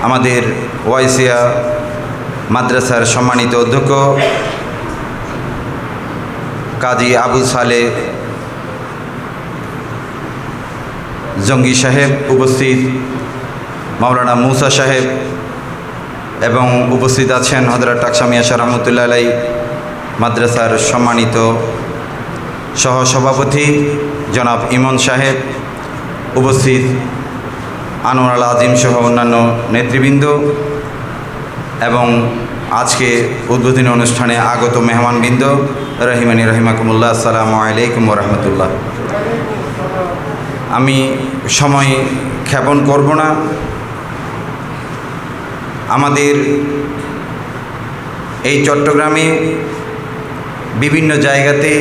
আমাদের ওয়াইসিয়া মাদ্রাসার সম্মানিত অধ্যক্ষ কাজী আবু সালে জঙ্গি সাহেব উপস্থিত, মাওলানা মুসা সাহেব এবং উপস্থিত আছেন হযরত টাকসা মিয়া শাহ রহমতুল্লাহ আলাই মাদ্রাসার সম্মানিত সহসভাপতি জনাব ইমন সাহেব, উপস্থিত আনোয়ার আল আজিম সহ অন্যান্য নেতৃবৃন্দ এবং আজকে উদ্বোধনী অনুষ্ঠানে আগত মেহমানবৃন্দ, রহিমানি রহিমাকুমুল্লাহ, আসসালামু আলাইকুম ওয়া রাহমাতুল্লাহ। আমি সময় ক্ষেপণ করব না। আমাদের এই চট্টগ্রামে বিভিন্ন জায়গাতে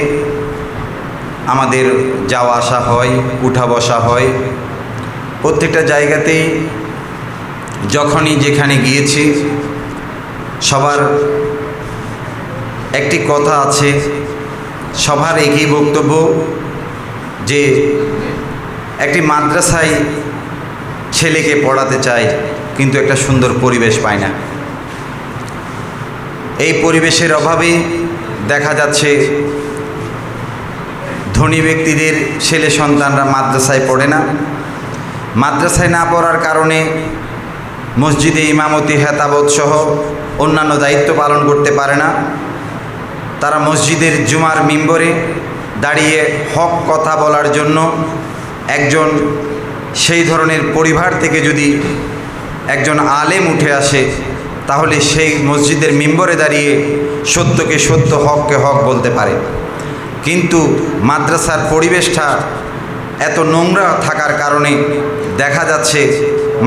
আমাদের যাওয়া আসা হয়, উঠা বসা হয়। প্রত্যেকটা জায়গাতেই যখনই যেখানে গিয়েছি সবার একটি কথা আছে, সবার একই বক্তব্য যে একটি মাদ্রাসায় ছেলেকে পড়াতে চায় কিন্তু একটা সুন্দর পরিবেশ পায় না। এই পরিবেশের অভাবে দেখা যাচ্ছে ধনী ব্যক্তিদের ছেলে সন্তানরা মাদ্রাসায় পড়ে না। মাদ্রাসায় না পড়ার কারণে মসজিদে ইমামতি, হেতাবত সহ অন্যান্য দায়িত্ব পালন করতে পারে না। তারা মসজিদের জুমার মিম্বরে দাঁড়িয়ে হক কথা বলার জন্য একজন সেই ধরনের পরিবার থেকে যদি একজন আলেম উঠে আসে তাহলে সেই মসজিদের মিম্বরে দাঁড়িয়ে সত্যকে সত্য, হককে হক বলতে পারে। কিন্তু মাদ্রাসার পরিবেশটা এত নোংরা থাকার কারণে দেখা যাচ্ছে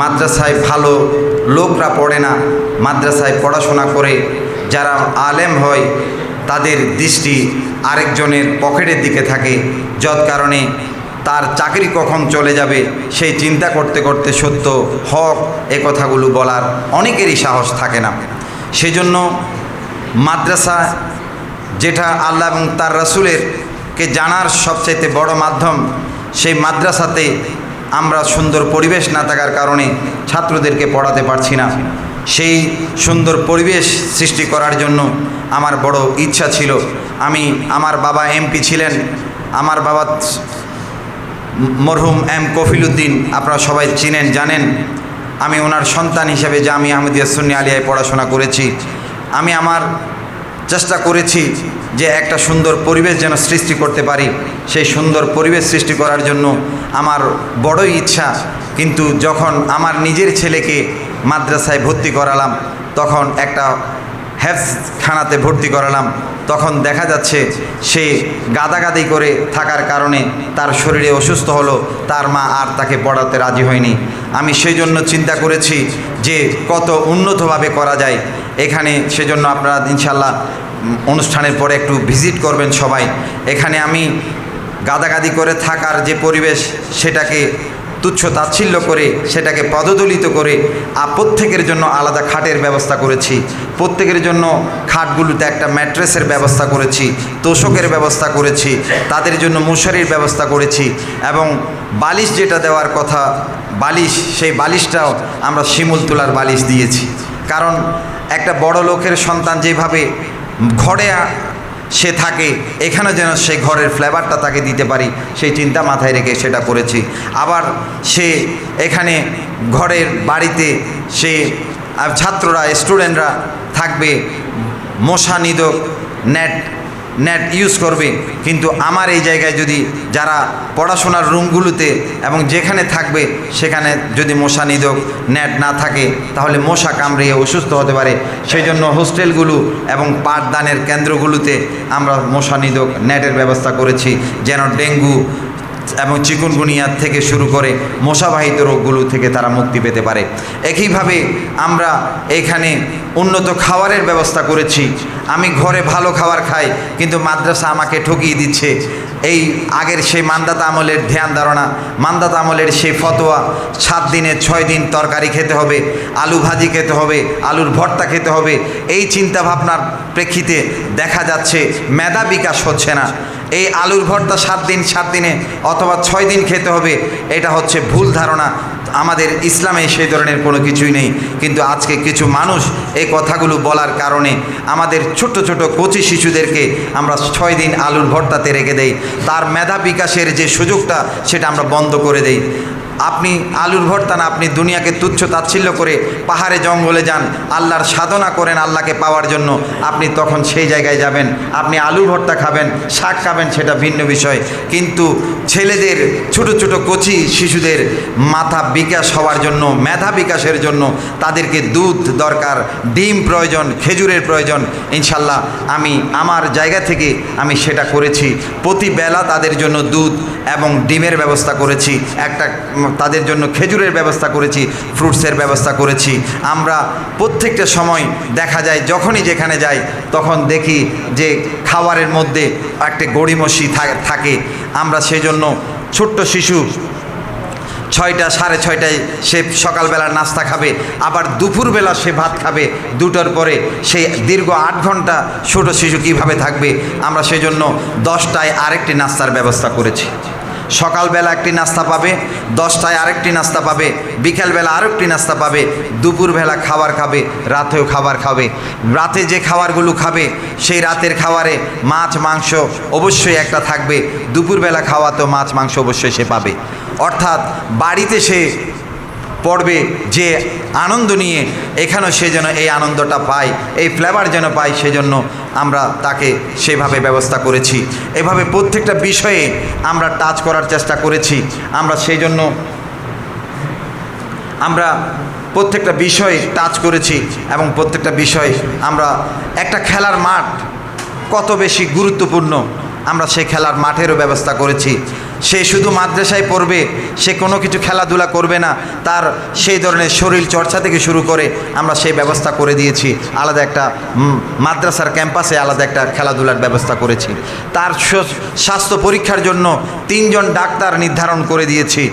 মাদ্রাসায় ভালো লোকরা পড়ে না। মাদ্রাসায় পড়াশোনা করে যারা আলেম হয় তাদের দৃষ্টি আরেকজনের পকেটের দিকে থাকে, যত কারণে তার চাকরি কখন চলে যাবে সেই চিন্তা করতে করতে সত্য, হক এ কথাগুলো বলার অনেকেরই সাহস থাকে না। সেজন্য মাদ্রাসা যেটা আল্লাহ এবং তার রাসূলেরকে জানার সবচাইতে বড় মাধ্যম, সেই মাদ্রাসাতে আমরা সুন্দর পরিবেশ না থাকার কারণে ছাত্রদেরকে পড়াতে পারছি না। সেই সুন্দর পরিবেশ সৃষ্টি করার জন্য আমার বড় ইচ্ছা ছিল। আমার বাবা এমপি ছিলেন। আমার বাবা মরহুম এম কফিল উদ্দিন, আপনারা সবাই চিনেন, জানেন। আমি ওনার সন্তান হিসেবে জামিয়া আহমদিয়া সুন্নি আলিয়ায় পড়াশোনা করেছি। আমি আমার চেষ্টা করেছি যে একটা সুন্দর পরিবেশ যেন সৃষ্টি করতে পারি। সেই সুন্দর পরিবেশ সৃষ্টি করার জন্য আমার বড়ই ইচ্ছা। কিন্তু যখন আমার নিজের ছেলেকে মাদ্রাসায় ভর্তি করালাম, তখন একটা হেফজখানাতে ভর্তি করালাম, তখন দেখা যাচ্ছে সে গাদাগাদি করে থাকার কারণে তার শরীরে অসুস্থ হলো, তার মা আর তাকে পড়াতে রাজি হয়নি। আমি সেই জন্য চিন্তা করেছি যে কত উন্নতভাবে করা যায় এখানে। সেজন্য আপনারা ইনশাল্লাহ অনুষ্ঠানের পরে একটু ভিজিট করবেন সবাই। এখানে আমি গাদাগাদি করে থাকার যে পরিবেশ সেটাকে তুচ্ছ তাচ্ছিল্য করে, সেটাকে পদদলিত করে প্রত্যেকের জন্য আলাদা খাটের ব্যবস্থা করেছি। প্রত্যেকের জন্য খাটগুলোতে একটা ম্যাট্রেসের ব্যবস্থা করেছি, তোষকের ব্যবস্থা করেছি, তাদের জন্য মশারির ব্যবস্থা করেছি এবং বালিশ যেটা দেওয়ার কথা বালিশ, সেই বালিশটাও আমরা শিমুল তোলার বালিশ দিয়েছি। কারণ একটা বড় লোকের সন্তান যেভাবে ঘরে সে থাকে, এখানে যেন সেই ঘরের ফ্লেভারটা তাকে দিতে পারি, সেই চিন্তা মাথায় রেখে সেটা করেছি। আবার সে এখানে ঘরের বাড়িতে সে ছাত্ররা, স্টুডেন্টরা থাকবে, মশা নিধক নেট ইউজ করবে। কিন্তু আমার এই জায়গায় যদি যারা পড়াশোনার রুমগুলোতে এবং যেখানে থাকবে সেখানে যদি মশা নিধক নেট না থাকে তাহলে মশা কামড়িয়ে অসুস্থ হতে পারে। সেই জন্য হোস্টেলগুলো এবং পাঠদানের কেন্দ্রগুলোতে আমরা মশা নিধক নেটের ব্যবস্থা করেছি, যেন ডেঙ্গু এবং চিকুনগুনিয়া থেকে শুরু করে মশাবাহিত রোগগুলো থেকে তারা মুক্তি পেতে পারে। একইভাবে আমরা এখানে উন্নত খাবারের ব্যবস্থা করেছি। আমি ঘরে ভালো খাবার খাই কিন্তু মাদ্রাসা আমাকে ঠকিয়ে দিচ্ছে। এই আগের সেই মান্দাতা আমলের ধ্যান ধারণা, মান্দাতা আমলের সেই ফতোয়া, 7 দিনে 6 দিন তরকারি খেতে হবে, আলু ভাজি খেতে হবে, আলুর ভর্তা খেতে হবে, এই চিন্তা ভাবনার প্রেক্ষিতে দেখা যাচ্ছে মেধা বিকাশ হচ্ছে না। এই আলুর ভর্তা 7 দিন 7 দিনে অথবা 6 দিন খেতে হবে, এটা হচ্ছে ভুল ধারণা। আমাদের ইসলামে সেই ধরনের কোনো কিছুই নেই। কিন্তু আজকে কিছু মানুষ এই কথাগুলো বলার কারণে আমাদের ছোট ছোট কচি শিশুদেরকে আমরা 6 দিন আলুর ভর্তাতে রেখে দেই, তার মেধা বিকাশের যে সুযোগটা সেটা আমরা বন্ধ করে দেই। আপনি আলুর ভর্তা না, আপনি দুনিয়াকে তুচ্ছ তাচ্ছিল্য করে পাহাড়ে জঙ্গলে যান, আল্লাহর সাধনা করেন আল্লাহকে পাওয়ার জন্য, আপনি তখন সেই জায়গায় যাবেন। আপনি আলু ভর্তা খাবেন, শাক খাবেন, সেটা ভিন্ন বিষয়। কিন্তু ছেলেদের ছোট ছোট কচি শিশুদের মাথা বিকাশ হওয়ার জন্য, মেধা বিকাশের জন্য তাদেরকে দুধ দরকার, ডিম প্রয়োজন, খেজুরের প্রয়োজন। ইনশাল্লাহ আমি আমার জায়গা থেকে আমি সেটা করেছি। প্রতি বেলা তাদের জন্য দুধ এবং ডিমের ব্যবস্থা করেছি, একটা তাদের জন্য খেজুরের ব্যবস্থা করেছি, ফ্রুটসের ব্যবস্থা করেছি। আমরা প্রত্যেকটা সময় দেখা যায় যখনই যেখানে যাই তখন দেখি যে খাবারের মধ্যে একটা গড়িমসি থাকে। আমরা সেই জন্য ছোট্ট শিশু 6টা 6:30টায় সে সকালবেলার নাস্তা খাবে, আবার দুপুরবেলা সে ভাত খাবে 2টার পরে। সেই দীর্ঘ 8 ঘন্টা ছোট শিশু কীভাবে থাকবে? আমরা সেই জন্য 10টায় আরেকটি নাস্তার ব্যবস্থা করেছি। সকালবেলা একটি নাস্তা পাবে, 10টায় আরেকটি নাস্তা পাবে, বিকেলবেলা আরেকটি নাস্তা পাবে, দুপুরবেলা খাবার খাবে, রাতেও খাবার খাবে। রাতে যে খাবারগুলো খাবে সেই রাতের খাবারে মাছ মাংস অবশ্যই একটা থাকবে, দুপুরবেলা খাওয়া তো মাছ মাংস অবশ্যই সে পাবে। অর্থাৎ বাড়িতে সে পড়বে যে আনন্দ নিয়ে, এখানেও সে যেন এই আনন্দটা পায়, এই ফ্লেভার যেন পায়, সেজন্য আমরা তাকে সেভাবে ব্যবস্থা করেছি। এভাবে প্রত্যেকটা বিষয়ে আমরা টাচ করার চেষ্টা করেছি। আমরা সেই জন্য আমরা প্রত্যেকটা বিষয়ে টাচ করেছি এবং প্রত্যেকটা বিষয় আমরা একটা খেলার মাঠ কত বেশি গুরুত্বপূর্ণ, আমরা সেই খেলার মাঠেরও ব্যবস্থা করেছি। সে শুধু মাদ্রাসায় পড়বে, সে কোনো কিছু খেলাধুলা করবে না, তার সেই ধরনের শরীর চর্চা থেকে শুরু করে আমরা সেই ব্যবস্থা করে দিয়েছি। আলাদা একটা মাদ্রাসার ক্যাম্পাসে আলাদা একটা খেলাধুলার ব্যবস্থা করেছি। তার স্বাস্থ্য পরীক্ষার জন্য 3 জন ডাক্তার নির্ধারণ করে দিয়েছি।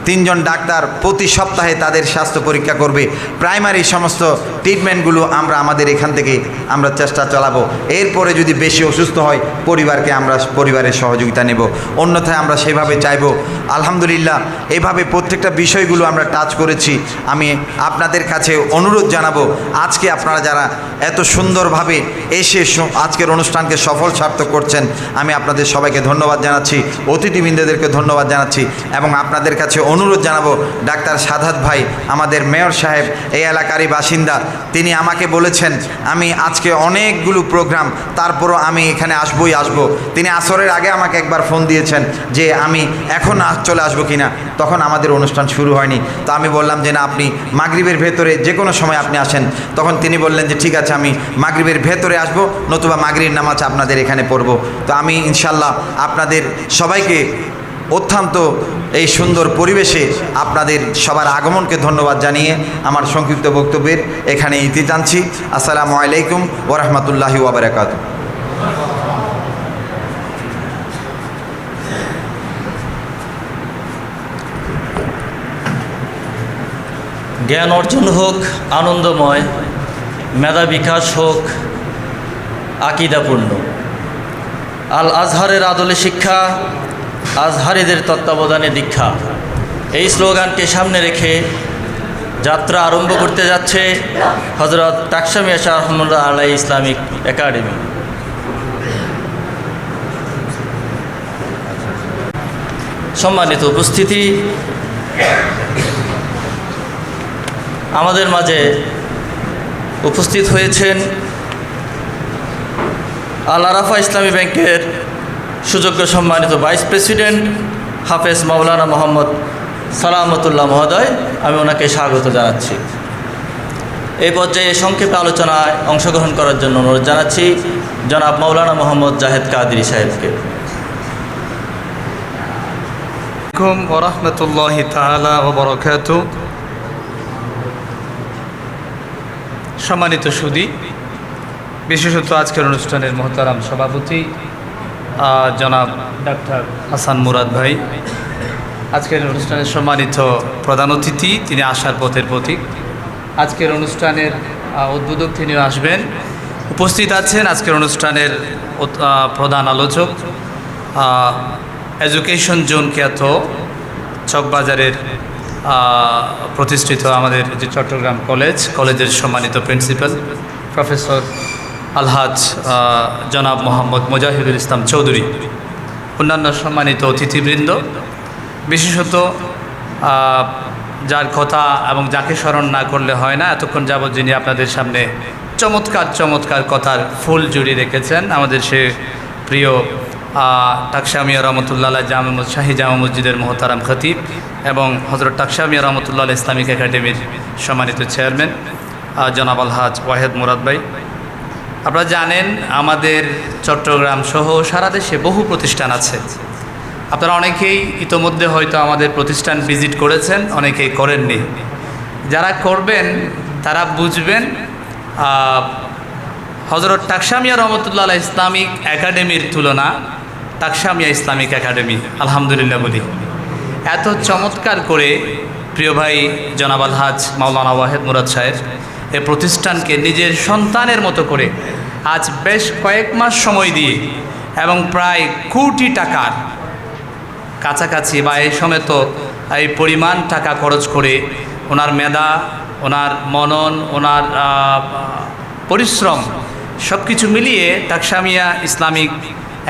3 জন ডাক্তার প্রতি সপ্তাহে তাদের স্বাস্থ্য পরীক্ষা করবে। প্রাইমারি সমস্ত ট্রিটমেন্টগুলো আমরা আমাদের এখান থেকে আমরা চেষ্টা চালাবো। এরপরে যদি বেশি অসুস্থ হয় পরিবারের সহযোগিতা নেব, অন্যথায় আমরা সেভাবে চাইব। আলহামদুলিল্লাহ এভাবে প্রত্যেকটা বিষয়গুলো আমরা টাচ করেছি। আমি আপনাদের কাছে অনুরোধ জানাবো, আজকে আপনারা যারা এত সুন্দরভাবে এসে আজকের অনুষ্ঠানকে সফল সার্থক করছেন, আমি আপনাদের সবাইকে ধন্যবাদ জানাচ্ছি, অতিথিবৃন্দদেরকে ধন্যবাদ জানাচ্ছি এবং আপনাদের কাছে অনুরোধ জানাবো, ডাক্তার সাদাত ভাই আমাদের মেয়র সাহেব এই এলাকারই বাসিন্দা, তিনি আমাকে বলেছেন আমি আজকে অনেকগুলো প্রোগ্রাম, তারপরও আমি এখানে আসবই আসবো। তিনি আসরের আগে আমাকে একবার ফোন দিয়েছেন যে আমি এখন চলে আসবো কিনা, তখন আমাদের অনুষ্ঠান শুরু হয়নি। তো আমি বললাম যে না, আপনি মাগরিবের ভেতরে যে কোনো সময় আপনি আসেন। তখন তিনি বললেন যে ঠিক আছে, আমি মাগরিবের ভেতরে আসবো, নতুবা মাগরিব নামাজ আপনাদের এখানে পড়ব। তো আমি ইনশাল্লাহ আপনাদের সবাইকে অত্যন্ত এই সুন্দর পরিবেশে আপনাদের সবার আগমনকে ধন্যবাদ জানিয়ে আমার সংক্ষিপ্ত বক্তব্যের এখানে ইতি টানছি। আসসালামু আলাইকুম ওয়া রাহমাতুল্লাহি ওয়া বারাকাতুহু। জ্ঞান অর্জন হোক আনন্দময়, মেধা বিকাশ হোক আকীদাপূর্ণ। আল আজহারের আদলে শিক্ষা, আজহারিদের তত্ত্বাবধানে দীক্ষা, এই স্লোগানকে সামনে রেখে যাত্রা আরম্ভ করতে যাচ্ছে হযরত টাকসা মিয়া শাহ রহমাতুল্লাহ আলাইহি ইসলামিক একাডেমি। সম্মানিত উপস্থিতি, আমাদের মাঝে উপস্থিত হয়েছেন আল আরাফা ইসলামী ব্যাংকের সুযোগ্য সম্মানিত ভাইস প্রেসিডেন্ট হাফেজ মাওলানা মোহাম্মদ সালামতুল্লাহ মহোদয়, আমি ওনাকে স্বাগত জানাচ্ছি। এই পর্যায়ে সংক্ষেপে আলোচনায় অংশগ্রহণ করার জন্য অনুরোধ জানাচ্ছি জনাব মাওলানা মোহাম্মদ জাহেদ কাদেরী সাহেবকে। ওয়া রাহমাতুল্লাহি তাআলা ওয়া বারাকাতুহু। সম্মানিত সুধী, বিশেষত আজকের অনুষ্ঠানের মহতারাম সভাপতি জনাব ডাক্তার হাসান মুরাদ ভাই, আজকের অনুষ্ঠানের সম্মানিত প্রধান অতিথি, তিনি আশার পথের প্রতীক। আজকের অনুষ্ঠানের উদ্বোধক তিনিও আসবেন। উপস্থিত আছেন আজকের অনুষ্ঠানের প্রধান আলোচক এডুকেশন জোন খ্যাত চকবাজারের প্রতিষ্ঠিত আমাদের যে চট্টগ্রাম কলেজের সম্মানিত প্রিন্সিপাল প্রফেসর আলহাজ জনাব মোহাম্মদ মুজাহিদুল ইসলাম চৌধুরী, অন্যান্য সম্মানিত অতিথিবৃন্দ, বিশেষত যার কথা এবং যাকে স্মরণ না করলে হয় না, এতক্ষণ যাবৎ যিনি আপনাদের সামনে চমৎকার কথার ফুল জুড়ি রেখেছেন, আমাদের সে প্রিয় টাকশা মিয়া রহমতুল্লাহ শাহী জামা মসজিদের মোহতারাম খতিব এবং হজরত টাকশা মিয়া রহমতুল্লাহ ইসলামিক একাডেমির সম্মানিত চেয়ারম্যান জনাব আলহাজ ওয়াহেদ মুরাদ ভাই। আপনারা জানেন আমাদের চট্টগ্রাম সহ সারা দেশে বহু প্রতিষ্ঠান আছে। আপনারা অনেকেই ইতোমধ্যে হয়তো আমাদের প্রতিষ্ঠান ভিজিট করেছেন, অনেকেই করেননি। যারা করবেন তারা বুঝবেন হজরত টাকশা মিয়া রহমতুল্লাহ ইসলামিক একাডেমির তুলনা টাকশা মিয়া ইসলামিক একাডেমি আলহামদুলিল্লাহ বলি এত চমৎকার করে প্রিয় ভাই জনাব আলহাজ মাওলানা ওয়াহেদ মুরাদ সাহেব এই প্রতিষ্ঠানকে নিজের সন্তানের মতো করে আজ বেশ কয়েক মাস সময় দিয়ে এবং প্রায় কোটি টাকার কাছাকাছি বা এই সমেত এই পরিমাণ টাকা খরচ করে ওনার মেধা, ওনার মনন, ওনার পরিশ্রম সব কিছু মিলিয়ে টাকশা মিয়া ইসলামিক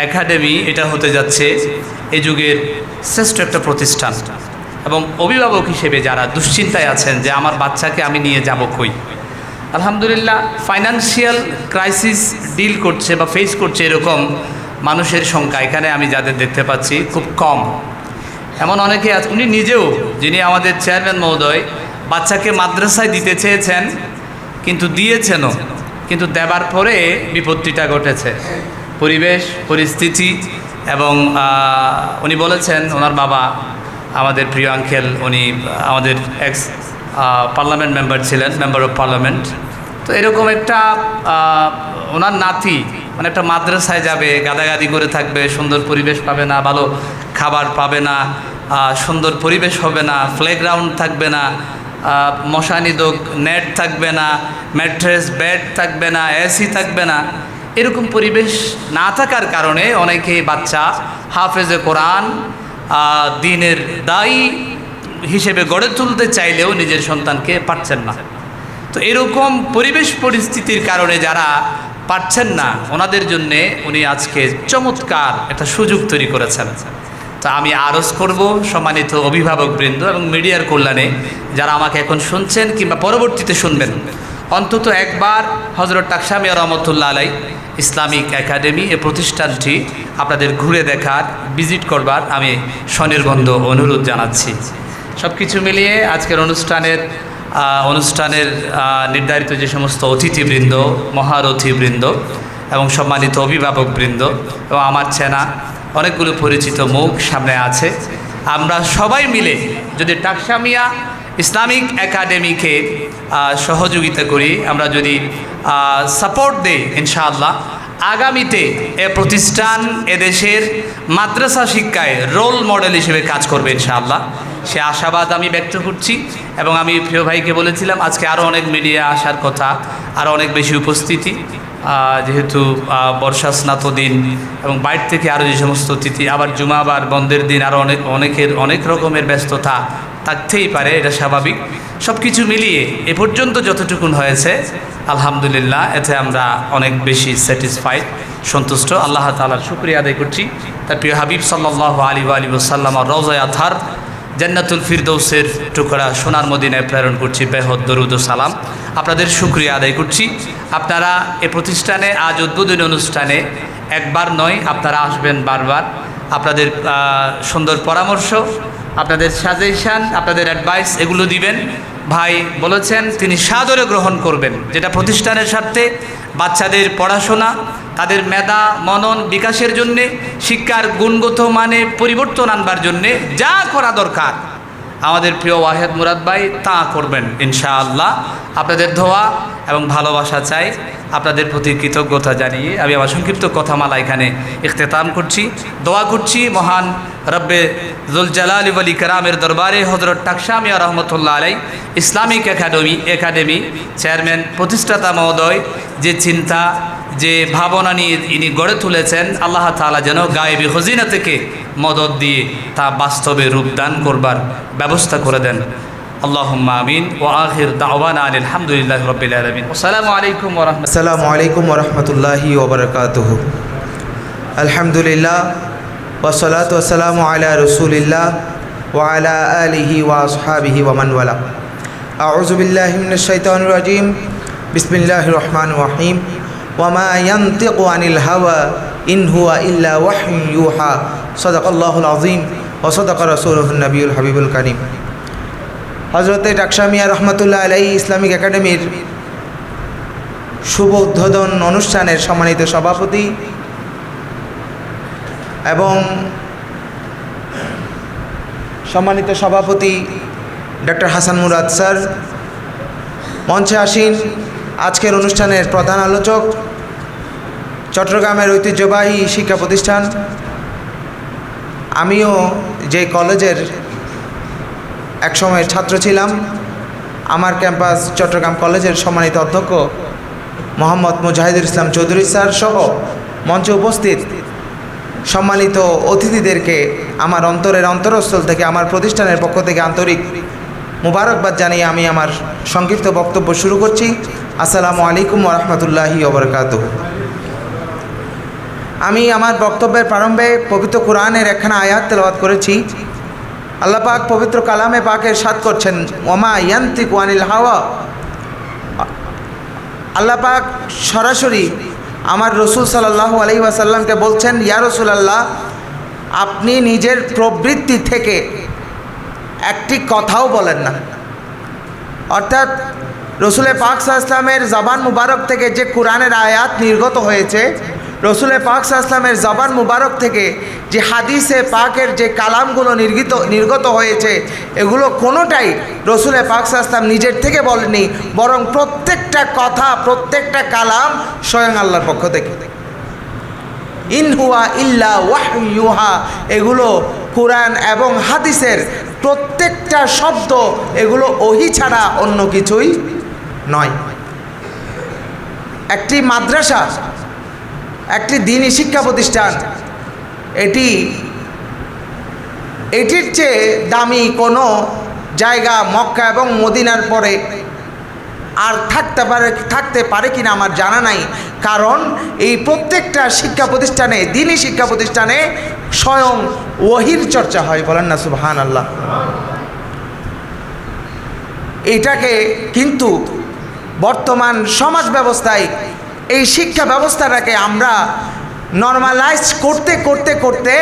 একাডেমি এটা হতে যাচ্ছে এই যুগের শ্রেষ্ঠ একটা প্রতিষ্ঠান। এবং অভিভাবক হিসেবে যারা দুশ্চিন্তায় আছেন যে আমার বাচ্চাকে আমি নিয়ে যাব কই, আলহামদুলিল্লাহ ফাইন্যান্সিয়াল ক্রাইসিস ডিল করছে বা ফেস করছে এরকম মানুষের সংখ্যা এখানে আমি যাদের দেখতে পাচ্ছি খুব কম। এমন অনেকে আছে, উনি নিজেও যিনি আমাদের চেয়ারম্যান মহোদয় বাচ্চাকে মাদ্রাসায় দিতে চেয়েছেন কিন্তু দিয়েছেনও, কিন্তু দেবার পরে বিপত্তিটা ঘটেছে, পরিবেশ পরিস্থিতি। এবং উনি বলেছেন ওনার বাবা আমাদের প্রিয় আঙ্কেল, উনি আমাদের এক্স পার্লামেন্ট মেম্বার ছিলেন, মেম্বার অফ পার্লামেন্ট। তো এরকম একটা ওনার নাতি মানে একটা মাদ্রাসায় যাবে, গাদাগাদি করে থাকবে, সুন্দর পরিবেশ পাবে না, ভালো খাবার পাবে না, সুন্দর পরিবেশ হবে না, প্লেগ্রাউন্ড থাকবে না, মশানিদক নেট থাকবে না, ম্যাট্রেস বেড থাকবে না, এসি থাকবে না। এরকম পরিবেশ না থাকার কারণে অনেকেই বাচ্চা হাফেজে কোরআন দ্বীনের দায়ী হিসেবে গড়ে তুলতে চাইলেও নিজের সন্তানকে পারছেন না। তো এরকম পরিবেশ পরিস্থিতির কারণে যারা পারছেন না ওনাদের জন্যে উনি আজকে চমৎকার একটা সুযোগ তৈরি করেছেন। তা আমি আরজ করব সম্মানিত অভিভাবকবৃন্দ এবং মিডিয়ার কল্যাণে যারা আমাকে এখন শুনছেন কিংবা পরবর্তীতে শুনবেন, অন্তত একবার হজরত টাকশা মিয়া রহমতুল্লাহ আলাই ইসলামিক একাডেমি এই প্রতিষ্ঠানটি আপনাদের ঘুরে দেখার, ভিজিট করবার আমি স্বনির্বন্ধ অনুরোধ জানাচ্ছি। সব কিছু মিলিয়ে আজকের অনুষ্ঠানের নির্ধারিত যে সমস্ত অতিথিবৃন্দ, মহারথীবৃন্দ এবং সম্মানিত অভিভাবকবৃন্দ এবং আমার চেনা অনেকগুলো পরিচিত মুখ সামনে আছে, আমরা সবাই মিলে যদি টাকশা মিয়া ইসলামিক একাডেমিকে সহযোগিতা করি, আমরা যদি সাপোর্ট দেই, ইনশাআল্লাহ আগামীতে এ প্রতিষ্ঠান এদেশের মাদ্রাসা শিক্ষায় রোল মডেল হিসেবে কাজ করবে ইনশাআল্লাহ। সে আশাবাদ আমি ব্যক্ত করছি। এবং আমি প্রিয় ভাইকে বলেছিলাম আজকে আরও অনেক মিডিয়া আসার কথা, আরও অনেক বেশি উপস্থিতি, যেহেতু বর্ষা স্নাত দিন এবং বাইরে থেকে আরও যে সমস্ত অতিথি, আবার জুমাবার বন্ধের দিন আরও অনেকের অনেক রকমের ব্যস্ততা থাকতেই পারে, এটা স্বাভাবিক। সব কিছু মিলিয়ে এ পর্যন্ত যতটুকুন হয়েছে আলহামদুলিল্লাহ, এতে আমরা অনেক বেশি স্যাটিসফাইড, সন্তুষ্ট। আল্লাহ তাআলার শুকরিয়া আদায় করছি। তার প্রিয় হাবিব সাল্লাল্লাহু আলাইহি ওয়াসাল্লাম রওজায়ে আতহার জান্নাতুল ফিরদৌসের টুকরা সোনার মদিনায় প্রেরণ করছি বেহদ দরুদ ও সালাম। আপনাদের শুকরিয়া আদায় করছি। আপনারা এ প্রতিষ্ঠানে আজ উদ্বোধনী অনুষ্ঠানে একবার নয়, আপনারা আসবেন বারবার। আপনাদের সুন্দর পরামর্শ, আপনাদের সাজেশন, আপনাদের অ্যাডভাইস এগুলো দিবেন। ভাই বলেছেন তিনি সাদরে গ্রহণ করবেন, যেটা প্রতিষ্ঠানের স্বার্থে বাচ্চাদের পড়াশোনা, তাদের মেধা মনন বিকাশের জন্যে, শিক্ষার গুণগত মানে পরিবর্তন আনবার জন্যে যা করা দরকার আমাদের প্রিয় ওয়াহেদ মুরাদ ভাই তা করবেন ইনশাআল্লাহ। আপনাদের দোয়া এবং ভালোবাসা চাই, আপনাদের প্রতি কৃতজ্ঞতা জানিয়ে আমি আমার সংক্ষিপ্ত কথামালা এখানে ইখতিতাম করছি। দোয়া করছি মহান রব্বে জুল জালালি ওয়াল ইকরামের দরবারে হযরত টাকশা মিয়া রহমতুল্লাহ আলাই ইসলামিক একাডেমি চেয়ারম্যান প্রতিষ্ঠাতা মহোদয় যে চিন্তা, যে ভাবনা নিয়ে ইনি গড়ে তুলেছেন, আল্লাহ তাআলা যেন গায়েবী খজিনা থেকে মদদ দিয়ে তা বাস্তবে রূপদান করবার ব্যবস্থা করে দেন। আল্লাহুম্মা আমিন। ওয়া আখির দাওয়ানা আলহামদুলিল্লাহি রাব্বিল আলামিন। আসসালামু আলাইকুম ওয়া রাহমাতুল্লাহি। আসসালামু আলাইকুম ওয়া রাহমাতুল্লাহি ওয়া বারাকাতুহু। আলহামদুলিল্লাহ ওয়াসসালাতু ওয়াসসালামু আলা রাসূলিল্লাহ ওয়া আলা আলিহি ওয়া আসহাবিহি ওয়া মান ওয়ালা। আউযু বিল্লাহি মিনাশ শাইতানির রাজীম। বিসমিল্লাহির রহমানির রহিম। ওয়া মা ইয়ানতিকু আনিল হাওয়া ইন হুয়া ইল্লা ওয়াহয়ুন ইউহা। সাদাকাল্লাহুল আযীম ওয়া সাদাকা রাসূলুহুন নবিয়ুল হাবিবুল কারীম। হযরতে টাকশা মিয়া রহমাতুল্লাহ আলাইহি ইসলামিক একাডেমির শুভ উদ্বোধন অনুষ্ঠানের সম্মানিত সভাপতি এবং সম্মানিত সভাপতি ডক্টর হাসান মুরাদ স্যার, মঞ্চে আসীন আজকের অনুষ্ঠানের প্রধান আলোচক, চট্টগ্রামের ঐতিহ্যবাহী শিক্ষা প্রতিষ্ঠান, আমিও যে কলেজের একসময়ের ছাত্র ছিলাম, আমার ক্যাম্পাস চট্টগ্রাম কলেজের সম্মানিত অধ্যক্ষ মোহাম্মদ মুজাহিদুল ইসলাম চৌধুরী স্যার সহ মঞ্চে উপস্থিত সম্মানিত অতিথিদেরকে আমার অন্তরের অন্তরস্থল থেকে আমার প্রতিষ্ঠানের পক্ষ থেকে আন্তরিক মুবারকবাদ জানিয়ে আমি আমার সংক্ষিপ্ত বক্তব্য শুরু করছি। আসসালামু আলাইকুম ওয়া রাহমাতুল্লাহি ওয়া বারাকাতুহু। আমি আমার বক্তব্যের প্রারম্ভে পবিত্র কোরআনের একখানা আয়াত তেলাওয়াত করেছি। আল্লাহ পাক পবিত্র কালামে পাকের সাথ করছেন ওমা ইয়ান্তিকু আনিল হাওয়া। আল্লাহ পাক সরাসরি আমার রসুল সাল্লাল্লাহু আলাইহি ওয়াসাল্লামকে বলছেন, ইয়া রাসূলুল্লাহ, আপনি নিজের প্রবৃত্তি থেকে একটি কথাও বলেন না। অর্থাৎ রসুল পাক সাল্লাল্লাহু আলাইহি ওয়াসাল্লামের জবান মুবারক থেকে যে কোরআনের আয়াত নির্গত হয়েছে, রসুল পাক সাল্লাল্লাহু আলাইহি ওয়াসাল্লামের জবান মুবারক থেকে যে হাদিসে পাকের যে কালামগুলো নির্গত হয়েছে, এগুলো কোনোটাই রসুল পাক সাল্লাল্লাহু আলাইহি ওয়াসাল্লাম নিজের থেকে বলেননি, বরং প্রত্যেকটা কথা, প্রত্যেকটা কালাম স্বয়ং আল্লাহর পক্ষ থেকে। ইন হুয়া ইল্লা ওয়াহয়ুন ইউহা, এগুলো কোরআন এবং হাদিসের প্রত্যেকটা শব্দ, এগুলো ওহী ছাড়া অন্য কিছুই নয়। একটি মাদ্রাসা, একটি দ্বীনি শিক্ষা প্রতিষ্ঠান, এটির চেয়ে দামি কোনো জায়গা মক্কা এবং মদিনার পরে আর থাকতে পারে কিনা আমার জানা নাই। কারণ এই প্রত্যেকটা শিক্ষা প্রতিষ্ঠানে, দ্বীনি শিক্ষা প্রতিষ্ঠানে স্বয়ং ওহীর চর্চা হয়। বলেন না সুবহানাল্লাহ। এটাকে কিন্তু বর্তমান সমাজ ব্যবস্থায় এই শিক্ষা ব্যবস্থাটাকে আমরা নর্মালাইজ করতে করতে করতে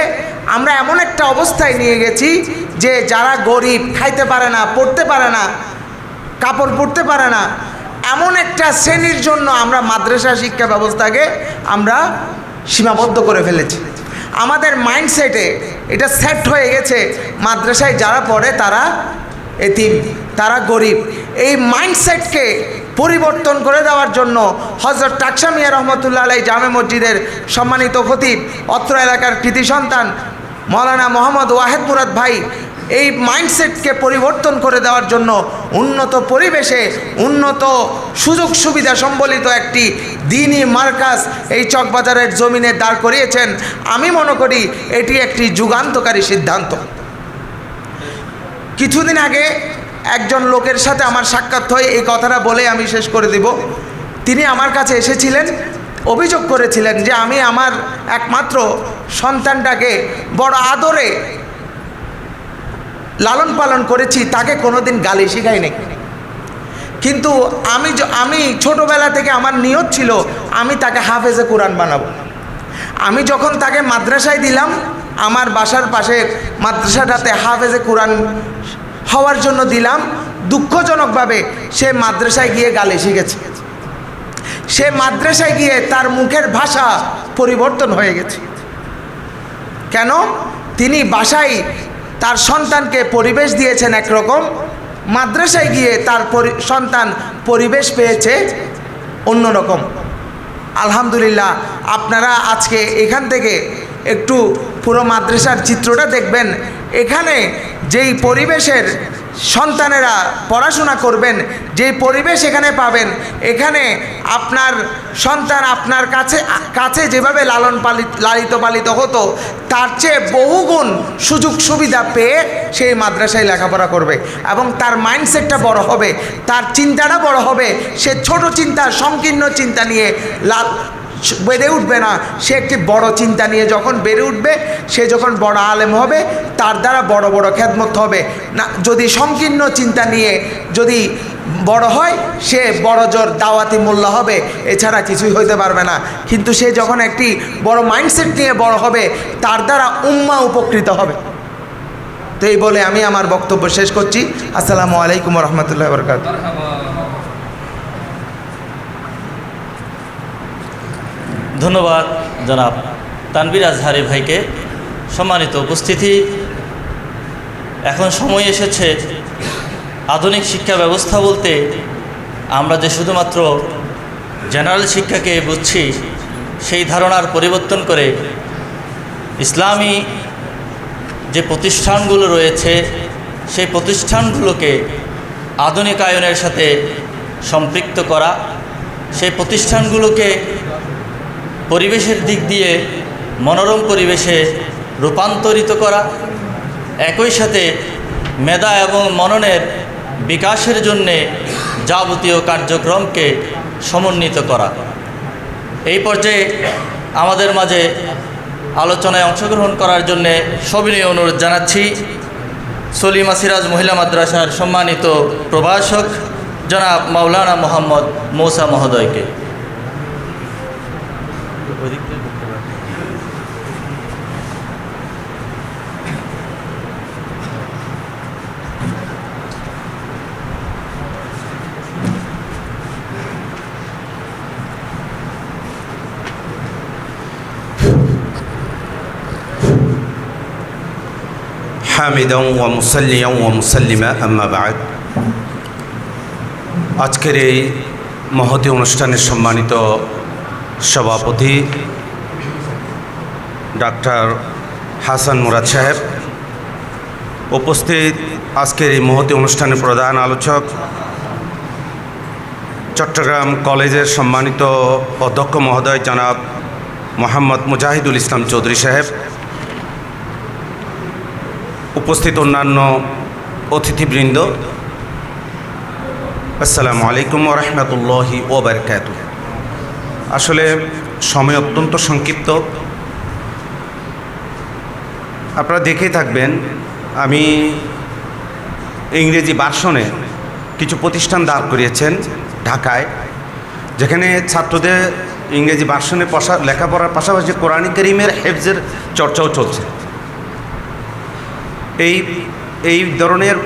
আমরা এমন একটা অবস্থায় নিয়ে গেছি যে যারা গরিব, খাইতে পারে না, পড়তে পারে না, কাপড় পরতে পারে না, এমন একটা শ্রেণীর জন্য আমরা মাদ্রাসা শিক্ষা ব্যবস্থাকে আমরা সীমাবদ্ধ করে ফেলেছি। আমাদের মাইন্ডসেটে এটা সেট হয়ে গেছে, মাদ্রাসায় যারা পড়ে তারা এতিম, তারা গরিব। এই মাইন্ডসেটকে পরিবর্তন করে দেওয়ার জন্য হযরত টাকশা মিয়া রহমতুল্লাহ আলাইহি জামে মসজিদের সম্মানিত খতিব, অত্র এলাকার কৃতি সন্তান মাওলানা মোহাম্মদ ওয়াহেদ মুরাদ ভাই এই মাইন্ডসেটকে পরিবর্তন করে দেওয়ার জন্য উন্নত পরিবেশে, উন্নত সুযোগ সুবিধা সম্বলিত একটি দ্বীনি মার্কাজ এই চকবাজারের জমিনে দাঁড় করিয়েছেন। আমি মনে করি এটি একটি যুগান্তকারী সিদ্ধান্ত। কিছুদিন আগে একজন লোকের সাথে আমার সাক্ষাৎ হয়, এই কথাটা বলে আমি শেষ করে দিব। তিনি আমার কাছে এসেছিলেন, অভিযোগ করেছিলেন যে আমি আমার একমাত্র সন্তানটাকে বড় আদরে লালন পালন করেছি, তাকে কোনোদিন গালি শিখাইনি। কিন্তু আমি ছোটোবেলা থেকে আমার নিয়ত ছিল আমি তাকে হাফেজে কোরআন বানাবো। আমি যখন তাকে মাদ্রাসায় দিলাম, আমার বাসার পাশে মাদ্রাসাটাতে হাফেজে কোরআন হওয়ার জন্য দিলাম, দুঃখজনকভাবে সে মাদ্রাসায় গিয়ে গালি শিখেছে। সে মাদ্রাসায় গিয়ে তার মুখের ভাষা পরিবর্তন হয়ে গেছে। কেন? তিনি বাসায় তার সন্তানকে পরিবেশ দিয়েছেন একরকম, মাদ্রাসায় গিয়ে তার সন্তান পরিবেশ পেয়েছে অন্যরকম। আলহামদুলিল্লাহ, আপনারা আজকে এখান থেকে একটু পুরো মাদ্রাসার চিত্রটা দেখবেন। এখানে যেই পরিবেশের সন্তানেরা পড়াশোনা করবেন, যে পরিবেশ এখানে পাবেন, এখানে আপনার সন্তান আপনার কাছে যেভাবে লালিত পালিত হতো তার চেয়ে বহুগুণ সুযোগ সুবিধা পেয়ে সেই মাদ্রাসায় লেখাপড়া করবে এবং তার মাইন্ডসেটটা বড় হবে, তার চিন্তাটা বড় হবে। সে ছোট চিন্তা, সংকীর্ণ চিন্তা নিয়ে বেড়ে উঠবে না, সে একটি বড় চিন্তা নিয়ে যখন বেড়ে উঠবে, সে যখন বড় আলেম হবে তার দ্বারা বড় বড় খেদমত হবে না। যদি সংকীর্ণ চিন্তা নিয়ে যদি বড় হয়, সে বড় জোর দাওয়াতি মোল্লা হবে, এছাড়া কিছুই হইতে পারবে না। কিন্তু সে যখন একটি বড় মাইন্ডসেট নিয়ে বড় হবে, তার দ্বারা উম্মাহ উপকৃত হবে। তো এই বলে আমি আমার বক্তব্য শেষ করছি। আসসালামু আলাইকুম রহমতুল্লাহ বরকাত। ধন্যবাদ জনাব তানভীর আজহারি ভাইকে। সম্মানিত উপস্থিতি, এখন সময় এসেছে আধুনিক শিক্ষা ব্যবস্থা বলতে আমরা যে শুধুমাত্র জেনারেল শিক্ষাকে বুঝছি, সেই ধারণার পরিবর্তন করে ইসলামী যে প্রতিষ্ঠানগুলো রয়েছে সেই প্রতিষ্ঠানগুলোকে আধুনিকায়নের সাথে সম্পৃক্ত করা, সেই প্রতিষ্ঠানগুলোকে পরিবেশের দিক দিয়ে মনোরম পরিবেশে রূপান্তরিত করা, একই সাথে মেধা এবং মননের বিকাশের জন্যে যাবতীয় কার্যক্রমকে সমন্বিত করা। এই পর্যায়ে আমাদের মাঝে আলোচনায় অংশগ্রহণ করার জন্যে সবিনয় অনুরোধ জানাচ্ছি সলিমা সিরাজ মহিলা মাদ্রাসার সম্মানিত প্রভাষক জনাব মাওলানা মোহাম্মদ মৌসা মহোদয়কে। حامدا ومصليا ومسلما أما بعد। আজকের এই মহতী অনুষ্ঠানের সম্মানিত সভাপতি ডাক্তার হাসান মুরাদ সাহেব, উপস্থিত আজকের এই মহতী অনুষ্ঠানের প্রধান আলোচক চট্টগ্রাম কলেজের সম্মানিত অধ্যক্ষ মহোদয় জনাব মোহাম্মদ মুজাহিদুল ইসলাম চৌধুরী সাহেব, উপস্থিত অন্যান্য অতিথিবৃন্দ, আসসালামু আলাইকুম ওয়া রাহমাতুল্লাহি ওয়া বারাকাতুহু। আসলে সময় অত্যন্ত সংক্ষিপ্ত, আপনারা দেখেই থাকবেন। আমি ইংরেজি ভার্সনে কিছু প্রতিষ্ঠান দাঁড় করিয়েছেন ঢাকায়, যেখানে ছাত্রদের ইংরেজি ভার্সনে লেখাপড়ার পাশাপাশি কোরআন কারীমের হেফজের চর্চাও চলছে। এই ধরনের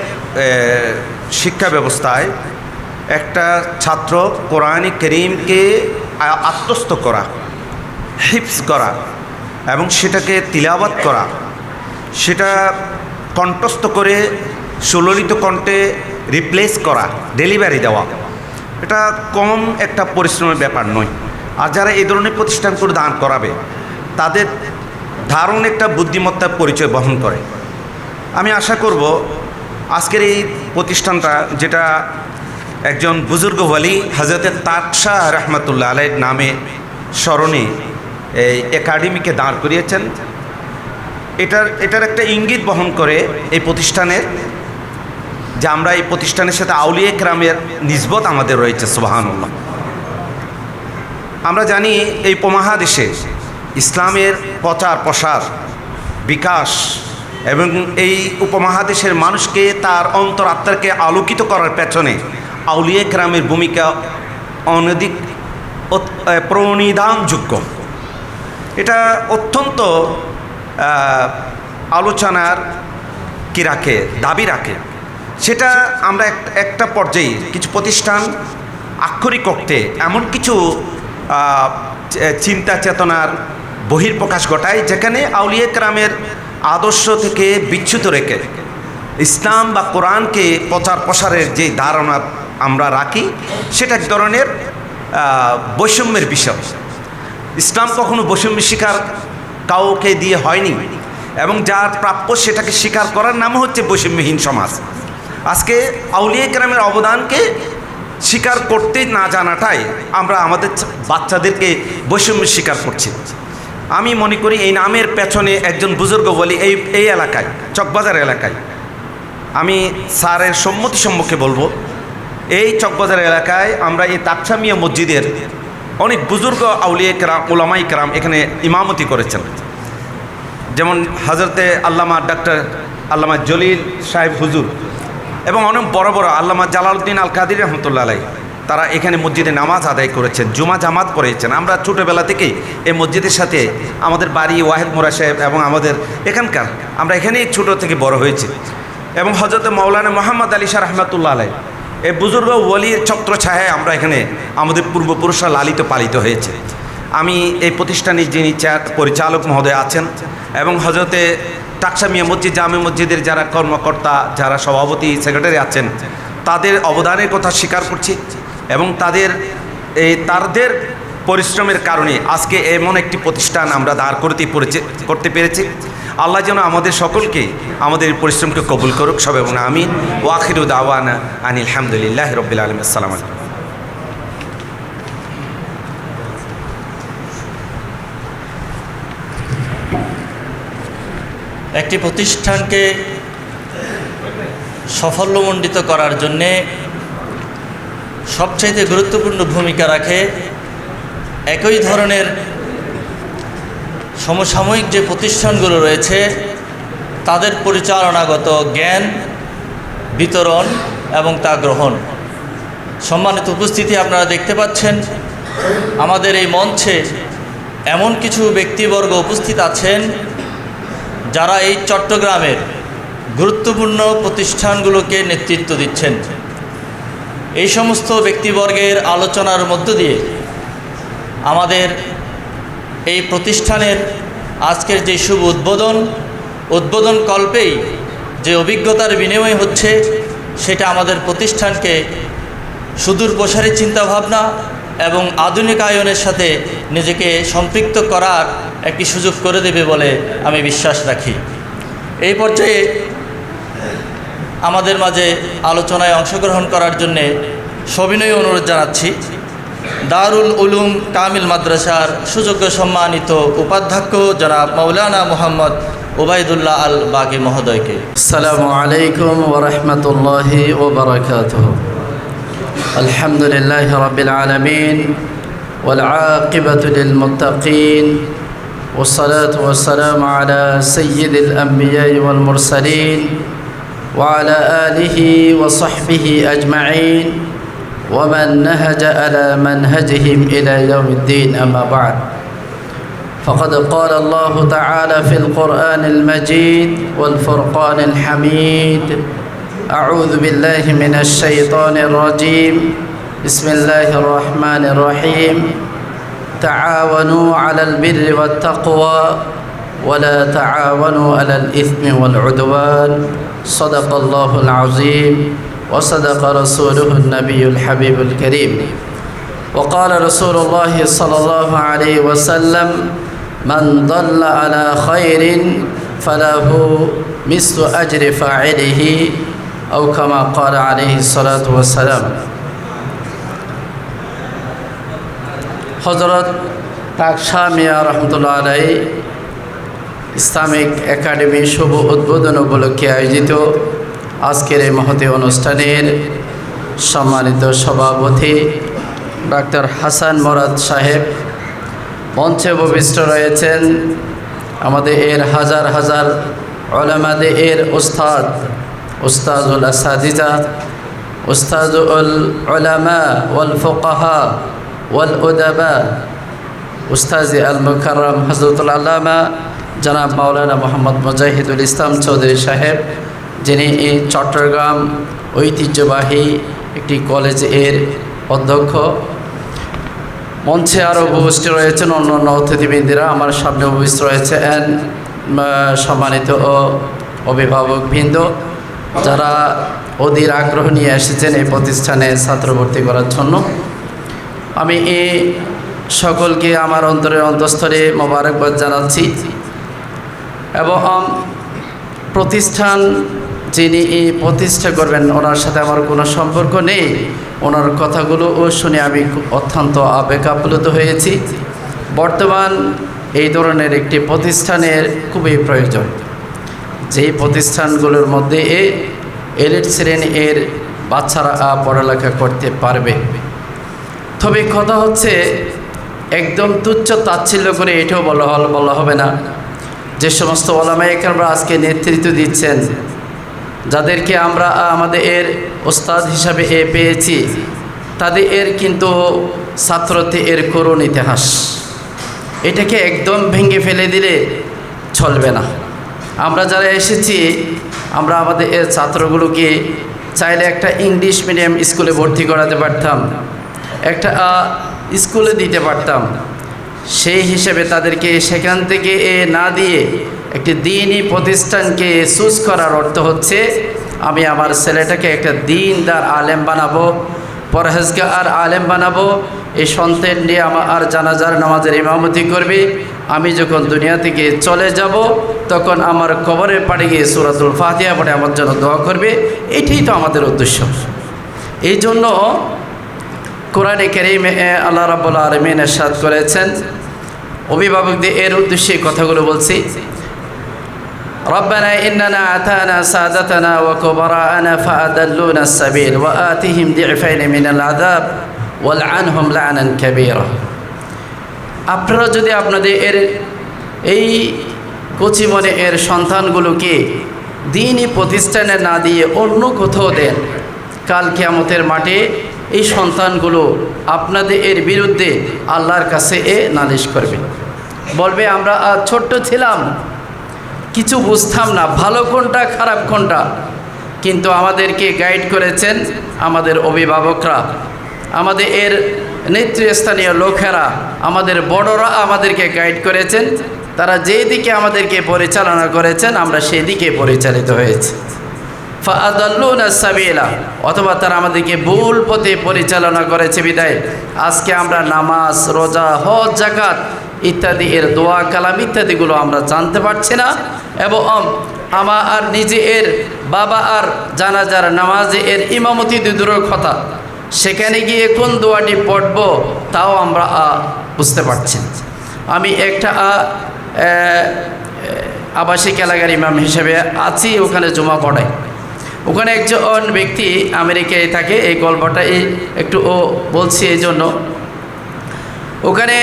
শিক্ষা ব্যবস্থায় একটা ছাত্র কোরআন কারীমকে আত্মস্থ করা, হিফজ করা এবং সেটাকে তিলাওয়াত করা, সেটা কণ্ঠস্থ করে সুললিত কণ্ঠে রিপ্লেস করা, ডেলিভারি দেওয়া, এটা কম একটা পরিশ্রমের ব্যাপার নয়। আর যারা এই ধরনের প্রতিষ্ঠানগুলো দান করাবে তাদের ধারণ একটা বুদ্ধিমত্তার পরিচয় বহন করে। আমি আশা করব আজকের এই প্রতিষ্ঠানটা, যেটা একজন বুজুর্গ ওয়ালি হযরতে তাজ শাহ রহমতুল্লাহ আলাইহির নামে স্মরণে এই একাডেমিকে দাঁড় করিয়েছেন, এটার একটা ইঙ্গিত বহন করে এই প্রতিষ্ঠানের, যে আমরা এই প্রতিষ্ঠানের সাথে আউলিয়া কেরামের নিসবত আমাদের রয়েছে। সুবহানাল্লাহ। আমরা জানি এই উপমহাদেশে ইসলামের প্রচার প্রসার বিকাশ এবং এই উপমহাদেশের মানুষকে তার অন্তরাত্মাকে আলোকিত করার পেছনে আউলিয়া কেরামের ভূমিকা অনধিক প্রণিধানযোগ্য। এটা অত্যন্ত আলোচনার কি রাখে, দাবি রাখে। সেটা আমরা একটা পর্যায়ে কিছু প্রতিষ্ঠান আক্ষরিক অর্থে এমন কিছু চিন্তা চেতনার বহির্প্রকাশ ঘটায়, যেখানে আউলিয়া কেরামের আদর্শ থেকে বিচ্যুত রেখে ইসলাম বা কোরআনকে প্রচার প্রসারের যে ধারণা আমরা রাখি, সেটা এক ধরনের বৈষম্যের বিষয়। ইসলাম কখনো বৈষম্য স্বীকার কাউকে দিয়ে হয়নি, এবং যার প্রাপ্য সেটাকে স্বীকার করার নাম হচ্ছে বৈষম্যহীন সমাজ। আজকে আউলিয়া কেরামের অবদানকে স্বীকার করতে না জানাটাই আমরা আমাদের বাচ্চাদেরকে বৈষম্যের স্বীকার করছি। আমি মনে করি এই নামের পেছনে একজন বুজুর্গ বলি এই এলাকায়, চকবাজার এলাকায়, আমি স্যারের সম্মুখে বলবো, এই চকবাজার এলাকায় আমরা এই তাকসা মিয়া মসজিদের অনেক বুজুর্গ আউলিয়া কেরাম, ওলামাই কেরাম এখানে ইমামতি করেছেন। যেমন হজরতে আল্লামা ডাক্তার আল্লামা জলিল সাহেব হুজুর এবং অনেক বড় বড় আল্লামা জালালউদ্দিন আল কাদির রহমতুল্লাহ আলাই, তারা এখানে মসজিদে নামাজ আদায় করেছেন, জুমা জামাত পড়েছেন। আমরা ছোটোবেলা থেকেই এই মসজিদের সাথে আমাদের বাড়ি ওয়াহেদ মোরা সাহেব এবং আমাদের এখানকার, আমরা এখানেই ছোটো থেকে বড় হয়েছি। এবং হজরতে মৌলানা মোহাম্মদ আলী শাহ রহমতুল্লাহ আলাই, এই বুজুর্গ ওলির ছত্র ছায়ায় আমরা এখানে আমাদের পূর্বপুরুষরা লালিত পালিত হয়েছে। আমি এই প্রতিষ্ঠানের যিনি পরিচালক মহোদয় আছেন এবং হজরতে টাকসা মিয়া মসজিদ জামে মসজিদের যারা কর্মকর্তা, যারা সভাপতি সেক্রেটারি আছেন, তাদের অবদানের কথা স্বীকার করছি এবং তাদের পরিশ্রমের কারণে আজকে এমন একটি প্রতিষ্ঠান আমরা দাঁড় করতে পেরেছি। আল্লাহ যেন আমাদের সকলকে আমাদের পরিশ্রমকে কবুল করুক, সবাই এবং আমিন। ওয়া আখিরু দাওয়ানা আনিল হামদুলিল্লাহি রাব্বিল আলামিন। আসসালামু আলাইকুম। একটি প্রতিষ্ঠানকে সাফল্যমণ্ডিত করার জন্যে সবচাইতে গুরুত্বপূর্ণ ভূমিকা রাখে একই ধরনের সমসাময়িক যে প্রতিষ্ঠানগুলো রয়েছে তাদের পরিচালনাগত জ্ঞান বিতরণ এবং তা গ্রহণ। সম্মানিত উপস্থিতি, আপনারা দেখতে পাচ্ছেন আমাদের এই মঞ্চে এমন কিছু ব্যক্তিবর্গ উপস্থিত আছেন যারা এই চট্টগ্রামের গুরুত্বপূর্ণ প্রতিষ্ঠানগুলোকে নেতৃত্ব দিচ্ছেন। এই সমস্ত ব্যক্তিবর্গের আলোচনার মধ্য দিয়ে আমাদের এই প্রতিষ্ঠানের আজকের যে শুভ উদ্বোধন কল্পেই যে অভিজ্ঞতার বিনিময় হচ্ছে, সেটা আমাদের প্রতিষ্ঠানকে সুদূর প্রসারী চিন্তাভাবনা এবং আধুনিকায়নের সাথে নিজেকে সম্পৃক্ত করার একটি সুযোগ করে দেবে বলে আমি বিশ্বাস রাখি। এই পর্যায়ে আমাদের মাঝে আলোচনায় অংশগ্রহণ করার জন্যে সবিনয় অনুরোধ জানাচ্ছি দারুল উলুম কামিল মাদ্রাসার সুযোগ্য সম্মানিত উপাধ্যক্ষ জনাব মাওলানা মোহাম্মদ ওবায়দুল্লাহ আল বাকি মহোদয়কে। আসসালামু আলাইকুম ওয়া রাহমাতুল্লাহি ওয়া বারাকাতুহু। আলহামদুলিল্লাহি রাব্বিল আলামিন ওয়াল আকিবাতু লিল মুত্তাকিন والصلاة والسلام على سيد الأنبياء والمرسلين وعلى آله وصحبه أجمعين ومن نهج على منهجهم إلى يوم الدين. أما بعد، فقد قال الله تعالى في القرآن المجيد والفرقان الحميد: أعوذ بالله من الشيطان الرجيم، بسم الله الرحمن الرحيم. تعاونوا على البر والتقوى ولا تعاونوا على الإثم والعدوان. صدق الله العظيم وصدق رسوله النبي الحبيب الكريم. وقال رسول الله صلى الله عليه وسلم: من ضل على خير فله مثل أجر فاعله، أو كما قال عليه الصلاة والسلام. হযরত টাকসা মিয়া রহমতুল্লাহ আলাইহি ইসলামিক একাডেমি শুভ উদ্বোধন উপলক্ষে আয়োজিত আজকের এই মহতী অনুষ্ঠানের সম্মানিত সভাপতি ডাক্তার হাসান মোরাদ সাহেব, মঞ্চে উপবিষ্ট রয়েছেন আমাদের এর হাজার হাজার উলামাদের এর উস্তাজুল আসাদিজা, উস্তাজুল উলামা ওয়াল ফুকাহা ওয়াল উদাবা, উস্তাজি আল মুকাররম হযরতুল আল্লামা জনাব মাওলানা মোহাম্মদ মুজাহিদুল ইসলাম চৌধুরী সাহেব, যিনি এই চট্টগ্রাম ঐতিহ্যবাহী একটি কলেজ এর অধ্যক্ষ। মঞ্চে আরও উপস্থিত রয়েছেন অন্যান্য অতিথিবৃন্দরা, আমার সামনে উপস্থিত রয়েছেন সম্মানিত অভিভাবকবৃন্দ, যারা অধীর আগ্রহ নিয়ে এসেছেন এই প্রতিষ্ঠানে ছাত্র ভর্তি করার জন্য। আমি এই সকলকে আমার অন্তরের অন্তঃস্থলে মোবারকবাদ জানাচ্ছি এবং প্রতিষ্ঠান যিনি প্রতিষ্ঠা করবেন ওনার সাথে আমার কোনো সম্পর্ক নেই, ওনার কথাগুলোও শুনে আমি অত্যন্ত আবেগ আপ্লুত হয়েছি। বর্তমান এই ধরনের একটি প্রতিষ্ঠানের খুবই প্রয়োজন, যেই প্রতিষ্ঠানগুলোর মধ্যে এলিট শ্রেণীর বাচ্চারা পড়ালেখা করতে পারবে। তবে কথা হচ্ছে একদম তুচ্ছ তাচ্ছিল্য করে এটাও বলা হবে না, যে সমস্ত ওলামায়ে কেরামরা আজকে নেতৃত্ব দিচ্ছেন, যাদেরকে আমরা আমাদের ওস্তাদ হিসাবে পেয়েছি, তাদের কিন্তু ছাত্রত্বের করুণ ইতিহাস, এটাকে একদম ভেঙে ফেলে দিলে চলবে না। আমরা যারা এসেছি, আমরা আমাদের ছাত্রগুলোকে চাইলে একটা ইংলিশ মিডিয়াম স্কুলে ভর্তি করাতে পারতাম, একটা স্কুলে দিতে পারতাম। সেই হিসেবে তাদেরকে সেখান থেকে না দিয়ে একটি দ্বীনি প্রতিষ্ঠানকে চুজ করার অর্থ হচ্ছে আমি আমার ছেলেটাকে একটা দ্বীনদার আলেম বানাবো, পরহেজগার আলেম বানাবো। এই সন্তান নিয়ে আমার জানাজার নামাজের ইমামতি করবে। আমি যখন দুনিয়া থেকে চলে যাব তখন আমার কবরের পাড়ে গিয়ে সূরাতুল ফাতিহা পড়ে আমার জন্য দোয়া করবে। এটাই তো আমাদের উদ্দেশ্য। এই জন্য কোরআনে কারীমে আল্লাহ রাব্বুল আলামিন ইরশাদ করেছেন, অভিভাবকদের এর উদ্দেশ্যে কথাগুলো বলছি। রব্বানা ইন্নানা আতানা সাদাতানা ওয়া কুবারানা ফাআদাল্লুনা আস-সাবিল ওয়া আতিহিম দি'ফাইন মিনাল আযাব ওয়ালআনহুম লা'নান কাবীরা। আপনারা যদি আপনাদের এই কচিমনে সন্তানগুলোকে দ্বীনি প্রতিষ্ঠানে না দিয়ে অন্য কোথাও দেন, কাল কিয়ামতের মাঠে এই সন্তানগুলো আপনাদের বিরুদ্ধে আল্লাহর কাছে নালিশ করবে, বলবে আমরা ছোট্ট ছিলাম, কিছু বুঝতাম না, ভালো কোনটা খারাপ কোনটা। কিন্তু আমাদেরকে গাইড করেছেন আমাদের অভিভাবকরা, আমাদের নেতৃস্থানীয় লোকেরা, আমাদের বড়রা আমাদেরকে গাইড করেছেন। তারা যেই দিকে আমাদেরকে পরিচালনা করেছেন আমরা সেই দিকে পরিচালিত হয়েছি। ফাআদাল্লুনা সাবিলা, অথবা তারা আমাদেরকে ভুল পথে পরিচালনা করেছে বিদায় আজকে আমরা নামাজ, রোজা, হজ, যাকাত ইত্যাদি দোয়া কালাম ইত্যাদিগুলো আমরা জানতে পারছি না, এবং আমার নিজের বাবা আর জানাজার নামাজে ইমামতি দূরের কথা, সেখানে গিয়ে কোন দোয়াটি পড়ব তাও আমরা বুঝতে পারছি না। আমি একটা আবাসিক এলাকার ইমাম হিসেবে আছি, ওখানে জুমা পড়াই। ওখানে একজন ব্যক্তি আমেরিকায় থাকে, এই গল্পটা একটু বলছি এই জন্য। ওখানে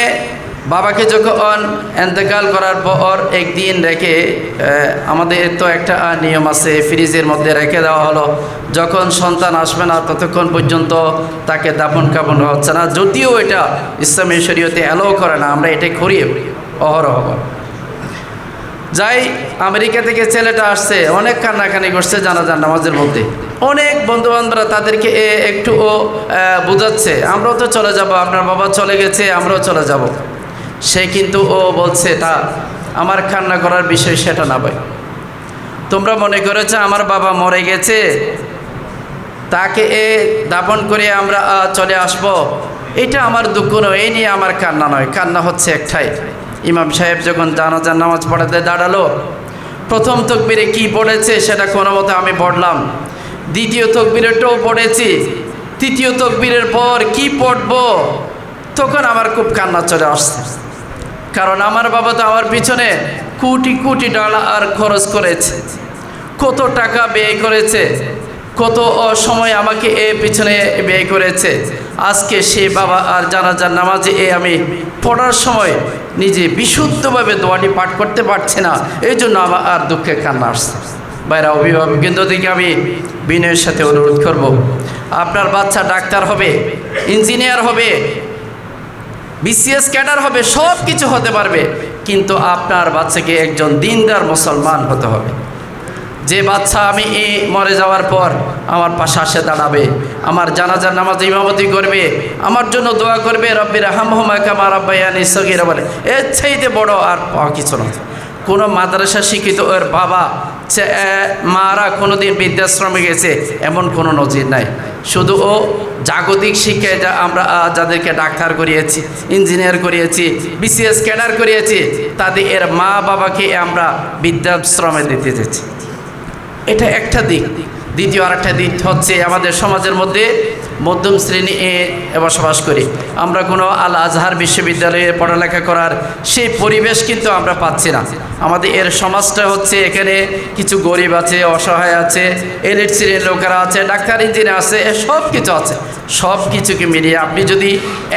বাবাকে যখন এন্তেকাল করার পর একদিন রেখে, আমাদের তো একটা নিয়ম আছে, ফ্রিজের মধ্যে রেখে দেওয়া হলো, যখন সন্তান আসবে না ততক্ষণ পর্যন্ত তাকে দাফন কাফন হচ্ছে না, যদিও এটা ইসলামী শরীয়তে অ্যালাউ করে না, আমরা এটা করি অহরহ। যাই, আমেরিকা থেকে ছেলেটা আসছে, অনেক কান্নাকানি করছে জানাজার নামাজের মধ্যে। অনেক বন্ধুবান্ধবরা তাদেরকে একটু বোঝাচ্ছে, আমরাও তো চলে যাব, আপনার বাবা চলে গেছে, আমরাও চলে যাব। সে কিন্তু বলছে তা আমার কান্না করার বিষয় সেটা না ভাই, তোমরা মনে করেছো আমার বাবা মরে গেছে, তাকে দাফন করে আমরা চলে আসব, এটা আমার দুঃখ নয়, এই নিয়ে আমার কান্না নয়। কান্না হচ্ছে একটাই, ইমাম সাহেব যখন জানাজার নামাজ পড়াতে দাঁড়ালো, প্রথম তকবীরে কি পড়েছে সেটা কোনো মতে আমি পড়লাম, দ্বিতীয় তকবীরেটাও পড়েছি, তৃতীয় তকবীরের পর কি পড়ব তখন আমার খুব কান্না চলে আসছে। কারণ আমার বাবা তো আমার পিছনে কোটি কোটি টাকা আর খরচ করেছে, কত টাকা ব্যয় করেছে, কত সময় আমাকে পিছনে ব্যয় করেছে। আজকে সে বাবা আর জানাজার নামাজে আমি পড়ার সময় নিজে বিশুদ্ধভাবে দোয়াটি পাঠ করতে পারছি না, এই জন্য আমার আর দুঃখে কান্না আসছে। বাইরা অভিভাবক কিন্তু থেকে আমি বিনয়ের সাথে অনুরোধ করব, আপনার বাচ্চা ডাক্তার হবে, ইঞ্জিনিয়ার হবে, বিসিএস ক্যাডার হবে, সব কিছু হতে পারবে, কিন্তু আপনার বাচ্চাকে একজন দিনদার মুসলমান হতে হবে। যে বাচ্চা আমি মরে যাওয়ার পর আমার পাশে আসে দাঁড়াবে, আমার জানাজার নামাজ ইমামতি করবে, আমার জন্য দোয়া করবে, রব্বির হামহুমা কামা রাব্বায়ানি সগীরা, বলে এর চাইতে বড় আর পাওয়া কিছু না। কোনো মাদ্রাসা শিক্ষিত ওর বাবা মারা কোনোদিন বৃদ্ধাশ্রমে গেছে এমন কোনো নজির নাই। শুধু জাগতিক শিক্ষায় আমরা যাদেরকে ডাক্তার করিয়েছি, ইঞ্জিনিয়ার করিয়েছি, বিসিএস ক্যাডার করিয়েছি, তাদের মা বাবাকে আমরা বৃদ্ধাশ্রমে দিতে যাচ্ছি। এটা একটা দিক। দ্বিতীয় আরেকটা দিক হচ্ছে আমাদের সমাজের মধ্যে মধ্যম শ্রেণী বসবাস করি আমরা, কোনো আল আজহার বিশ্ববিদ্যালয়ে পড়ালেখা করার সেই পরিবেশ কিন্তু আমরা পাচ্ছি না। আমাদের এর সমাজটা হচ্ছে এখানে কিছু গরিব আছে, অসহায় আছে, এলিট শ্রেণীর লোকেরা আছে, ডাক্তার ইঞ্জিনিয়ার আছে, সব কিছু আছে। সব কিছুকে মিলিয়ে আপনি যদি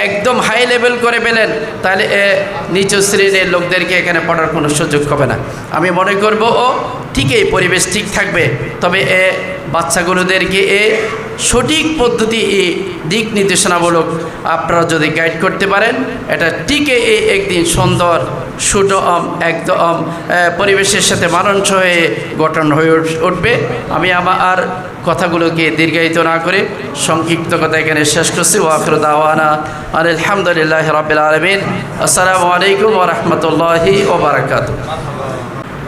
একদম হাই লেভেল করে ফেলেন তাহলে নিচু শ্রেণীর লোকদেরকে এখানে পড়ার কোনো সুযোগ হবে না। আমি মনে করব ঠিক এই পরিবেশ ঠিক থাকবে, তবে বাচ্চাগুলোদেরকে সঠিক পদ্ধতি দিক নির্দেশনামূলক আপনারা যদি গাইড করতে পারেন, এটা ঠিক একদিন সুন্দর সুডম একদম পরিবেশের সাথে মানানসই হয়ে গঠন হয়ে উঠবে। আমি আমার কথাগুলোকে দীর্ঘায়িত না করে সংক্ষিপ্ত কথা এখানে শেষ করছি। ওয়াখিরু দাওয়ানা আলহামদুলিল্লাহি রাব্বিল আলামিন। আসসালামু আলাইকুম ওয়া রাহমাতুল্লাহি ওয়া বারাকাতুহু।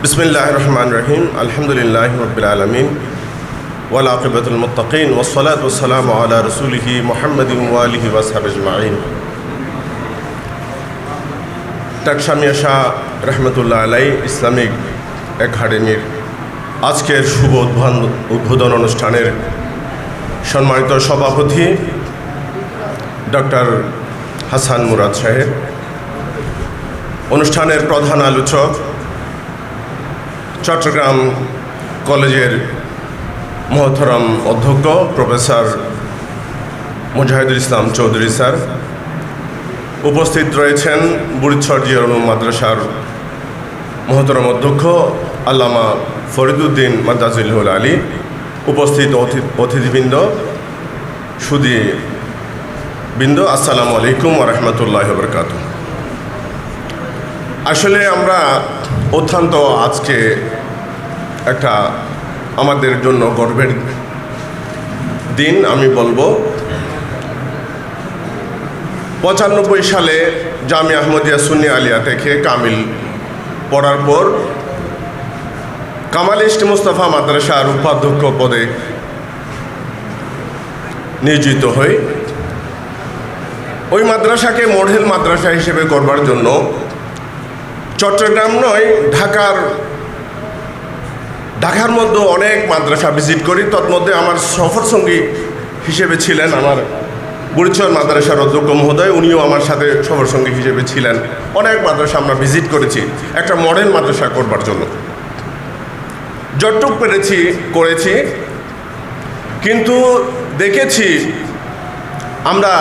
বিসমিল্লাহির রহমানির রহিম। আলহামদুলিল্লাহি রাব্বিল আলামিন ওয়াল আকিবাতুল মুত্তাকিন ওয়াসসালাতু ওয়াসসালামু আলা রাসূলিহি মুহাম্মাদিন ওয়া আলিহি ওয়া সাহবিহি আজমাইন। টাকসামিয়া শাহ রহমতুল্লাহ আলাই ইসলামিক একাডেমির আজকের শুভ উদ্বোধন অনুষ্ঠানের সম্মানিত সভাপতি ডক্টর হাসান মুরাদ সাহেব, অনুষ্ঠানের প্রধান আলোচক চট্টগ্রাম কলেজের মহতরম অধ্যক্ষ প্রফেসর মুজাহিদুল ইসলাম চৌধুরী স্যার, উপস্থিত রয়েছেন বুড়িচর জিয়া উলুম মাদ্রাসার মহতরম অধ্যক্ষ আল্লামা ফরিদুদ্দিন মাদ্দাজিল আলী, উপস্থিত অতিথিবৃন্দ, সুধীবৃন্দ, আসসালামু আলাইকুম ওয়া রাহমাতুল্লাহি ওয়া বারাকাতুহু। আসলে আমরা অত্যন্ত আজকে একটা আমাদের জন্য গর্বের দিন। আমি বলবো 95 সালে জামিয়া আহমদিয়া সুন্নি আলিয়া থেকে কামিল পড়ার পর কামালিস্ট মুস্তাফা মাদ্রাসার উপাধ্যক্ষ পদে নিয়োজিত হই। ওই মাদ্রাসাকে মডেল মাদ্রাসা হিসেবে করবার জন্য চট্টগ্রাম নয় ঢাকার মধ্যে অনেক মাদ্রাসা ভিজিট করি। তন্মধ্যে আমার সফর সঙ্গী হিসেবে ছিলেন আমার বুড়িচর মাদ্রাসার অধ্যক্ষ মহোদয়, উনিও আমার সাথে সফর সঙ্গী হিসেবে ছিলেন। অনেক মাদ্রাসা আমরা ভিজিট করেছি একটা মডেল মাদ্রাসা করবার জন্য, যতটুক পেরেছি করেছি। কিন্তু দেখেছি আমরা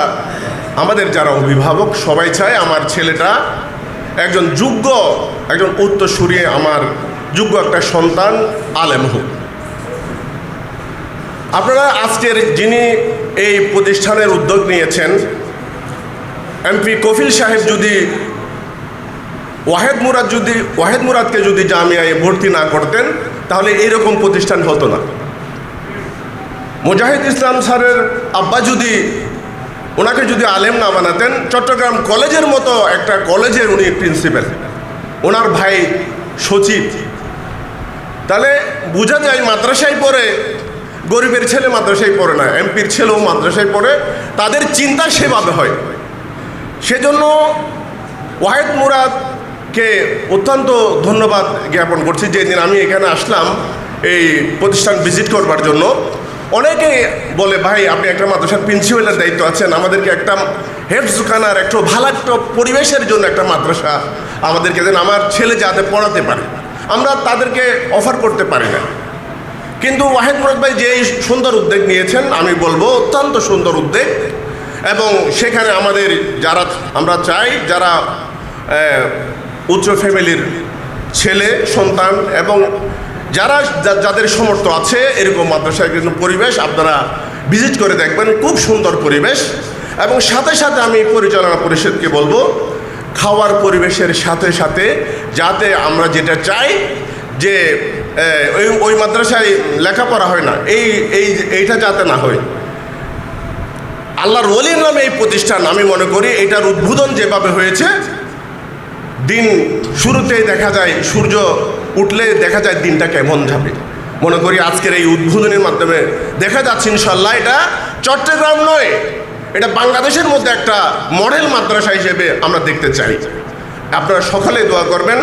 আমাদের যারা অভিভাবক সবাই চায় আমার ছেলেটা একজন যোগ্য, একজন উত্তরসূরি, আমার যোগ্য একটা সন্তান আলেম হোক। আপনারা আজকের যিনি এই প্রতিষ্ঠানের উদ্যোগ নিয়েছেন, এমপি কফিল সাহেব যদি ওয়াহেদ মুরাদকে যদি জামিয়ায় ভর্তি না করতেন তাহলে এইরকম প্রতিষ্ঠান হতো না। মুজাহিদ ইসলাম স্যারের আব্বা যদি ওনাকে যদি আলেম না বানাতেন, চট্টগ্রাম কলেজের মতো একটা কলেজের উনি প্রিন্সিপাল, ওনার ভাই সচিব, তাহলে বোঝা যায় মাদ্রাসায় পড়ে গরিবের ছেলে মাদ্রাসায় পড়ে না, এমপির ছেলেও মাদ্রাসায় পড়ে, তাদের চিন্তা সেভাবে হয়। সেজন্য ওয়াহেদ মুরাদকে অত্যন্ত ধন্যবাদ জ্ঞাপন করছি। যেদিন আমি এখানে আসলাম এই প্রতিষ্ঠান ভিজিট করবার জন্য, অনেকে বলে ভাই আপনি একটা মাদ্রাসার প্রিন্সিপালের দায়িত্ব আছেন, আমাদেরকে একটা হেফজখানার একটু ভালো একটা পরিবেশের জন্য একটা মাদ্রাসা আমাদেরকে দেন, আমার ছেলে যাতে পড়াতে পারে। আমরা তাদেরকে অফার করতে পারি না। কিন্তু ওয়াহেদ মুরাদ ভাই যে সুন্দর উদ্যোগ নিয়েছেন, আমি বলবো অত্যন্ত সুন্দর উদ্যোগ। এবং সেখানে আমাদের যারা আমরা চাই যারা উচ্চ ফ্যামিলির ছেলে সন্তান এবং যাদের সমর্থ আছে এরকম মাদ্রাসায় কিন্তু পরিবেশ আপনারা ভিজিট করে দেখবেন, খুব সুন্দর পরিবেশ। এবং সাথে সাথে আমি পরিচালনা পরিষদকে বলবো খাওয়ার পরিবেশের সাথে সাথে যাতে আমরা যেটা চাই যে ওই মাদ্রাসায় লেখাপড়া হয় না, এইটা যাতে না হয়। আল্লাহর ওলির নামে এই প্রতিষ্ঠান, আমি মনে করি এটার উদ্বোধন যেভাবে হয়েছে, দিন শুরুতেই দেখা যায় সূর্য উঠলে দেখা যায় দিনটা কেমন যাবে। মনে করি আজকের এই উদ্বোধনের মাধ্যমে দেখা যাচ্ছে ইনশাল্লাহ এটা চট্টগ্রাম নয়, এটা বাংলাদেশের মধ্যে একটা মডেল মাদ্রাসা হিসেবে আমরা দেখতে চাই। আপনারা সকলে দোয়া করবেন।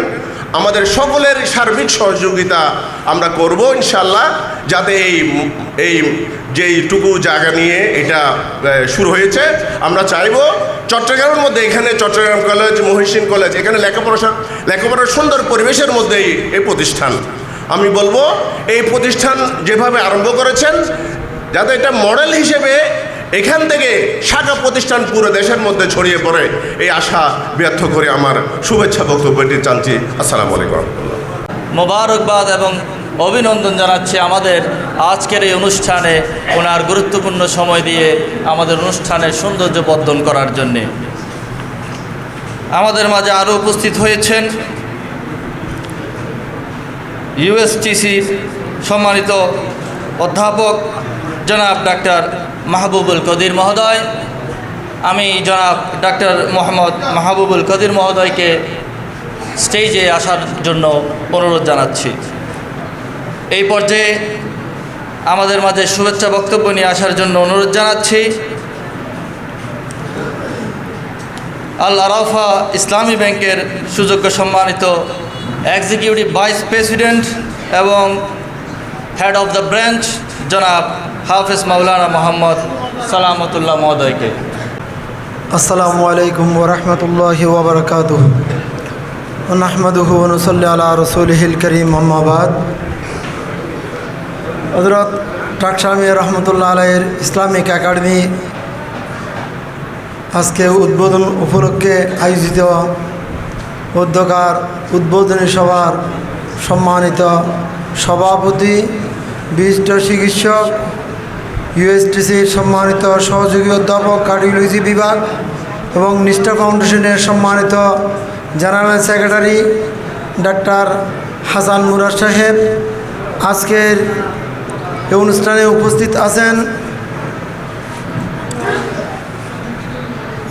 আমাদের সকলের সার্বিক সহযোগিতা আমরা করব ইনশাল্লাহ, যাতে এই যেইটুকু জায়গা নিয়ে এটা শুরু হয়েছে, আমরা চাইব চট্টগ্রামের মধ্যে, এখানে চট্টগ্রাম কলেজ, মহিষিন কলেজ, এখানে লেখাপড়ার সুন্দর পরিবেশের মধ্যেই এই প্রতিষ্ঠান। আমি বলবো এই প্রতিষ্ঠান যেভাবে আরম্ভ করেছেন, যাতে এটা মডেল হিসেবে এখান থেকে শাখা প্রতিষ্ঠান পুরো দেশের মধ্যে ছড়িয়ে পড়ে, এই আশা ব্যর্থ করে আমার শুভেচ্ছা বক্তব্যটি জানছি। আসসালামু আলাইকুম। মোবারকবাদ এবং অভিনন্দন জানাচ্ছি আমাদের আজকের এই অনুষ্ঠানে ওনার গুরুত্বপূর্ণ সময় দিয়ে আমাদের অনুষ্ঠানের সৌন্দর্য বর্ধন করার জন্যে। আমাদের মাঝে আরও উপস্থিত হয়েছেন ইউএসটিসির সম্মানিত অধ্যাপক জনাব ডাক্তার মাহবুবুল কদির মহোদয়। আমি জনাব ডাক্তার মোহাম্মদ মাহবুবুল কদির মহোদয়কে স্টেজে আসার জন্য অনুরোধ জানাচ্ছি। এই পর্যায়ে আমাদের মাঝে শুভেচ্ছা বক্তব্য নিয়ে আসার জন্য অনুরোধ জানাচ্ছি আল আরাফা ইসলামী ব্যাংকের সুযোগ্য সম্মানিত এক্সিকিউটিভ ভাইস প্রেসিডেন্ট এবং হেড অফ দ্য ব্রাঞ্চ জনাব হাফেজ মাওলানা মোহাম্মদ সালামতুল্লাহ মহোদয়কে। আসসালামু আলাইকুম ওয়া রাহমাতুল্লাহি ওয়া বারাকাতুহু। নাহমাদুহু ওয়া নুসাল্লি আলা রাসূলিহিল কারীম, আম্মা বাদ। হযরত ডাক্তার মিয়া রহমতুল্লাহ আলাইহির ইসলামিক একাডেমি আজকে উদ্বোধন উপলক্ষে আয়োজিত উদ্বোধনী সভার সম্মানিত সভাপতি, বিশিষ্ট চিকিৎসক, ইউএসটিসির সম্মানিত সহযোগী অধ্যাপক কার্ডিওলজি বিভাগ এবং নিষ্ঠা ফাউন্ডেশনের সম্মানিত general secretary doctor Hasan Murad সাহেব, আজকের এই অনুষ্ঠানে উপস্থিত আছেন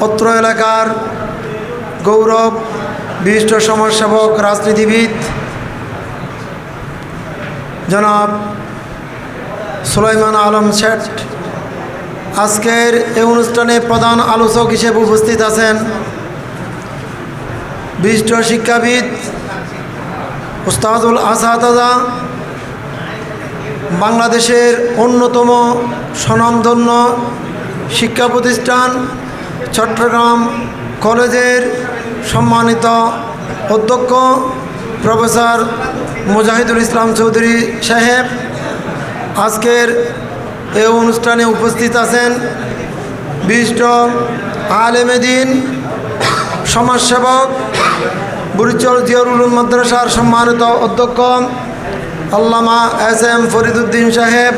অত্র এলাকার গৌরব, বিশিষ্ট সমাজসেবক, রাজনীতিবিদ জনাব সুলাইমান আলম শেঠ। আজকের এই অনুষ্ঠানে প্রধান আলোচক হিসেবে উপস্থিত আছেন বিশিষ্ট শিক্ষাবিদ উস্তাদুল আসাদাজা, বাংলাদেশের অন্যতম স্বনামধন্য শিক্ষা প্রতিষ্ঠান চট্টগ্রাম কলেজের সম্মানিত অধ্যক্ষ প্রফেসর মুজাহিদুল ইসলাম চৌধুরী সাহেব। আজকের এই অনুষ্ঠানে উপস্থিত আছেন বিশিষ্ট আলেমে দ্বীন, সমাজসেবক, বুড়িচর জিয়াউল উলুম মাদ্রাসার সম্মানিত অধ্যক্ষ আল্লামা এস.এম. ফরিদুদ্দিন সাহেব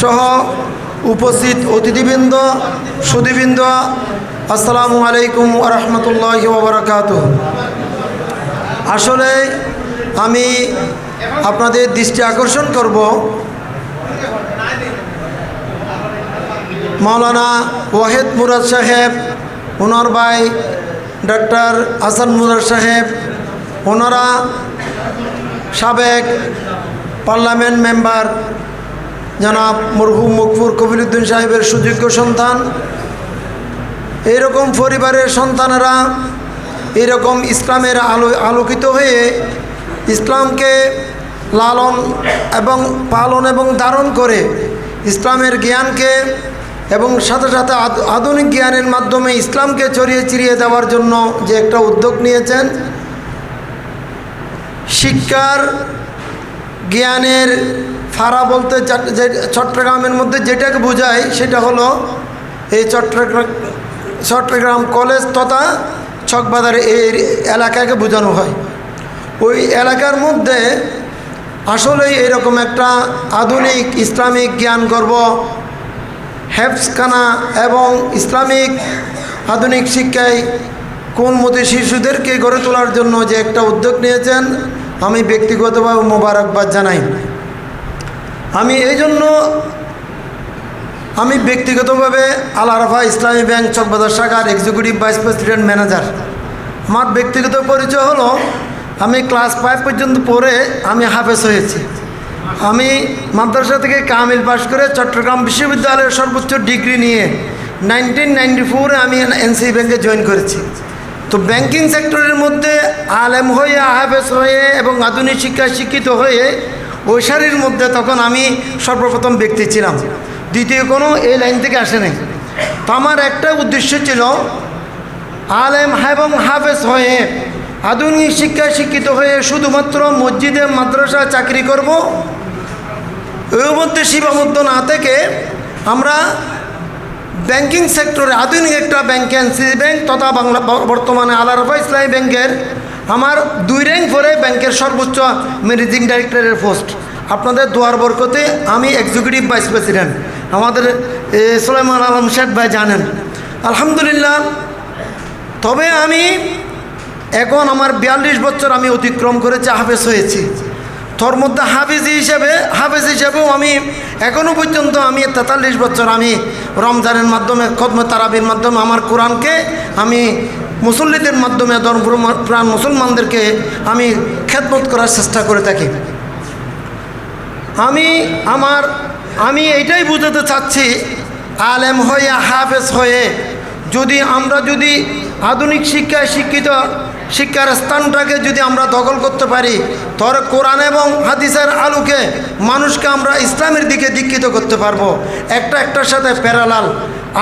সহ উপস্থিত অতিথিবৃন্দ, সুধীবৃন্দ, আসসালামু আলাইকুম ওয়া রাহমাতুল্লাহি ওয়া বারাকাতুহু। আসলে আমি আপনাদের দৃষ্টি আকর্ষণ করব মাওলানা ওয়াহিদ মুরাদ সাহেব, ওনার ভাই ডাক্তার হাসান মুরাদ সাহেব, ওনারা সাবেক পার্লামেন্ট মেম্বার জনাব মরহুম মকফুর কবিরউদ্দিন সাহেবের সুযোগ্য সন্তান। এইরকম পরিবারের সন্তানেরা এরকম ইসলামের আলোকিত হয়ে ইসলামকে লালন এবং পালন এবং ধারণ করে ইসলামের জ্ঞানকে এবং সাথে সাথে আধুনিক জ্ঞানের মাধ্যমে ইসলামকে ছড়িয়ে ছিড়িয়ে দেওয়ার জন্য যে একটা উদ্যোগ নিয়েছেন, শিক্ষার জ্ঞানের ফারা বলতে চট্টগ্রামের মধ্যে যেটাকে বোঝায় সেটা হলো এই চট্টগ্রাম কলেজ তথা চকবাজার এই এলাকাকে বোঝানো হয়। ওই এলাকার মধ্যে আসলেই এরকম একটা আধুনিক ইসলামিক জ্ঞান গর্ব হেফজখানা এবং ইসলামিক আধুনিক শিক্ষায় কোনমতি শিশুদেরকে গড়ে তোলার জন্য যে একটা উদ্যোগ নিয়েছেন, আমি ব্যক্তিগতভাবে মোবারকবাদ জানাই। আমি ব্যক্তিগতভাবে আল আরাফা ইসলামী ব্যাংক চকবাজার শাখার এক্সিকিউটিভ ভাইস প্রেসিডেন্ট ম্যানেজার। আমার ব্যক্তিগত পরিচয় হলো আমি ক্লাস 5 পর্যন্ত পড়ে আমি হাফেজ হয়েছি। আমি মাদ্রাসা থেকে কামিল পাশ করে চট্টগ্রাম বিশ্ববিদ্যালয়ের সর্বোচ্চ ডিগ্রি নিয়ে 1994-এ আমি এনসিবি ব্যাংকে জয়েন করেছি। তো ব্যাংকিং সেক্টরের মধ্যে আলেম হয়ে, হাফেজ হয়ে এবং আধুনিক শিক্ষায় শিক্ষিত হয়ে ওই সারির মধ্যে তখন আমি সর্বপ্রথম ব্যক্তি ছিলাম, দ্বিতীয় কোনো এই লাইন থেকে আসে নাই। তো আমার একটা উদ্দেশ্য ছিল আলেম এবং হাফেজ হয়ে আধুনিক শিক্ষায় শিক্ষিত হয়ে শুধুমাত্র মসজিদে মাদ্রাসা চাকরি করব, এর মধ্যে সীমাবদ্ধ না থেকে আমরা ব্যাংকিং সেক্টরে আধুনিক একটা ব্যাংক, এনসিসি ব্যাংক তথা বাংলা বর্তমানে আল আরাফাহ ইসলামী ব্যাংকের আমার 2 র্যাঙ্ক পরে ব্যাংকের সর্বোচ্চ ম্যানেজিং ডাইরেক্টরের পোস্ট। আপনাদের দোয়ার বরকতে আমি এক্সিকিউটিভ ভাইস প্রেসিডেন্ট, আমাদের সুলাইমান আলম শেখ ভাই জানেন, আলহামদুলিল্লাহ। তবে আমি এখন আমার 42 বছর আমি অতিক্রম করেছি, হাফেজ হয়েছি। তোর মধ্যে হাফেজ হিসেবেও আমি এখনও পর্যন্ত আমি 43 বছর আমি রমজানের মাধ্যমে খতমে তারাবির মাধ্যমে আমার কোরআনকে আমি মুসল্লিদের মাধ্যমে ধর্মপ্রাণ মুসলমানদেরকে আমি খেদমত করার চেষ্টা করে থাকি। আমি এইটাই বুঝাতে চাচ্ছি, আলেম হয়ে হাফেজ হয়ে আমরা যদি আধুনিক শিক্ষায় শিক্ষার স্থানটাকে যদি আমরা দখল করতে পারি, তবে কোরআন এবং হাদিসের আলোকে মানুষকে আমরা ইসলামের দিকে দীক্ষিত করতে পারবো, একটার সাথে প্যারালাল।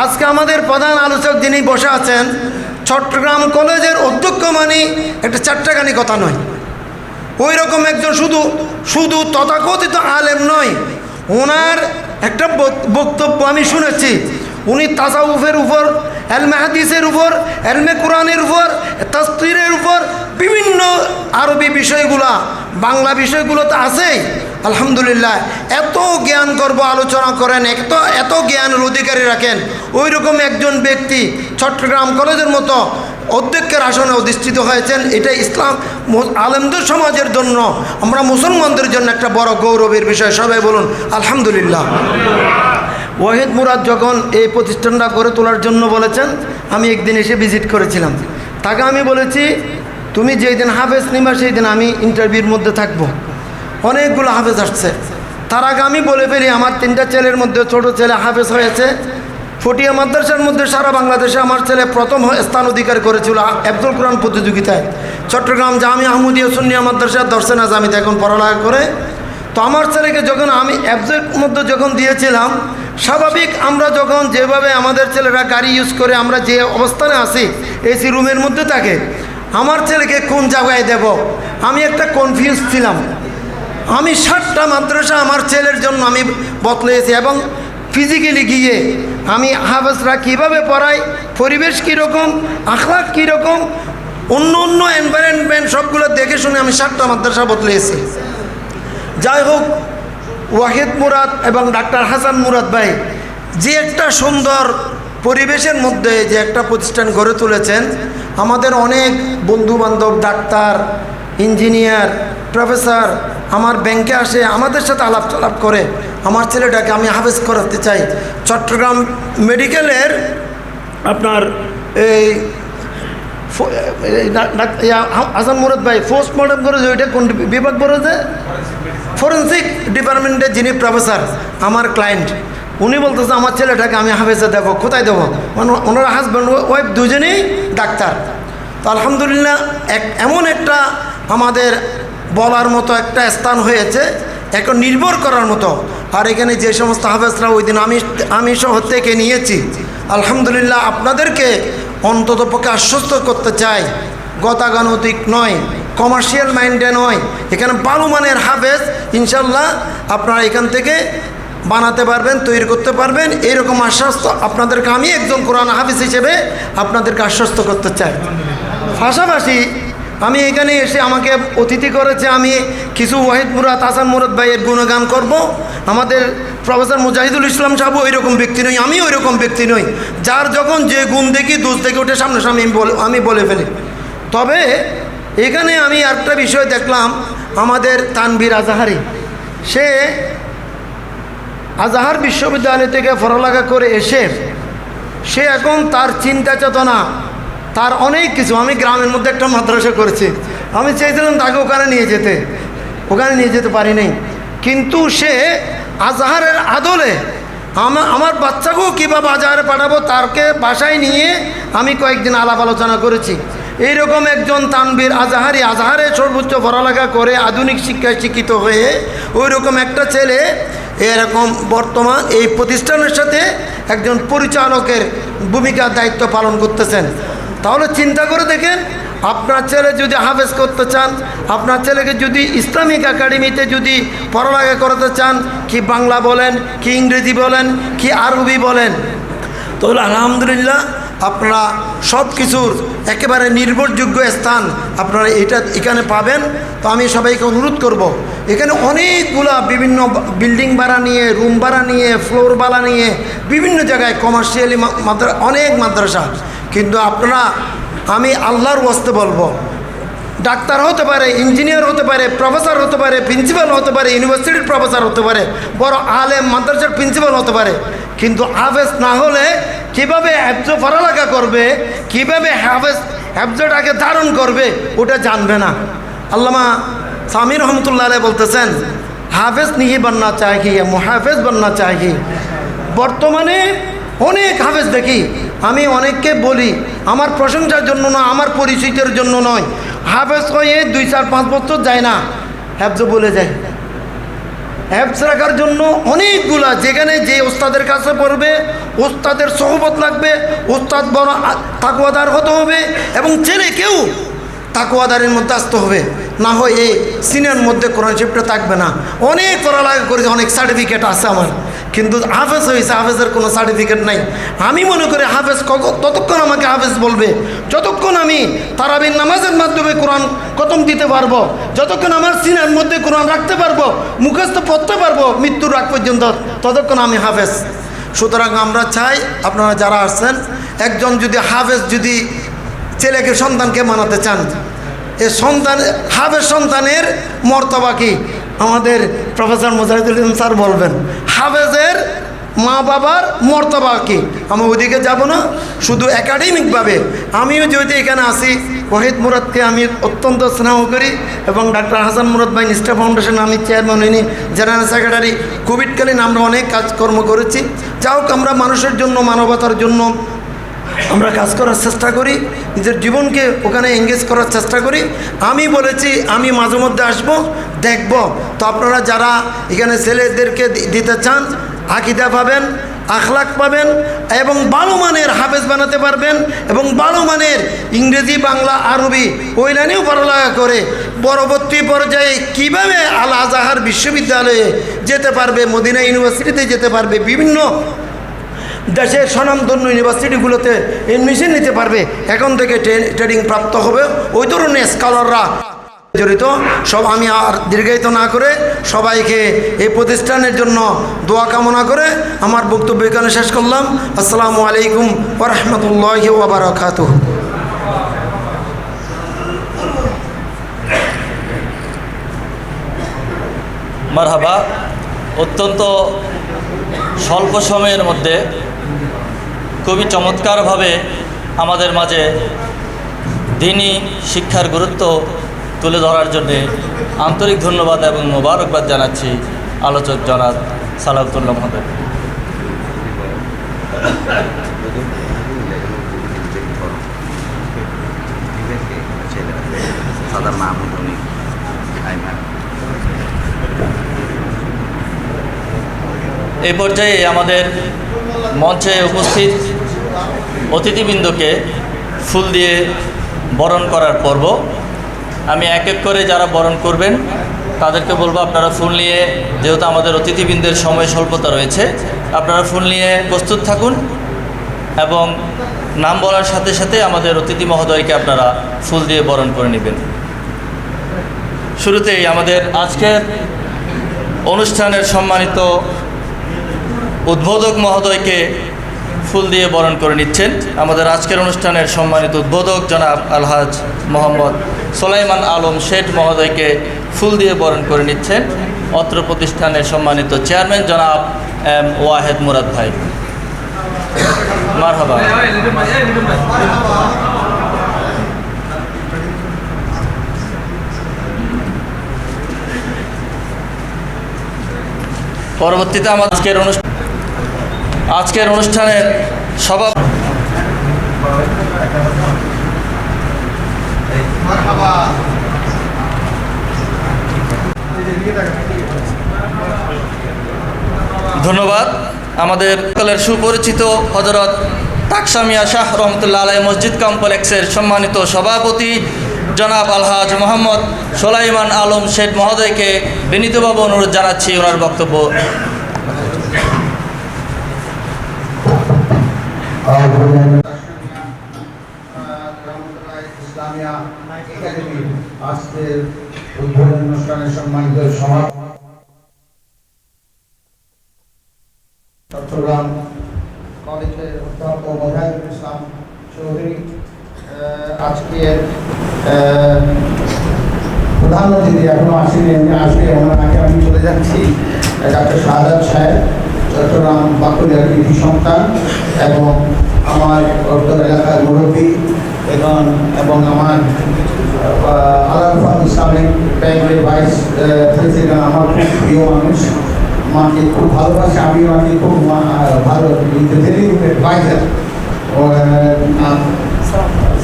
আজকে আমাদের প্রধান আলোচক যিনি বসে আছেন, চট্টগ্রাম কলেজের অধ্যক্ষ মানে একটা চারটাখানি কথা নয়, ওই রকম একজন শুধু তথাকথিত আলেম নয়। ওনার একটা বক্তব্য আমি শুনেছি, উনি তাসাউফের উপর, এলমে হাদিসের উপর, এলমে কোরআনের উপর, তাফসীরের উপর বিভিন্ন আরবি বিষয়গুলা, বাংলা বিষয়গুলো তো আছেই। আলহামদুলিল্লাহ, এত জ্ঞান গর্ব আলোচনা করেন, এত জ্ঞানের অধিকারী রাখেন। ওই রকম একজন ব্যক্তি চট্টগ্রাম কলেজের মতো অধ্যক্ষের আসনে অধিষ্ঠিত হয়েছেন। এটা ইসলাম আলেমদের সমাজের জন্য, আমরা মুসলমানদের জন্য একটা বড় গৌরবের বিষয়। সবাই বলুন আলহামদুলিল্লাহ। ওয়াহিদ মুরাদ যখন এই প্রতিষ্ঠানটা গড়ে তোলার জন্য বলেছেন, আমি একদিন এসে ভিজিট করেছিলাম। তাকে আমি বলেছি, তুমি যেই দিন হাফেজ নিবা সেই দিন আমি ইন্টারভিউর মধ্যে থাকবো। অনেকগুলো হাফেজ আসছে। তার আগে আমি বলে ফেলি, আমার 3টা ছেলের মধ্যে ছোট ছেলে হাফেজ হয়েছে। ফটিয়া মাদ্রাসার মধ্যে সারা বাংলাদেশে আমার ছেলে প্রথম স্থান অধিকার করেছিল আব্দুল কোরআন প্রতিযোগিতায়। চট্টগ্রাম জামিয়া আহমদিয়া সুন্নিয়া মাদ্রাসার দর্শে নাজামিতে এখন পড়ালেখা করে। তো আমার ছেলেকে যখন আমি অ্যাবজের মধ্যে যখন দিয়েছিলাম, স্বাভাবিক আমরা যখন যেভাবে আমাদের ছেলেরা গাড়ি ইউজ করে, আমরা যে অবস্থানে আছি এসি রুমের মধ্যে থাকে, আমার ছেলেকে কোন জায়গায় দেব আমি একটা কনফিউজ ছিলাম। আমি 7টা মাদ্রাসা আমার ছেলের জন্য আমি বদলেছি এবং ফিজিক্যালি গিয়ে আমি হাফেজরা কীভাবে পড়াই, পরিবেশ কীরকম, আখলাক কীরকম, অন্য এনভায়রনমেন্ট সবগুলো দেখে শুনে আমি 7টা মাদ্রাসা বদলেছি। যাই হোক, ওয়াহিদ মুরাদ এবং ডাক্তার হাসান মুরাদ ভাই যে একটা সুন্দর পরিবেশের মধ্যে যে একটা প্রতিষ্ঠান গড়ে তুলেছেন, আমাদের অনেক বন্ধুবান্ধব ডাক্তার, ইঞ্জিনিয়ার, প্রফেসর আমার ব্যাংকে আসে, আমাদের সাথে আলাপ করে আমার ছেলেটাকে আমি হাফেজ করাতে চাই। চট্টগ্রাম মেডিকেলের আপনার এই হাসান মুরাদ ভাই পোস্টমর্টম করে যে ওইটা কোন বিভাগ বলেছে, ফরেন্সিক ডিপার্টমেন্টে যিনি প্রফেসর, আমার ক্লায়েন্ট, উনি বলতেছে আমার ছেলেটাকে আমি হাফেজে দেবো। কোথায় দেবো? মানে ওনারা হাজব্যান্ড ওয়াইফ দুজনেই ডাক্তার। তো আলহামদুলিল্লাহ, এমন একটা আমাদের বলার মতো একটা স্থান হয়েছে, এখন নির্ভর করার মতো। আর এখানে যে সমস্ত হাফেজরা ওই দিন আমি শহর থেকে নিয়েছি, আলহামদুলিল্লাহ আপনাদেরকে অন্তত পক্ষে আশ্বস্ত করতে চাই, গতাগতিক নয়, কমার্শিয়াল মাইন্ডে নয়, এখানে ভালো মানের হাফেজ ইনশাল্লাহ আপনারা এখান থেকে বানাতে পারবেন, তৈরি করতে পারবেন। এইরকম আশ্বস্ত আপনাদেরকে আমি একজন কোরআন হাফেজ হিসেবে আপনাদেরকে আশ্বস্ত করতে চাই। পাশাপাশি আমি এখানে এসে আমাকে অতিথি করেছে, আমি কিছু ওয়াহিদ মুরাদ, হাসান মুরাদ ভাইয়ের গুণগান করব। আমাদের প্রফেসর মুজাহিদুল ইসলাম সাহেব ওই রকম ব্যক্তি নই, আমি ওই রকম ব্যক্তি নই যার যখন যে গুণ দেখি দোষ দেখে ওঠে সামনাসামনি আমি বলে ফেলি। তবে এখানে আমি একটা বিষয় দেখলাম, আমাদের তানভীর আজাহারি, সে আজাহার বিশ্ববিদ্যালয় থেকে পড়ালেখা করে এসে সে এখন তার চিন্তা চেতনা, তার অনেক কিছু। আমি গ্রামের মধ্যে একটা মাদ্রাসা করেছি, আমি চেয়েছিলাম তাকে ওখানে নিয়ে যেতে পারি নাই, কিন্তু সে আজাহারের আদলে আমার বাচ্চাকেও কীভাবে আজাহারে পাঠাবো তাকে বাসায় নিয়ে আমি কয়েকদিন আলাপ আলোচনা করেছি এইরকম একজন তানবীর আজহারি, আজহারে সর্বোচ্চ পড়ালেখা করে আধুনিক শিক্ষায় শিক্ষিত হয়ে ওই রকম একটা ছেলে এরকম বর্তমান এই প্রতিষ্ঠানের সাথে একজন পরিচালকের ভূমিকার দায়িত্ব পালন করতেছেন। তাহলে চিন্তা করে দেখেন, আপনার ছেলে যদি হাফেজ করতে চান, আপনার ছেলেকে যদি ইসলামিক একাডেমিতে যদি পড়ালেখা করাতে চান, কি বাংলা বলেন, কি ইংরেজি বলেন, কি আরবি বলেন, তাহলে আলহামদুলিল্লাহ আপনারা সব কিছুর একেবারে নির্ভরযোগ্য স্থান আপনারা এখানে পাবেন। তো আমি সবাইকে অনুরোধ করব, এখানে অনেকগুলা বিভিন্ন বিল্ডিং ভাড়া নিয়ে, রুম ভাড়া নিয়ে, ফ্লোর ভাড়া নিয়ে বিভিন্ন জায়গায় কমার্শিয়ালি অনেক মাদ্রাসা, কিন্তু আপনারা, আমি আল্লাহর ওয়াস্তে বলবো, ডাক্তার হতে পারে, ইঞ্জিনিয়ার হতে পারে, প্রফেসর হতে পারে, প্রিন্সিপাল হতে পারে, ইউনিভার্সিটির প্রফেসর হতে পারে, বড় আলেম মাদ্রাসার প্রিন্সিপাল হতে পারে, কিন্তু হাফেজ না হলে কীভাবে হেফজ পড়ালেখা করবে, কীভাবে হেফজটাকে ধারণ করবে ওটা জানবে না। আল্লামা সামি রহমতুল্লাহ আলাইহি বলতেছেন, হাফেজ নিহি বাননা চাহিয়ে, মুহাফেজ বাননা চাহিয়ে। বর্তমানে অনেক হাফেজ দেখি, আমি অনেককে বলি, আমার প্রশংসার জন্য না, আমার পরিচিতের জন্য নয়, হাফেজ হয়ে 2, 4, 5 বছর যায় না, হেফজ বলে যায়। হেফজ রাখার জন্য অনেকগুলা, যেখানে যে ওস্তাদের কাছে পড়বে, ওস্তাদের সহবত লাগবে, ওস্তাদ বড় তাকওয়াদার হতে হবে, এবং ছেলেকেও তাকওয়াদারের মধ্যে আসতে হবে, না হয় এই সিনিয়র মধ্যে কোরআন শরীফটা থাকবে না। অনেক পড়ালেখা করেছে, অনেক সার্টিফিকেট আছে আমার, কিন্তু হাফেজ হয়েছে, হাফেজের কোনো সার্টিফিকেট নাই। আমি মনে করি হাফেজ ততক্ষণ আমাকে হাফেজ বলবে যতক্ষণ আমি তারাবির নামাজের মাধ্যমে কোরআন খতম দিতে পারবো, যতক্ষণ আমার সিনার মধ্যে কোরআন রাখতে পারবো, মুখস্থ পড়তে পারবো মৃত্যুর আগ পর্যন্ত, ততক্ষণ আমি হাফেজ। সুতরাং আমরা চাই আপনারা যারা আসছেন, একজন যদি হাফেজ যদি ছেলেকে, সন্তানকে মানাতে চান, এ সন্তান হাফেজ সন্তানের মর্তবা কি আমাদের প্রফেসর মুজাহিদুল ইসলাম স্যার বলবেন, হাফেজের মা বাবার মর্তবা কি। আমি ওইদিকে যাব না, শুধু একাডেমিকভাবে আমিও যেহেতু এখানে আসি, ওহিদ মুরাদকে আমি অত্যন্ত স্নেহ করি, এবং ডাক্তার হাসান মুরাদ ভাই নিষ্ঠা ফাউন্ডেশন আমি চেয়ারম্যান, ইনি জেনারেল সেক্রেটারি। কোভিডকালীন আমরা অনেক কাজকর্ম করেছি। যা হোক, আমরা মানুষের জন্য, মানবতার জন্য আমরা কাজ করার চেষ্টা করি, নিজের জীবনকে ওখানে এঙ্গেজ করার চেষ্টা করি। আমি বলেছি আমি মাঝে মধ্যে আসবো, দেখব। তো আপনারা যারা এখানে ছেলেদেরকে দিতে চান, আকীদা পাবেন, আখলাক পাবেন, এবং ভালো মানের হাফেজ বানাতে পারবেন, এবং ভালো মানের ইংরেজি, বাংলা, আরবি ওই লাইনেও পড়ালেখা করে পরবর্তী পর্যায়ে কীভাবে আল আজহার বিশ্ববিদ্যালয়ে যেতে পারবে, মদিনা ইউনিভার্সিটিতে যেতে পারবে, বিভিন্ন দেশের স্বনামধন্য ইউনিভার্সিটিগুলোতে এডমিশন নিতে পারবে, এখন থেকে ট্রেনিং প্রাপ্ত হবে ওই ধরনের স্কলাররা জড়িত। সব আমি আর দীর্ঘায়িত না করে সবাইকে এই প্রতিষ্ঠানের জন্য দোয়া কামনা করে আমার বক্তব্য এখানে শেষ করলাম। আসসালামু আলাইকুম ওয়া রাহমাতুল্লাহি ওয়া বারাকাতুহু। মারহাবা। অত্যন্ত স্বল্প সময়ের মধ্যে খুবই চমৎকারভাবে আমাদের মাঝে দ্বীনি শিক্ষার গুরুত্ব তুলে ধরার জন্যে আন্তরিক ধন্যবাদ এবং মোবারকবাদ জানাচ্ছি আলোচক জনাব সালাউদ্দৌলা মহোদয়। এই পর্যায়ে আমাদের মঞ্চে উপস্থিত অতিথিবৃন্দকে ফুল দিয়ে বরণ করার পর্ব। আমি এক এক করে যারা বরণ করবেন তাদেরকে বলবো আপনারা ফুল নিয়ে, যেহেতু আমাদের অতিথিবৃন্দের সময় স্বল্পতা রয়েছে, আপনারা ফুল নিয়ে প্রস্তুত থাকুন এবং নাম বলার সাথে সাথে আমাদের অতিথি মহোদয়কে আপনারা ফুল দিয়ে বরণ করে নেবেন। শুরুতেই আমাদের আজকের অনুষ্ঠানের সম্মানিত উদ্বোধক মহোদয়কে ফুল দিয়ে বরণ করে নিচ্ছেন। আমাদের আজকের অনুষ্ঠানের সম্মানিত উদ্বোধক জনাব আলহাজ মোহাম্মদ সোলাইমান আলম শেঠ মহোদয়কে ফুল দিয়ে বরণ করে নিচ্ছেন অত্র প্রতিষ্ঠানের সম্মানিত চেয়ারম্যান জনাব এম ওয়াহেদ মুরাদ ভাই। মারহাবা। পরবর্তীতে আমাদের আজকের অনুষ্ঠানের সভা ধন্যবাদ। আমাদের সকলের সুপরিচিত হযরত তাকসা মিয়া শাহ রহমতুল্লাহ আলাই মসজিদ কমপ্লেক্সের সম্মানিত সভাপতি জনাব আলহাজ মোহাম্মদ সোলাইমান আলম শেঠ মহোদয়কে বিনীতভাবে অনুরোধ জানাচ্ছি ওনার বক্তব্য। ইসলামিয়া একাডেমির আজকের উদ্বোধন অনুষ্ঠানে সম্মানিত সভাপতি চট্টগ্রাম কলেজের অধ্যাপক মোজাহিদুল ইসলাম চৌধুরী, আজকের প্রধান অতিথি এখনো আসেনি, এমনি আসবে ওনাকে আমি চলে যাচ্ছি, ডক্টর শাহাদাত সাহেব, চট্টগ্রাম বাঁকুড়ার কৃতি সন্তান এবং আমার উত্তর এলাকার মুরব্বী এবং আমার আলারফাত ইসলামিক ব্যাংকের ভাইস প্রেসিডেন্ট, আমার খুব প্রিয় মানুষ, মাকে খুব ভালোবাসে, আমি মাকে খুব ভালো ভেরি গুড অ্যাডভাইজার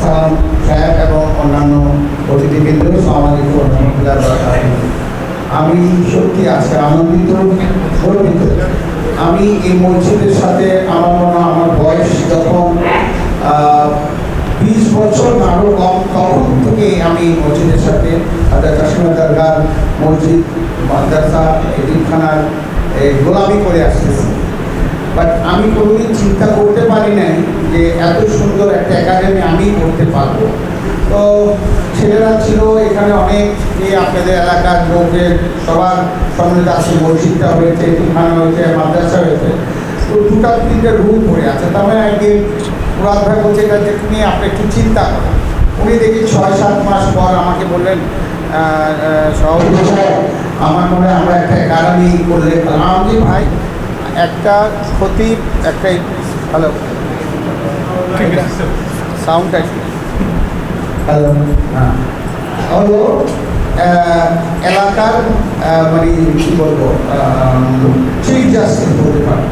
সালাম সাহেব এবং অন্যান্য অতিথিবৃন্দ, সামাজিক আমি সত্যি আজকে আনন্দিত, গর্বিত। আমি এই মসজিদের সাথে আমার মনে হয় আমার বয়স যখন 20 বছর না আরও কম, তখন থেকে আমি মসজিদের সাথে কাশিমা দরগাহ মসজিদ মাদ্রাসা এতিমখানার গোলামি করে আসতেছি। বাট আমি কোনোদিন চিন্তা করতে পারি নাই যে এত সুন্দর একটা একাডেমি আমি করতে পারবো। তো ছেলেরা ছিল এখানে অনেক, যে আপনাদের এলাকার লোকের সবার সম্মিলিত আছে, মসজিদটা হয়েছে, এতিমখানা হয়েছে, মাদ্রাসা হয়েছে, তো 2-3টে রুম পড়ে আছে। তার মানে একদিন মুরাদ ভাই বলছে এটা নিয়ে আপনি একটু চিন্তা করেন। উনি দেখি 6-7 মাস পর আমাকে বললেন, সভাপতি সাহেব আমার মনে হয় আমরা একটা একাডেমি করলে, আমি ভাই একটা ক্ষতি একটা হ্যালো সাউন্ডটা হ্যালো হ্যাঁ হলো এলাকার মানে কী বলবো চিফ জাস্টিস বলতে পারেন,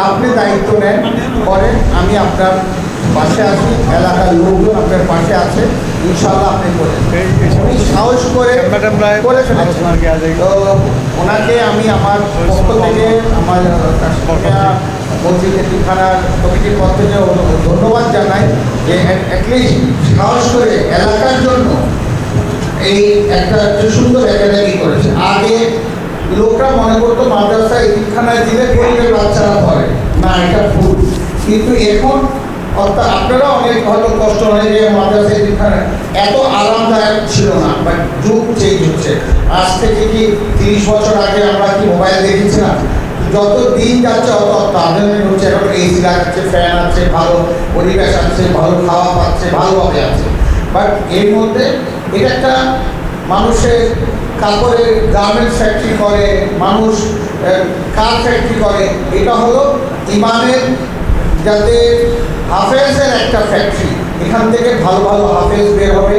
আপনি দায়িত্ব নেন করেন, আমি আপনার পাশে আছি, এলাকার লোকজন আপনার পাশে আছে, ইনশাল্লাহ আপনি করেন। উনি সাহস করে ফেলেছেন। তো ওনাকে আমি আমার পক্ষ থেকে আমার মসজিদ এতিমখানার কমিটির পক্ষ থেকে ধন্যবাদ জানাই যে অ্যাটলিস্ট সাহস করে এলাকার জন্য এই একটা সুন্দর একাডেমি করেছে। আগে লোকরা মনে করতো মাদ্রাসা এতিমখানায় দিলে গরিবের বাচ্চারা পড়ে না, এটা ভুল। কিন্তু এখন অর্থাৎ আপনারা অনেক হয়তো কষ্ট হয় যে মাদ্রাসা এতিমখানায় এত আরামদায়ক ছিল না, বাট যুগ চেঞ্জ হচ্ছে। আজ থেকে কি 30 বছর আগে আমরা কি মোবাইল দেখেছিলাম? যত দিন যাচ্ছে অত আধুনিক হচ্ছে, এখন এসি লাগাচ্ছে, ফ্যান আছে, ভালো পরিবেশ আছে, ভালো খাওয়া পাচ্ছে, ভালোভাবে আছে। বাট এর মধ্যে এটা একটা মানুষের কাপড়ের গার্মেন্টস ফ্যাক্টরি করে, মানুষ কার ফ্যাক্টরি করে, এটা হলো ইমানের যাতে হাফেজের একটা ফ্যাক্টরি। এখান থেকে ভালো ভালো হাফেজ বের হবে,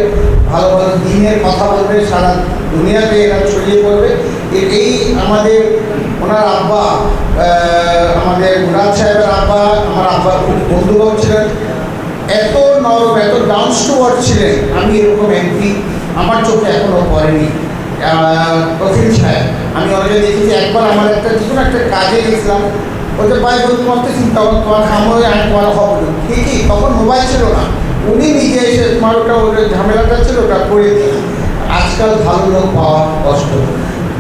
ভালো ভালো দিনের কথা বলবে, সারা দুনিয়াতে এরা ছড়িয়ে পড়বে। এই আমাদের ওনার আব্বা, আমাদের মুরাদ সাহেবের আব্বা, আমার আব্বার খুব বন্ধুবান্ধব ছিলেন, এত নরম, এত ডাউন টু আর্থ ছিলেন। আমি এরকম এমপি আমার চোখে এখনও পড়েনি। প্রফিল সাহেব আমি অনেকে দেখেছি, একবার আমার একটা যে কোনো একটা কাজে গেছিলাম, ওদের ভাই বলতে পারতেছি তখন তোমার খামোয় আমি তোমার খবর ঠিকই, তখন মোবাইল ছিল না, উনি নিজে এসে তোমার ওটা ঝামেলাটা ছিল ওটা করে দিয়ে। আজকাল ভালো লোক পাওয়া কষ্ট।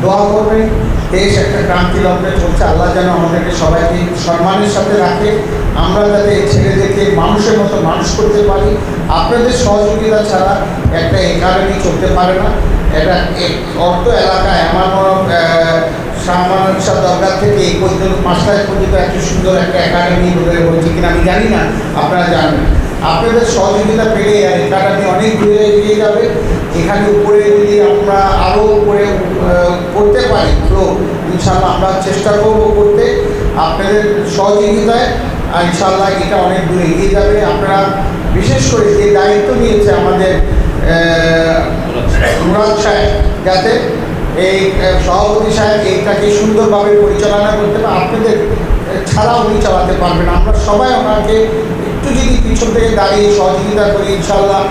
দোয়া করবেন, দেশ একটা ক্রান্তি লগ্নে চলছে, আল্লাহ যেন আমাদেরকে সবাইকে সম্মানের সাথে রাখে, আমরা যাতে ছেলেদেরকে মানুষের মতো মানুষ করতে পারি। আপনাদের সহযোগিতা ছাড়া একটা একাডেমি চলতে পারে না। এটা অর্থ এলাকায় আমার শাহ দরকার থেকে এই পর্যন্ত 5 তারিখ পর্যন্ত এত সুন্দর একটা একাডেমি হয়েছে কিনা আমি জানি না, আপনারা জানবেন। আপনাদের সহযোগিতা পেলে একাডেমি অনেক দূরে এগিয়ে যাবে। এখানে উপরে যদি আমরা আরও উপরে করতে পারি তো ইনশাল্লাহ আমরা চেষ্টা করব করতে, আপনাদের সহযোগিতায় ইনশাল্লাহ এটা অনেক দূরে এগিয়ে যাবে। আপনারা বিশেষ করে যে দায়িত্ব নিয়েছে আমাদের মুরাদ সাহেব, যাতে এই সভাপতি সাহেব এইটাকে সুন্দরভাবে পরিচালনা করতে পারে, আপনাদের ছাড়া উনি চালাতে পারবেন। আমরা সবাই ওনাকে একটু যদি পিছন থেকে দাঁড়িয়ে সহযোগিতা করি ইনশাল্লাহ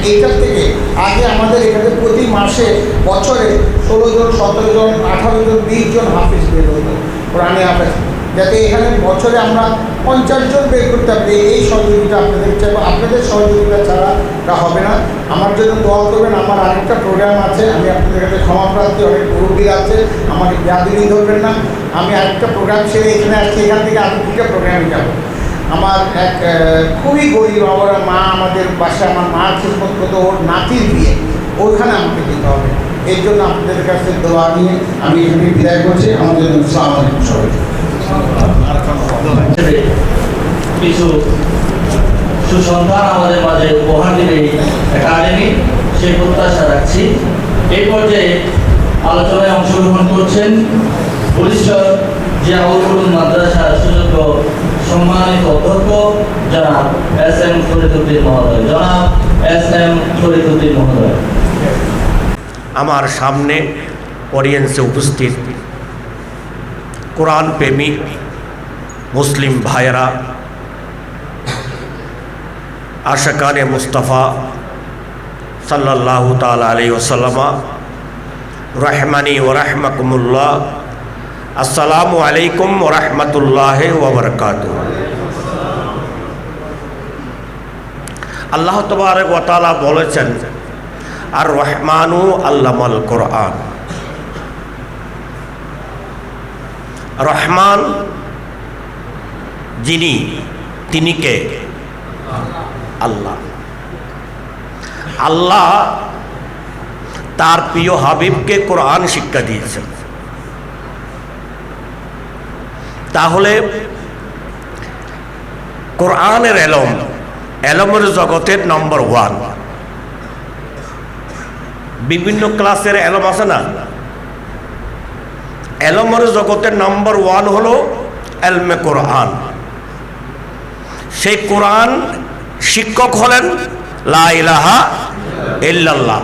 এইটার থেকে আগে আমাদের এখানে প্রতি মাসে বছরে 16 জন, 17 জন, 18 জন, 20 জন হাফিজ বের হতো, কোরআনে হাফেজ। যাতে এখানে বছরে আমরা 50 জন বের করতে পারি। এই সহযোগিতা আপনাদের চাইবো, আপনাদের সহযোগিতা ছাড়া তা হবে না। আমার জন্য দোয়া করবেন। আমার আরেকটা প্রোগ্রাম আছে, আমি আপনাদের কাছে ক্ষমাপ্রার্থী, অনেক মুরব্বী আছে, আমার ব্যাধিনী ধরবেন না। আমি আরেকটা প্রোগ্রাম সেরে এখানে আসছি, এখান থেকে আমি 2টা প্রোগ্রামে যাবো। আমার এক খুবই গরিব বাবারা মা, আমাদের বাসায় আমার মা খেদমত করতো, ওর নাতির বিয়ে, ওইখানে আমাকে যেতে হবে। এর জন্য আপনাদের কাছে দোয়া নিয়ে আমি এখানে বিদায় করছি। আমাদের আসসালামু আলাইকুম সবাইকে। কিছু সুসন্ধান আমাদের মাঝে উপহার দিবে একাডেমি, সেই প্রত্যাশা রাখছি। এই পর্যায়ে আলোচনায় অংশগ্রহণ করছেন পরিষদ জিয়াউল উলুম মাদ্রাসার সুযোগ্য সম্মানিত অধ্যক্ষ জনাব এস.এম. ফরিদউদ্দিন মহোদয়। জনাব এস.এম. ফরিদউদ্দিন মহোদয়। আমার সামনে অডিয়েন্সে উপস্থিত কোরআন প্রেমিক মুসলিম ভাইয়েরা, আশাকানে মুস্তাফা সাল্লাল্লাহু তাআলা আলাইহি ওয়াসাল্লামা রহমানি ওয়া রাহমাকুমুল্লাহ, আসসালামু আলাইকুম ওয়া রাহমাতুল্লাহি ওয়া বারাকাতুহু। আল্লাহ তাবারক ওয়া তাআলা বলেছেন, আর রহমানু আল্লামাল কোরআন। রহমান যিনি, তিনি কে? আল্লাহ। আল্লাহ তার প্রিয় হাবিবকে কোরআন শিক্ষা দিয়েছেন। তাহলে কোরআনের এলমের জগতের নম্বর 1। বিভিন্ন ক্লাসের এলম আছে না, এলমের জগতের নম্বর 1 হলো এলমে কোরআন। সেই কোরআন শিক্ষক হলেন লা ইলাহা ইল্লাল্লাহ,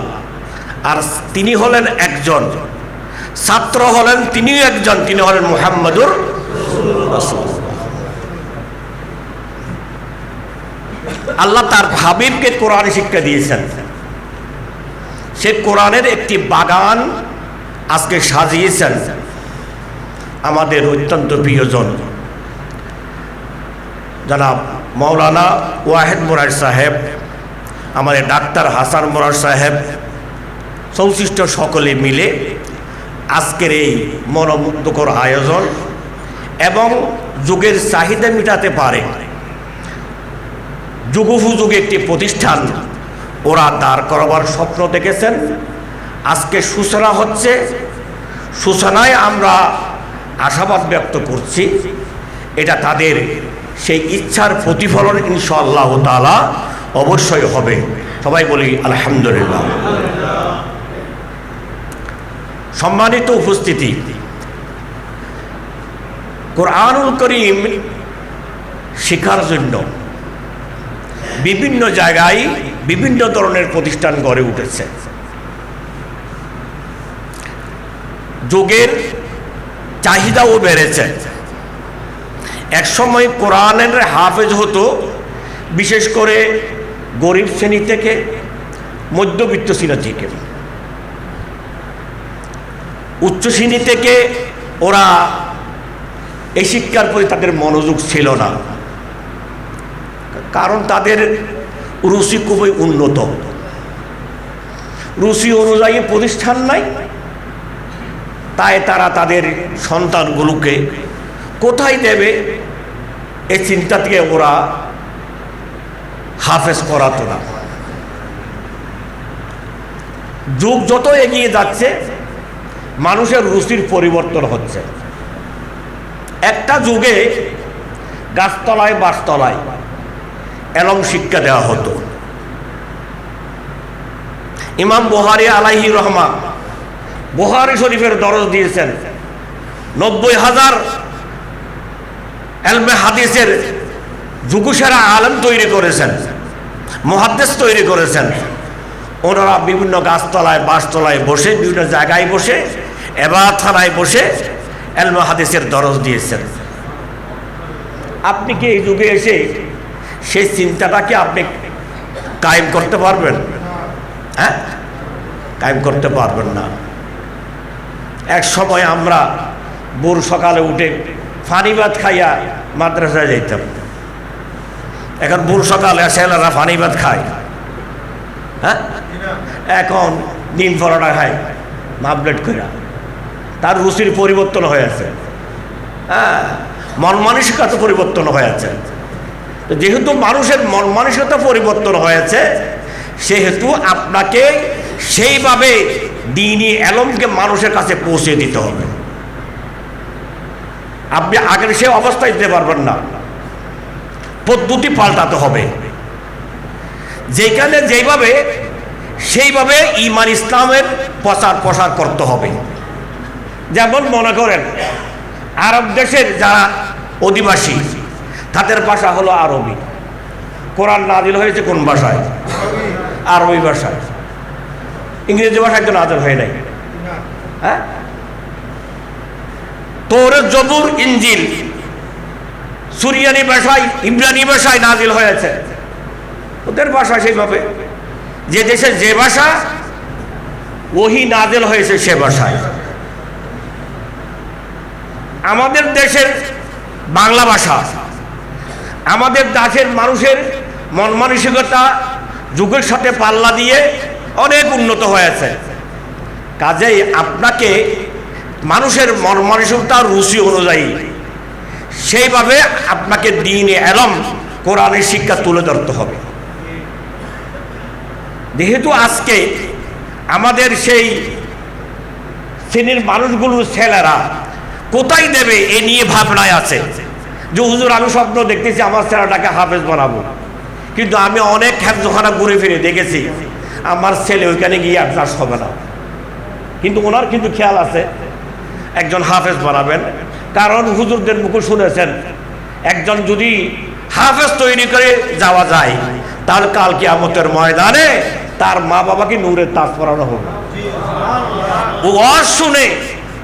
আর তিনি হলেন একজন, ছাত্র হলেন তিনিও একজন, তিনি হলেন মুহাম্মাদুর রাসূলুল্লাহ। আল্লাহ তার হাবিবকে কোরআন শিক্ষা দিয়েছেন। সে কোরআনের একটি বাগান আজকে সাজিয়েছেন আমাদের অত্যন্ত প্রিয়জন জনাব মাওলানা ওয়াহিদ মুরাদ সাহেব, আমাদের ডাক্তার হাসান মুরাদ সাহেব, সংশ্লিষ্ট সকলে মিলে আজকের এই মনোমুগ্ধকর আয়োজন এবং যুগের চাহিদা মেটাতে পারে যুগোপযোগী একটি প্রতিষ্ঠান ওরা দাঁড় করাবার স্বপ্ন দেখেছেন। আজকে সূচনা হচ্ছে, সূচনায় আমরা আশাবাদ ব্যক্ত করছি, এটা তাদের সেই ইচ্ছার প্রতিফলন ইনশাআল্লাহ তাআলা অবশ্যই হবে। সবাই বলি আলহামদুলিল্লাহ। সম্মানিত উপস্থিতি, কোরআনুল করিম শেখার জন্য বিভিন্ন জায়গায় বিভিন্ন ধরনের প্রতিষ্ঠান গড়ে উঠেছে। যুগের চাহিদাও বেড়েছে। একসময় কোরআনের হাফেজ হতো বিশেষ করে গরিব শ্রেণী থেকে, মধ্যবিত্ত শ্রেণী থেকে। উচ্চ শ্রেণী থেকে ওরা এই শিক্ষার প্রতি তাদের মনোযোগ ছিল না, কারণ তাদের রুচি খুবই উন্নত। রুচি অনুযায়ী প্রতিষ্ঠান নাই, তাই তারা তাদের সন্তানগুলোকে কোথায় দেবে এই চিন্তা থেকে ওরা হাফেজ করাতো না। যুগ যত এগিয়ে যাচ্ছে মানুষের রুচির পরিবর্তন হচ্ছে। একটা যুগে গাছতলায় বাসতলায় এলম শিক্ষা দেওয়া হতো। ইমাম বুখারী আলাইহি রহমা বুখারী শরীফের দরজ দিয়েছেন, 90,000 এলমে হাদিসের যুগসেরা আলেম তৈরি করেছেন, মুহাদ্দিস তৈরি করেছেন। ওনারা বিভিন্ন গাছতলায় বাসতলায় বসে, বিভিন্ন জায়গায় বসে, ইবাদতখানায় বসে এলমে হাদিসের দরজ দিয়েছেন। আপনি কি এই যুগে এসে সেই চিন্তাটাকে আপনি কায়েম করতে পারবেন? হ্যাঁ, কায়েম করতে পারবেন না। এক সময় আমরা ভোর সকালে উঠে ফানি ভাত খাইয়া মাদ্রাসায় যাইতাম। এখন ভোর সকালে ছেলেরা ফানি ভাত খায়, হ্যাঁ, এখন ডিম পরোটা খায় মাবলেট করে। তার রুচির পরিবর্তন হয়েছে, হ্যাঁ, মন মানসিকতা পরিবর্তন হয়েছে। তো যেহেতু মানুষের মন মানসিকতা পরিবর্তন হয়েছে, সেহেতু আপনাকে সেইভাবে দ্বীনি এলমকে মানুষের কাছে পৌঁছে দিতে হবে। আপনি আগের সে অবস্থায় দিতে পারবেন না, পদ্ধতি পাল্টাতে হবে। যেখানে যেভাবে সেইভাবে ঈমান ইসলামের প্রসার করতে হবে। যেমন মনে করেন আরব দেশের যারা অধিবাসী, তাদের ভাষা হলো আরবি। কোরআন নাজিল হয়েছে কোন ভাষায়? আরবি ভাষায়। ইংরেজি ভাষায় তো নাজিল হয় নাই, হ্যাঁ। তৌরাত, জবুর, ইনজিল সুরিয়ানি ভাষায়, ইব্রানি ভাষায় নাজিল হয়েছে। ওদের ভাষা সেইভাবে, যে দেশে যে ভাষা ওহী নাজিল হয়েছে সে ভাষায়। আমাদের দেশের বাংলা ভাষা, আমাদের দেশের মানুষের মন মানসিকতা যুগের সাথে পাল্লা দিয়ে অনেক উন্নত হয়েছে। কাজেই আপনাকে মানুষের মন মানসিকতার রুচি অনুযায়ী সেইভাবে আপনাকে দ্বীনে এলম কোরআনের শিক্ষা তুলে ধরতে হবে। যেহেতু আজকে আমাদের সেই শ্রেণীর মানুষগুলোর ছেলেরা কোথায় দেবে এ নিয়ে ভাবনায় আছে যে হুজুর আমি স্বপ্ন দেখতেছি আমার ছেলেটাকে হাফেজ বানাবো, কিন্তু আমি অনেক হেফজখানা ঘুরে ফিরে দেখেছি আমার ছেলে ওইখানে গিয়ে আর চাষ হবে না। কিন্তু ওনার কিন্তু খেয়াল আছে একজন হাফেজ বানাবেন, কারণ হুজুরদের মুখে শুনেছেন একজন যদি হাফেজ তৈরি করে যাওয়া যায় তাহলে কাল কিয়ামতের ময়দানে তার মা বাবাকে নূরের তাজ পরানো হবে। ওয়াজ শুনে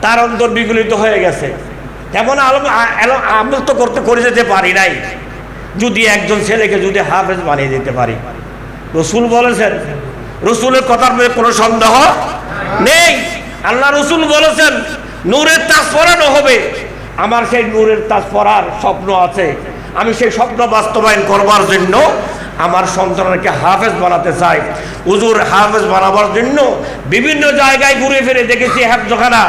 তার অন্তর বিগলিত হয়ে গেছে। তেমন আমল তো করে যেতে পারি নাই, যদি একজন ছেলেকে যদি হাফেজ বানিয়ে দিতে পারি। রসুল বলেছেন, রসুলের কথার মধ্যে কোনো সন্দেহ নেই। আল্লাহ রসুল বলেছেন নূরের তাজ পরানো হবে। আমার সেই নূরের তাজ পরার স্বপ্ন আছে। আমি সেই স্বপ্ন বাস্তবায়ন করবার জন্য আমার সন্তানকে হাফেজ বানাতে চাই। হুজুর হাফেজ বানাবার জন্য বিভিন্ন জায়গায় ঘুরে ফিরে দেখেছি হেফজখানা,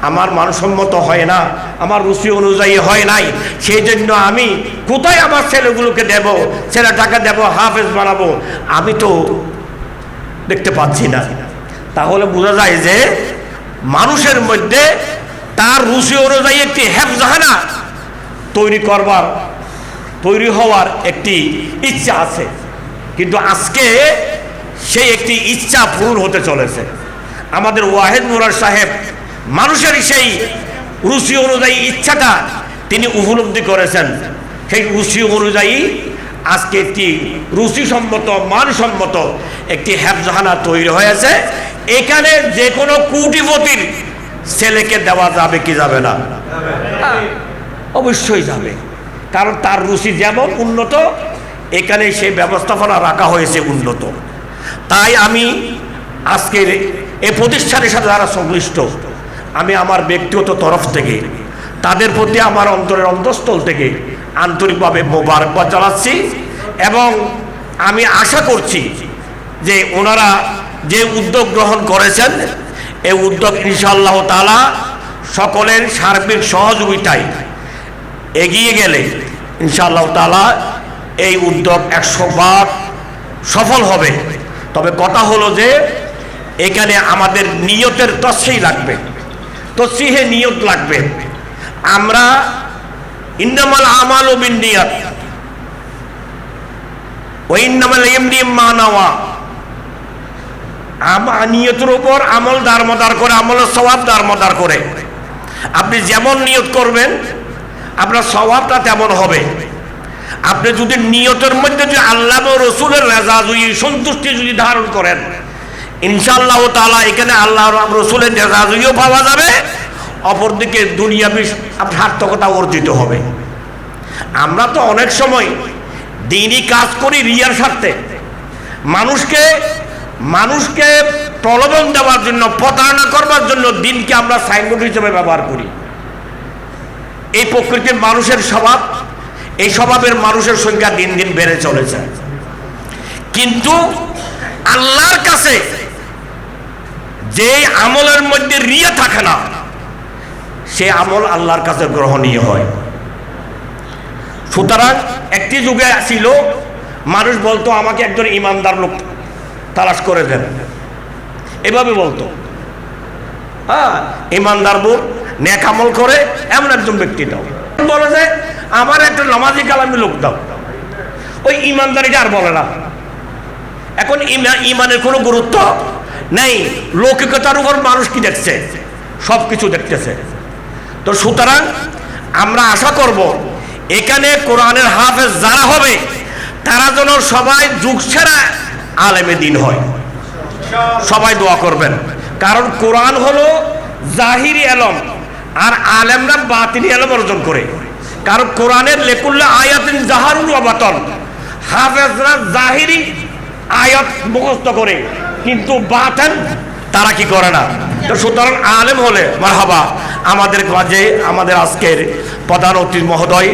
আমার মানসম্মত হয় না, আমার রুচি অনুযায়ী হয় নাই। সেই জন্য আমি কোথায় আমার ছেলেগুলোকে দেব, ছেলেটাকে দেব হাফেজ বানাবো, আমি তো দেখতে পাচ্ছি না। তাহলে বোঝা যায় যে মানুষের মধ্যে তার রুচি অনুযায়ী একটি হেফজখানা তৈরি হওয়ার একটি ইচ্ছা আছে, কিন্তু আজকে সেই একটি ইচ্ছা পূরণ হতে চলেছে। আমাদের ওয়াহেদ মুরাদ সাহেব মানুষের সেই রুচি অনুযায়ী ইচ্ছাটা তিনি উপলব্ধি করেছেন। সেই রুচি অনুযায়ী আজকে একটি রুচিসম্মত মানসম্মত একটি হেফজখানা তৈরি হয়েছে। এখানে যে কোনো কোটিপতির ছেলেকে দেওয়া যাবে কি যাবে না? অবশ্যই যাবে, কারণ তার রুচি যেমন উন্নত এখানে সেই ব্যবস্থাপনা রাখা হয়েছে উন্নত। তাই আমি আজকের এই প্রতিষ্ঠানের সাথে যারা সংশ্লিষ্ট, আমি আমার ব্যক্তিগত তরফ থেকে তাদের প্রতি আমার অন্তরের অন্তঃস্থল থেকে আন্তরিকভাবে মোবারকবাদ জানাচ্ছি এবং আমি আশা করছি যে ওনারা যে উদ্যোগ গ্রহণ করেছেন এই উদ্যোগ ইনশাআল্লাহ তাআলা সকলের সার্বিক সহযোগিতায় এগিয়ে গেলে ইনশাআল্লাহ তাআলা এই উদ্যোগ 100% সফল হবে। তবে কথা হলো যে এখানে আমাদের নিয়তের তসহিহ লাগবে, তসহিহে নিয়ত লাগবে। আমরা ইন্নামাল আমালু বিন্নিয়াত ওয়া ইন্নামাল ইয়ামনি মা নাওয়া, নিয়তের উপর আমল দারমদার করে, আমলের সওয়াব দারমদার করে। আপনি যেমন নিয়ত করবেন আপনার সওয়াবটা তেমন হবে। আপনি যদি নিয়তের মধ্যে যদি আল্লাহ ও রসুলের রেজাজুই সন্তুষ্টি যদি ধারণ করেন ইনশাআল্লাহ তাআলা এখানে আল্লাহ রসুলের রেজাজুইও পাওয়া যাবে, অপরদিকে দুনিয়াবি সার্থকতা অর্জিত হবে। আমরা তো অনেক সময় দ্বীনি কাজ করি রিয়ার স্বার্থে, মানুষকে প্রলোভন দেওয়ার জন্য, প্রতারণা করবার জন্য দিনকে আমরা সাইনবোর্ড হিসেবে ব্যবহার করি। এই প্রকৃতির মানুষের স্বভাব, এই স্বভাবের মানুষের সংখ্যা দিন দিন বেড়ে চলেছে। কিন্তু আল্লাহর কাছে যে আমলের মধ্যে রিয়া থাকে না, সে আমল আল্লাহর কাছে গ্রহণীয় হয়। সুতরাং একটি যুগে ছিল মানুষ বলতো আমাকে একজন ইমানদার লোক তালাশ করে দেন, এভাবে বলতো। হ্যাঁ, ইমানদার লোক নেক আমল করে এমন একজন ব্যক্তি দাও। বলে যে আমার একটা নামাজি কালামি লোক দাও, ওই ইমানদারিটা আর বলে না। এখন ইমানের কোনো গুরুত্ব নেই, লৌকিকতার উপর মানুষ কি দেখছে, সব কিছু দেখতেছে। তো সুতরাং আমরা আশা করব এখানে কোরআনের হাফেজ যারা হবে তারা যেন সবাই যুগ সেরা আলেমে দিন হয়। সবাই দোয়া করবেন, কারণ কোরআন হলো জাহিরি এলম আর আলেমরা বাতিনি এলম অর্জন করে। কারণ কোরআনের লেকুল্লা আয়াতিন জাহারুল ওয়া বাতন, হাফেজরা জাহিরি আয়াত মুখস্থ করে কিন্তু বাতেন তারা কি করে না। তো সুতরাং আলেম হলে মারহাবা। আমাদের কাজে আমাদের আজকের প্রধান অতিথি মহোদয়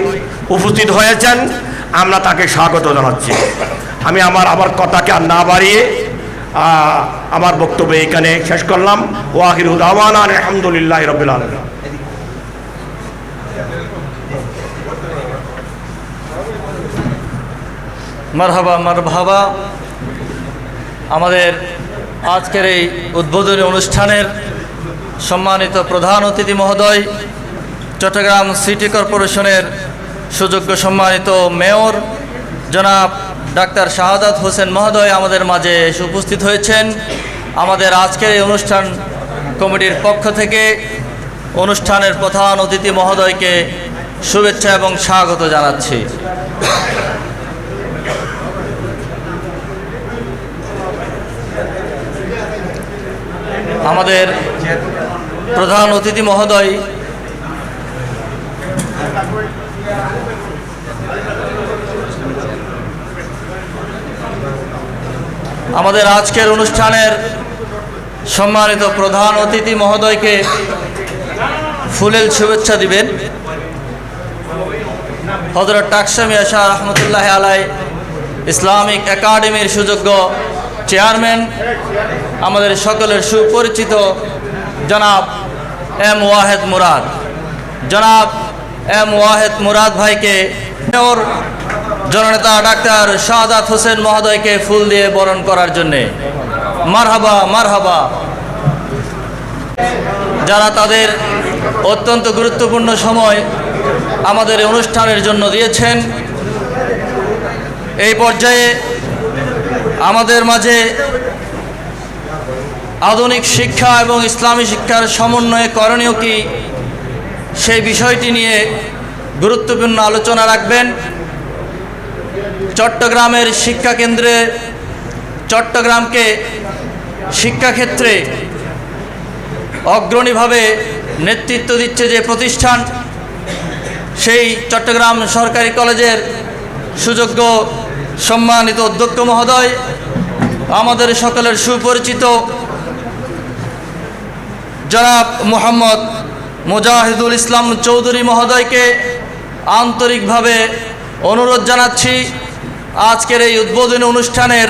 উপস্থিত হয়েছেন, আমরা তাকে স্বাগত জানাচ্ছি। আমি আমার কথাকে আর না বাড়িয়ে আমার বক্তব্য এখানে শেষ করলাম। ওয়াহিরু দাওয়ানা আলহামদুলিল্লাহি রাব্বিল আলামিন। মারহাবা মারহাবা। আমাদের আজকের এই উদ্বোধনী অনুষ্ঠানের সম্মানিত প্রধান অতিথি মহোদয়, চট্টগ্রাম সিটি কর্পোরেশনের সুযোগ্য সম্মানিত মেয়র জনাব ডাক্তার শাহাদাত হোসেন মহোদয় আমাদের মাঝে এসে উপস্থিত হয়েছেন। আমাদের আজকের এই অনুষ্ঠান কমিটির পক্ষ থেকে অনুষ্ঠানের প্রধান অতিথি মহোদয়কে শুভেচ্ছা এবং স্বাগত জানাচ্ছি। আমাদের প্রধান অতিথি মহোদয় আমাদের আজকের অনুষ্ঠানের সম্মানিত প্রধান অতিথি মহোদয়কে ফুলেল শুভেচ্ছা দিবেন হযরত টাকসা মিয়া শাহ রহমতুল্লাহ আলাই ইসলামিক একাডেমির সুযোগ্য চেয়ারম্যান, আমাদের সকলের সুপরিচিত জনাব এম ওয়াহেদ মুরাদ। জনাব এম ওয়াহেদ মুরাদ ভাইকে মেয়র জননেতা ডাক্তার শাহাদাত হোসেন মহোদয়কে ফুল দিয়ে বরণ করার জন্যে মারহাবা মারহাবা। যারা তাদের অত্যন্ত গুরুত্বপূর্ণ সময় আমাদের অনুষ্ঠানের জন্য দিয়েছেন। এই পর্যায়ে আমাদের মাঝে আধুনিক শিক্ষা এবং ইসলামী শিক্ষার সমন্বয়ে করণীয় কি, সেই বিষয়টি নিয়ে গুরুত্বপূর্ণ আলোচনা রাখবেন চট্টগ্রামের শিক্ষা কেন্দ্রে, চট্টগ্রামকে শিক্ষাক্ষেত্রে অগ্রণীভাবে নেতৃত্ব দিচ্ছে যে প্রতিষ্ঠান, সেই চট্টগ্রাম সরকারি কলেজের সুযোগ্য সম্মানিত অধ্যক্ষ মহোদয়, আমাদের সকলের সুপরিচিত জনাব মোহাম্মদ মুজাহিদুল ইসলাম চৌধুরী মহোদয়কে আন্তরিকভাবে অনুরোধ জানাচ্ছি আজকের এই উদ্বোধনী অনুষ্ঠানের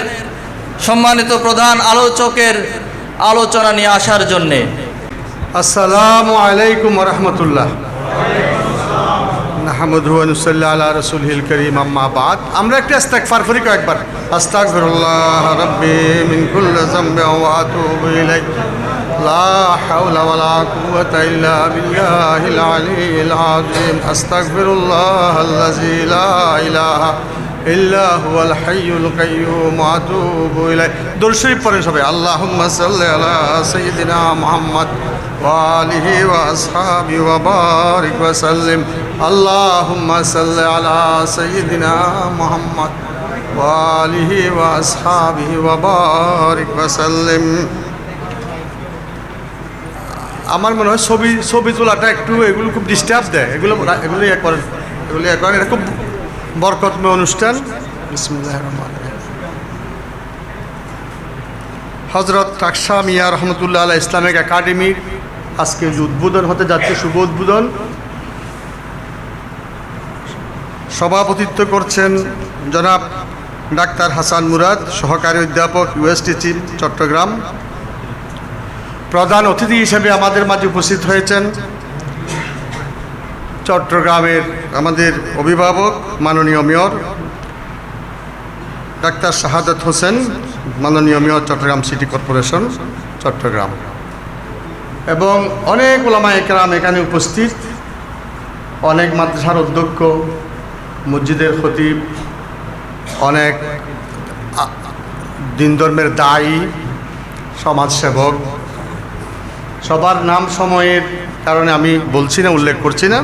সম্মানিত প্রধান আলোচকের আলোচনা নিয়ে আসার জন্যে। আসসালামু আলাইকুম ওয়া রাহমাতুল্লাহ। নাহমাদুহু ওয়া নুসাল্লি আলা রাসূলিল কারীম, আম্মা বাদ। আমরা একটা ইস্তিগফার করি কয়েকবার। আস্তাগফিরুল্লাহ রাব্বি মিন কুল্লি যামবিন ওয়া আতুবু ইলাইহি লা হাওলা ওয়া লা কুওয়াতা ইল্লা বিল্লাহিল আলিয়্যিল আযীম। আস্তাগফিরুল্লাহাল্লাযী লা ইলাহা ইল্লা হুয়াল হাইয়ুল কাইয়্যুম ওয়া আতুবু ইলাইহি। দরুদ শরীফ পড়েন সবাই। আল্লাহুম্মা সাল্লি আলা সাইয়্যিদিনা মুহাম্মদ ওয়া আলিহি ওয়া আসহাবিহি ওয়া বারিক ওয়া সাল্লিম। আল্লাহুম্মা সাল্লি আলা সাইয়্যিদিনা মুহাম্মদ ওয়া আলিহি ওয়া আসহাবিহি ওয়া বারিক ওয়া সাল্লিম। আমার মনে হয় ছবি তোলাটা একটু এগুলো খুব ডিস্টার্ব দেয়, এগুলো ইয়ে করেন, এটা খুব বরকতময় অনুষ্ঠান। বিসমিল্লাহির রহমানির রহিম। হযরত টাকসা মিয়া রহমতুল্লাহ আলাইহি ইসলামিক একাডেমির আজকে যে উদ্বোধন হতে যাচ্ছে, শুভ উদ্বোধন, সভাপতিত্ব করছেন জনাব ডাক্তার হাসান মুরাদ, সহকারী অধ্যাপক ইউএসটিসি চট্টগ্রাম। প্রধান অতিথি হিসেবে আমাদের মাঝে উপস্থিত হয়েছেন চট্টগ্রামের আমাদের অভিভাবক মাননীয় মেয়র ডাক্তার শাহাদাত হোসেন, মাননীয় mayor Chattogram city corporation Chattogram, এবং অনেক ওলামায়ে কেরাম এখানে উপস্থিত, অনেক মাদ্রাসার অধ্যক্ষ, মসজিদের খতিব, অনেক দিন ধর্মের দায়ী, সমাজসেবক, সবার নাম সময়ের কারণে আমি বলছি না, উল্লেখ করছি না,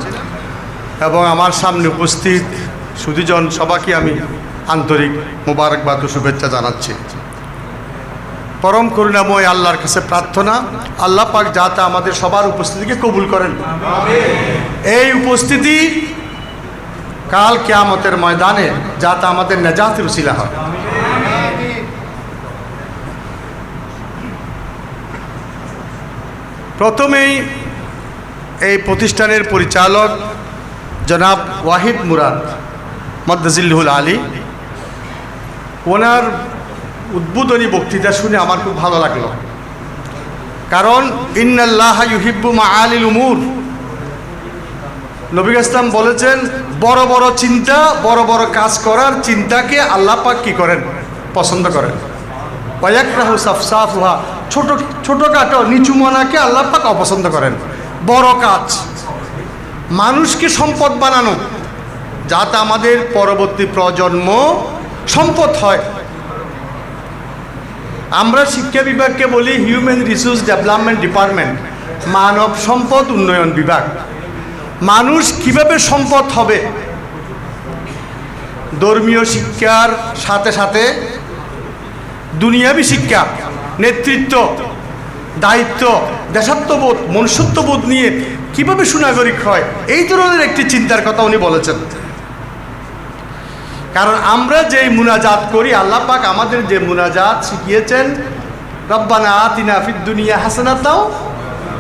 এবং আমার সামনে উপস্থিত সুধীজন সবাইকে আমি আন্তরিক মোবারকবাদ ও শুভেচ্ছা জানাচ্ছি। পরম করুণাময় আল্লাহর কাছে প্রার্থনা, আল্লাহ পাক যাতে আমাদের সবার উপস্থিতিকে কবুল করেন। এই উপস্থিতি কাল কিয়ামতের ময়দানে যাতে আমাদের নেজাতের উসিলা হয়। প্রথমেই এই প্রতিষ্ঠানের পরিচালক জনাব ওয়াহিদ মুরাদ মদ্দাজিল্লুহুল আলী, ওনার উদ্বোধনী বক্তৃতা শুনে আমার খুব ভালো লাগলো। কারণ ইন্নাল্লাহা ইউহিব্বু মাআলিল উমুর, নবী ইসলাম বলেছেন বড় বড় চিন্তা, বড় বড় কাজ করার চিন্তাকে আল্লাহ পাক কি করেন? পছন্দ করেন। ওয়ায়াকরাহু সাফসাফুহা, ছোটখাটো নিচু মনাকে আল্লাহ পাক অপছন্দ করেন। বড় কাজ, মানুষকে সম্পদ বানানো যাতে আমাদের পরবর্তী প্রজন্ম সম্পদ হয়। আমরা শিক্ষা বিভাগকে বলি হিউম্যান রিসোর্স ডেভেলপমেন্ট ডিপার্টমেন্ট, মানব সম্পদ উন্নয়ন বিভাগ। মানুষ কিভাবে সম্পদ হবে? ধর্মীয় শিক্ষার সাথে সাথে দুনিয়াবী শিক্ষা, নেতৃত্ব, দায়িত্ব, দেশাত্মবোধ, মনুষ্যত্ববোধ নিয়ে কিভাবে সুনাগরিক হয়, এই ধরনের একটি চিন্তার কথা উনি বলেছেন। কারণ আমরা যেই মুনাজাত করি, আল্লাহ পাক আমাদের যে মুনাজাত শিখিয়েছেন, রব্বানা আতিনা ফিদ দুনিয়া হাসানাতাও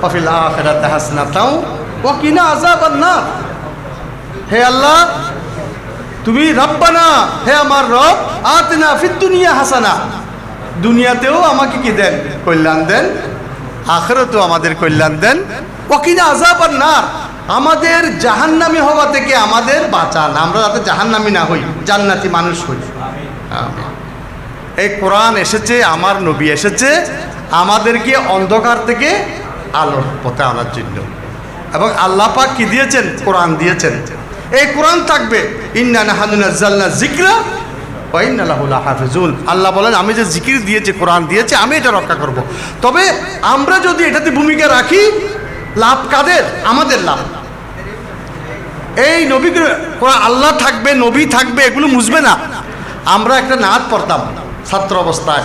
ওয়া ফিল আখিরাতি হাসানাতাও ওয়া কিনা আযাবান নার। হে আল্লাহ, তুমি রব্বানা, হে আমার রব, আতিনা ফিদ দুনিয়া হাসানা, দুনিয়াতেও আমাকে কি দেন? কল্যাণ দেন, আখিরাতেও আমাদের কল্যাণ দেন, ওয়া কিনা আযাবান নার, আমাদের জাহান্নামী হওয়া থেকে আমাদের বাঁচান, আমরা যাতে জাহান্নামী না হই, জান্নাতি মানুষ হই। আমিন। এই কোরআন এসেছে, আমার নবী এসেছে আমাদেরকে অন্ধকার থেকে আলোর পথে আনার জন্য, এবং আল্লাহ পাক কি দিয়েছেন? কোরআন দিয়েছেন। এই কোরআন থাকবে, ইন্না নাহনু নাযালনা যিকরা ওয়া ইন্না লাহু লাহাফিজুন। আল্লাহ বলেন আমি যে জিকির দিয়েছি, কোরআন দিয়েছি, আমি এটা রক্ষা করব। তবে আমরা যদি এটাতে ভূমিকা রাখি, লাভ কাদের? আমাদের লাভ। এই নবী আল্লাহ থাকবে, নবী থাকবে, এগুলো মুছবে না। আমরা একটা নাত পড়তাম ছাত্র অবস্থায়,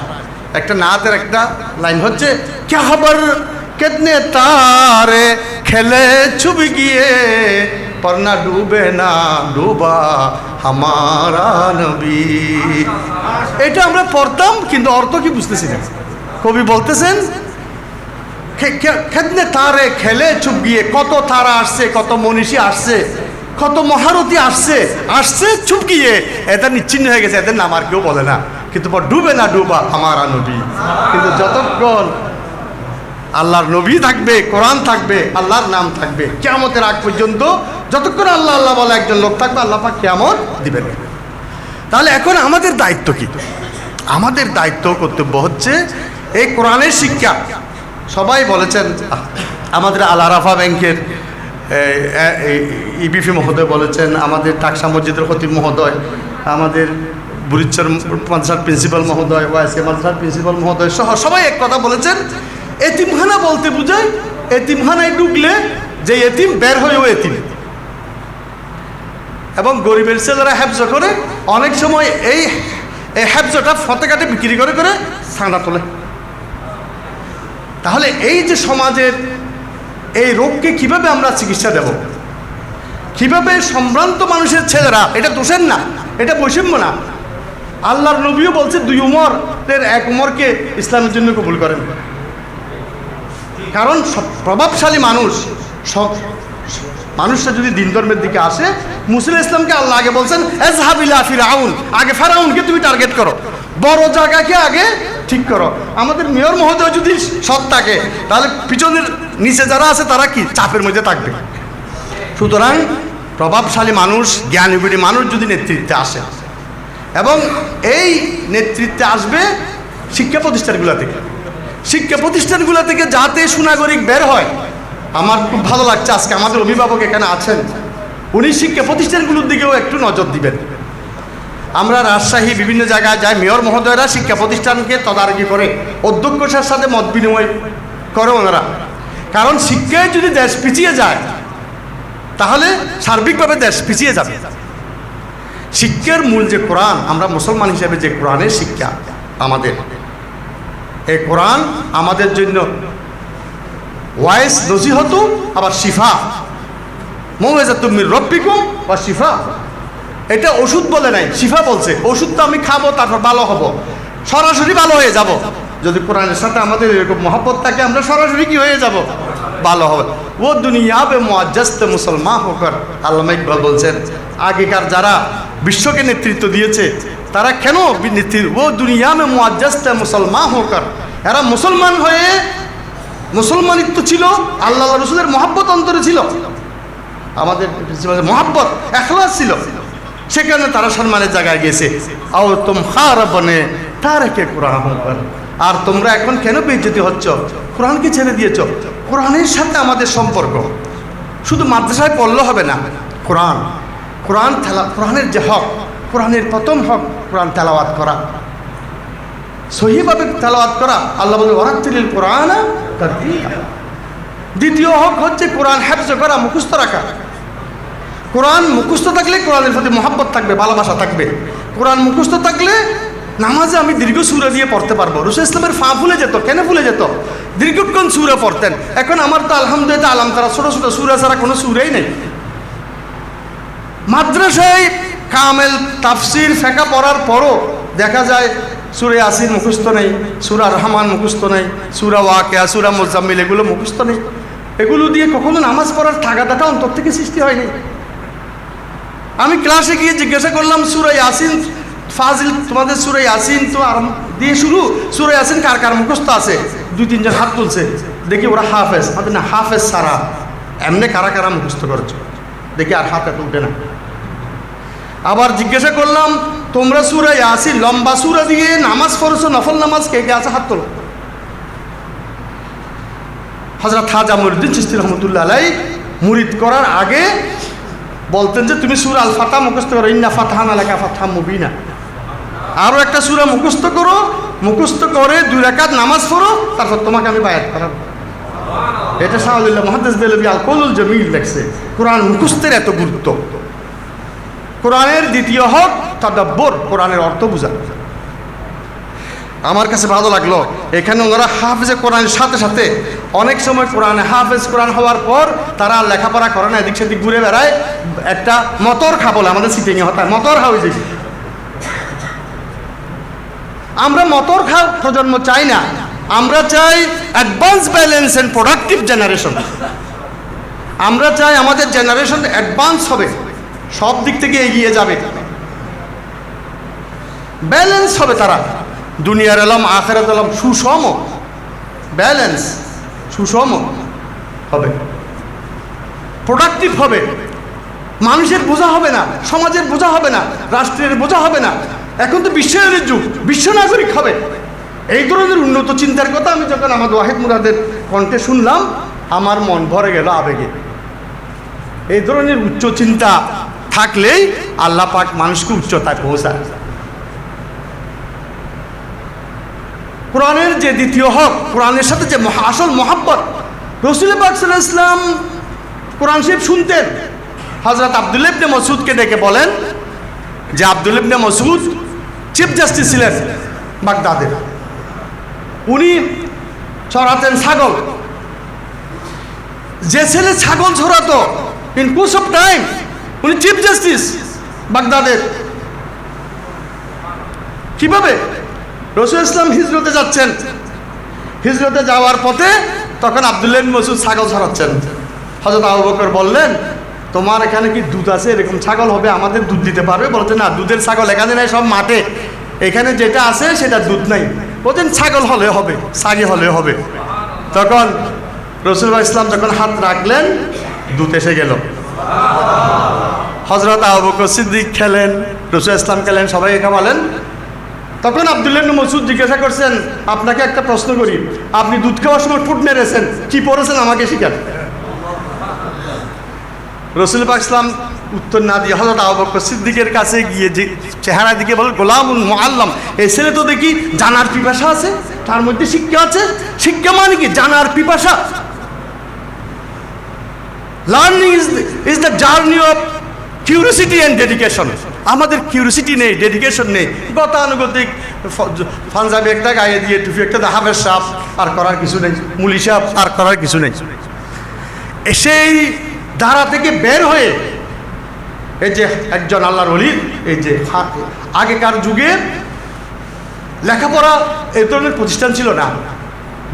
একটা নাতের একটা লাইন হচ্ছে ক্যা খবর কিতনে তারে খেলে ছুপ গিয়ে पर ना डूबे ना डूबा हमारा नबी। এটা আমরা পড়তাম কিন্তু অর্থ কি বুঝতেছি না। কবি বলতেছেন খেদনে তারে খেলে চুপ গিয়ে, কত তারা আসছে, কত মনীষী আসছে, কত মহারথী আসছে, আসছে চুপ গিয়ে, এদের নিচ্ছিন্ন হয়ে গেছে, এদের নাম আর কেউ বলে না। কিন্তু পর ডুবে না ডুবা আমারা নবী। কিন্তু যতক্ষণ আল্লাহর নবী থাকবে, কোরআন থাকবে, আল্লাহর নাম থাকবে, কিয়ামতের আগ পর্যন্ত যতক্ষণ আল্লাহ আল্লাহ বলে একজন লোক থাকবে, আল্লাহ পাক কিয়ামত দিবেন। তাহলে এখন আমাদের দায়িত্ব কি? আমাদের দায়িত্ব, কর্তব্য হচ্ছে এই কোরআনের শিক্ষা। সবাই বলেছেন, আমাদের আল আরাফা ব্যাংকের ইবিপি মহোদয় বলেছেন, আমাদের টাকসা মসজিদের খতিব মহোদয়, আমাদের বুরিচ্চর মাদ্রাসার প্রিন্সিপাল মহোদয়, ওয়াইসি মাদ্রাসার প্রিন্সিপাল মহোদয় সহ সবাই এক কথা বলেছেন, এতিমখানা বলতে বোঝায় এতিমখানায় ঢুকলে যে এতিম বের হয়েও এতিম। এবং গরিবের ছেলেরা হ্যাবজ করে অনেক সময় এই হ্যাবজটা ফতে কাটে বিক্রি করে করে ছানা তোলে। তাহলে এই যে সমাজের এই রোগকে কিভাবে আমরা চিকিৎসা দেব? কিভাবে সম্ভ্রান্ত মানুষের ছেলেরা, এটা দোষের না, এটা বৈষম্য না, আল্লাহর নবীও বলছে 2 উমরের 1 উমরকে ইসলামের জন্য কবুল করেন। কারণ প্রভাবশালী মানুষ মানুষরা যদি দিন ধর্মের দিকে আসে, মুসা ইসলামকে আল্লাহ আগে বলছেন এজহাব ইলা ফিরাউন, আগে ফেরাউনকে তুমি টার্গেট করো, বড় জায়গাকে আগে ঠিক করো। আমাদের মেয়র মহোদয় যদি সৎ থাকে তাহলে পিছনের নিচে যারা আছে তারা কি চাপের মধ্যে থাকবে। সুতরাং প্রভাবশালী মানুষ, জ্ঞানীগুণী মানুষ যদি নেতৃত্বে আসে, এবং এই নেতৃত্বে আসবে শিক্ষা প্রতিষ্ঠানগুলো থেকে, শিক্ষা প্রতিষ্ঠানগুলো থেকে যাতে সুনাগরিক বের হয়। আমার খুব ভালো লাগছে আজকে আমাদের অভিভাবক এখানে আছেন, উনি শিক্ষা প্রতিষ্ঠানগুলোর দিকেও একটু নজর দিবেন। আমরা রাজশাহী বিভিন্ন জায়গায় যাই, মেয়র মহোদয়রা শিক্ষা প্রতিষ্ঠানকে তদারকি করে, অধ্যক্ষের সাথে মত বিনিময় করে ওনারা। কারণ শিক্ষায় যদি দেশ পিছিয়ে যায় তাহলে সার্বিকভাবে দেশ পিছিয়ে যাবে। শিক্ষার মূল যে কোরআন, আমরা মুসলমান হিসেবে যে কোরআনের শিক্ষা আমাদের, এই কোরআন আমাদের জন্য ওয়াইস নসিহত, আবার শিফা, মৌইজাতুম মির রাব্বিকুম ওয়া শিফা। এটা ওষুধ বলে নাই, শিফা বলছে। ওষুধ তো আমি খাবো তারপর ভালো হব, সরাসরি ভালো হয়ে যাব। যদি কোরআনের সাথে আমাদের এরকম মহব্বত থাকে আমরা সরাসরি কি হয়ে যাব, ভালো হবে। ও দুনিয়া বে মুআজ্জাজতে মুসলমান হোকর, আল্লামা ইকবাল বলছেন আগেকার যারা বিশ্বকে নেতৃত্ব দিয়েছে তারা কেন ও দুনিয়া মে মুআজ্জাজতে মুসলমান হোকর, এরা মুসলমান হয়ে মুসলমানিত্ব ছিল, আল্লাহ রসুলের মহব্বত অন্তরে ছিল, আমাদের মহব্বত এখলাস ছিল, সেখানে তারা সম্মানের জায়গায় গেছে। আও তুম খারাবনে তারকে কোরআন হোকর, আর তোমরা এখন কেন বেইজ্জতি হচ্ছ, কোরআনকে ছেড়ে দিয়েছ। কোরআনের সাথে আমাদের সম্পর্ক শুধু মাদ্রাসায় পড়লে হবে না, কোরআনের যে হক, কোরআনের প্রথম হক কোরআন তেলাওয়াত করা, সহিভাবে তেলাওয়াত করা। আল্লাহ বলে ওয়ারাত্তিলিল কোরআন তারতিলা। দ্বিতীয় হক হচ্ছে কোরআন হেফজ করা, মুখস্থ রাখা। কোরআন মুখস্থ থাকলে কোরআনের প্রতি মহব্বত থাকবে, ভালোবাসা থাকবে। কোরআন মুখস্থ থাকলে নামাজে আমি দীর্ঘ সূরা দিয়ে পড়তে পারবো। রাসূল ইসলামের ফা ভুলে যেত, কেন ভুলে যেত, দীর্ঘক্ষণ সূরা পড়তেন। এখন আমার তো আলহামদুলিল্লাহ আলাম তারা ছোটো ছোটো সূরা ছাড়া কোনো সূরাই নেই। মাদ্রাসায় কামেল তাফসির ফেকা পড়ার পরও দেখা যায় সূরা ইয়াসিন মুখস্থ নেই, সূরা রহমান মুখস্থ নেই, সূরা ওয়াকিয়া, সূরা মুজাম্মিল এগুলো মুখস্থ নেই। এগুলো দিয়ে কখনো নামাজ পড়ার তাগাদাটা অন্তর থেকে সৃষ্টি হয়নি। আমি ক্লাসে গিয়ে জিজ্ঞাসা করলাম সূরা ইয়াসিন ফাজিল, তোমাদের সূরা ইয়াসিন তো আরম্ভ দিয়ে শুরু, সূরা ইয়াসিন কার কার মুখস্থ আছে? 2-3 জন হাত তুলছে, দেখি ওরা হাফেজ। আমাদের না হাফেজ সারা, এমনি কারা কারা মুখস্থ করছো, দেখি আর হাত এত উঠে না। আবার জিজ্ঞাসা করলাম তোমরা সূরা ইয়াসিন লম্বা সূরা দিয়ে নামাজ পড়ছো, নফল নামাজ, কে কে আছে হাত তোলো। হযরত খাজা মুঈনুদ্দিন চিশতি রহমাতুল্লাহ আলাইহি মুরিদ করার আগে বলতেন যে তুমি সূরা আল ফাতহা মুখস্থ করো, ইন্না ফাতহানা লাকা ফাতহাম মুবিনা। আরও একটা সূরা মুখস্থ করো, মুখস্থ করে 2 রাকাত নামাজ পড়ো, তারপর তোমাকে আমি বায়াত করাবো। এটা শাহুল্লাহ মুহাদ্দিস দেলভী আল কৌলুল জামিল লেখছে। কোরআন মুখস্থের এত গুরুত্ব। কোরআনের দ্বিতীয় হক তাদাব্বুর, কোরআনের অর্থ বোঝা। আমার কাছে ভালো লাগলো এখানে ওনারা হাফেজে কোরআনের সাথে সাথে অনেক সময় কোরআনে হাফেজ কোরআন হওয়ার পর তারা লেখাপড়া করে না, এদিক সেদিক ঘুরে বেড়ায়। একটা মতর খা বলে আমাদের সিটিংয়ে হতায়, মতর খা হয়েছে। আমরা মতর খা প্রজন্ম চাই না, আমরা চাই advance balance and productive generation. আমরা চাই আমাদের জেনারেশন অ্যাডভান্স হবে, সব দিক থেকে এগিয়ে যাবে, ব্যালেন্স হবে। তারা দুনিয়ার এলম আখিরাত এলম সুষম ব্যালেন্স, সুষম হবে, প্রোডাক্টিভ হবে। মানুষের বোঝা হবে না, সমাজের বোঝা হবে না, রাষ্ট্রের বোঝা হবে না। এখন তো বিশ্বায়নের যুগ, বিশ্ব নাগরিক হবে। এই ধরনের উন্নত চিন্তার কথা আমি যখন আমাদের ওয়াহিদ মুরাদের কণ্ঠে শুনলাম আমার মন ভরে গেল আবেগে। এই ধরনের উচ্চ চিন্তা থাকলেই আল্লাহ পাক মানুষকে উচ্চতায় পৌঁছায়। কোরআনের যে দ্বিতীয় হক, কোরআনের সাথে যে আসল মহাব্বত, রাসূল পাক সাল্লাল্লাহু আলাইহি ওয়াসাল্লাম কোরআন শরীফ শুনতেন। হযরত আব্দুল্লাহ ইবনে মাসউদকে ডেকে বলেন যে আব্দুল্লাহ ইবনে মাসউদ চিফ জাস্টিস ছিলেন বাগদাদের, উনি চড়াতেন ছাগল। যে ছেলে ছাগল ছড়াতো ইন কোর্স অফ টাইম উনি চিফ জাস্টিস বাগদাদের। কিভাবে? রাসূল ইসলাম হিজরতে যাচ্ছেন, হিজরতে যাওয়ার পথে তখন আব্দুল্লাহ ইবনে মাসউদ ছাগল ছড়াচ্ছেন। হযরত আবু বকর বললেন তোমার এখানে কি দুধ আছে, এরকম ছাগল হবে আমাদের দুধ দিতে পারবে? বলছে না, দুধের ছাগল এখানে নাই, সব মাঠে, এখানে যেটা আছে সেটা দুধ নাই। বলছেন ছাগল হলে হবে, ছাগি হলে হবে। তখন রাসূলুল্লাহ ইসলাম যখন হাত রাখলেন, দুধ এসে গেল। হযরত আবু বকর সিদ্দিক খেলেন, রাসূলুল্লাহ ইসলাম খেলেন, সবাই খাওয়ালেন। তখন আব্দুল্লাহ ইবনে মাসউদ জিজ্ঞাসা করছেন, আপনাকে একটা প্রশ্ন করি, আপনি দুধ খাওয়ার সময় ঠোঁট নেড়েছেন, কি পড়েছেন আমাকে শিখান। রাসূলুল্লাহ ইসলাম উত্তর না দিয়ে হযরত আবু বকর সিদ্দিকের কাছে গিয়ে যে চেহারা দিকে বলেন, গোলামুল মুআল্লাম, এই ছেলে তো দেখি জানার পিপাসা আছে, তার মধ্যে শিক্ষা আছে। শিক্ষা মানে কি? জানার পিপাসা। Learning is the journey of curiosity and dedication. আমাদের কিউরিসিটি নেই, ডেডিকেশন নেই, গতানুগতিক পাঞ্জাবি একটা গায়ে দিয়ে টুপি একটা হাফেজ সাপ, আর করার কিছু নেই, মুলি সাপ, আর করার কিছু নেই। সেই ধারা থেকে বের হয়ে এই যে একজন আল্লাহর ওলি, এই যে আগেকার যুগে লেখাপড়া এই ধরনের প্রতিষ্ঠান ছিল না।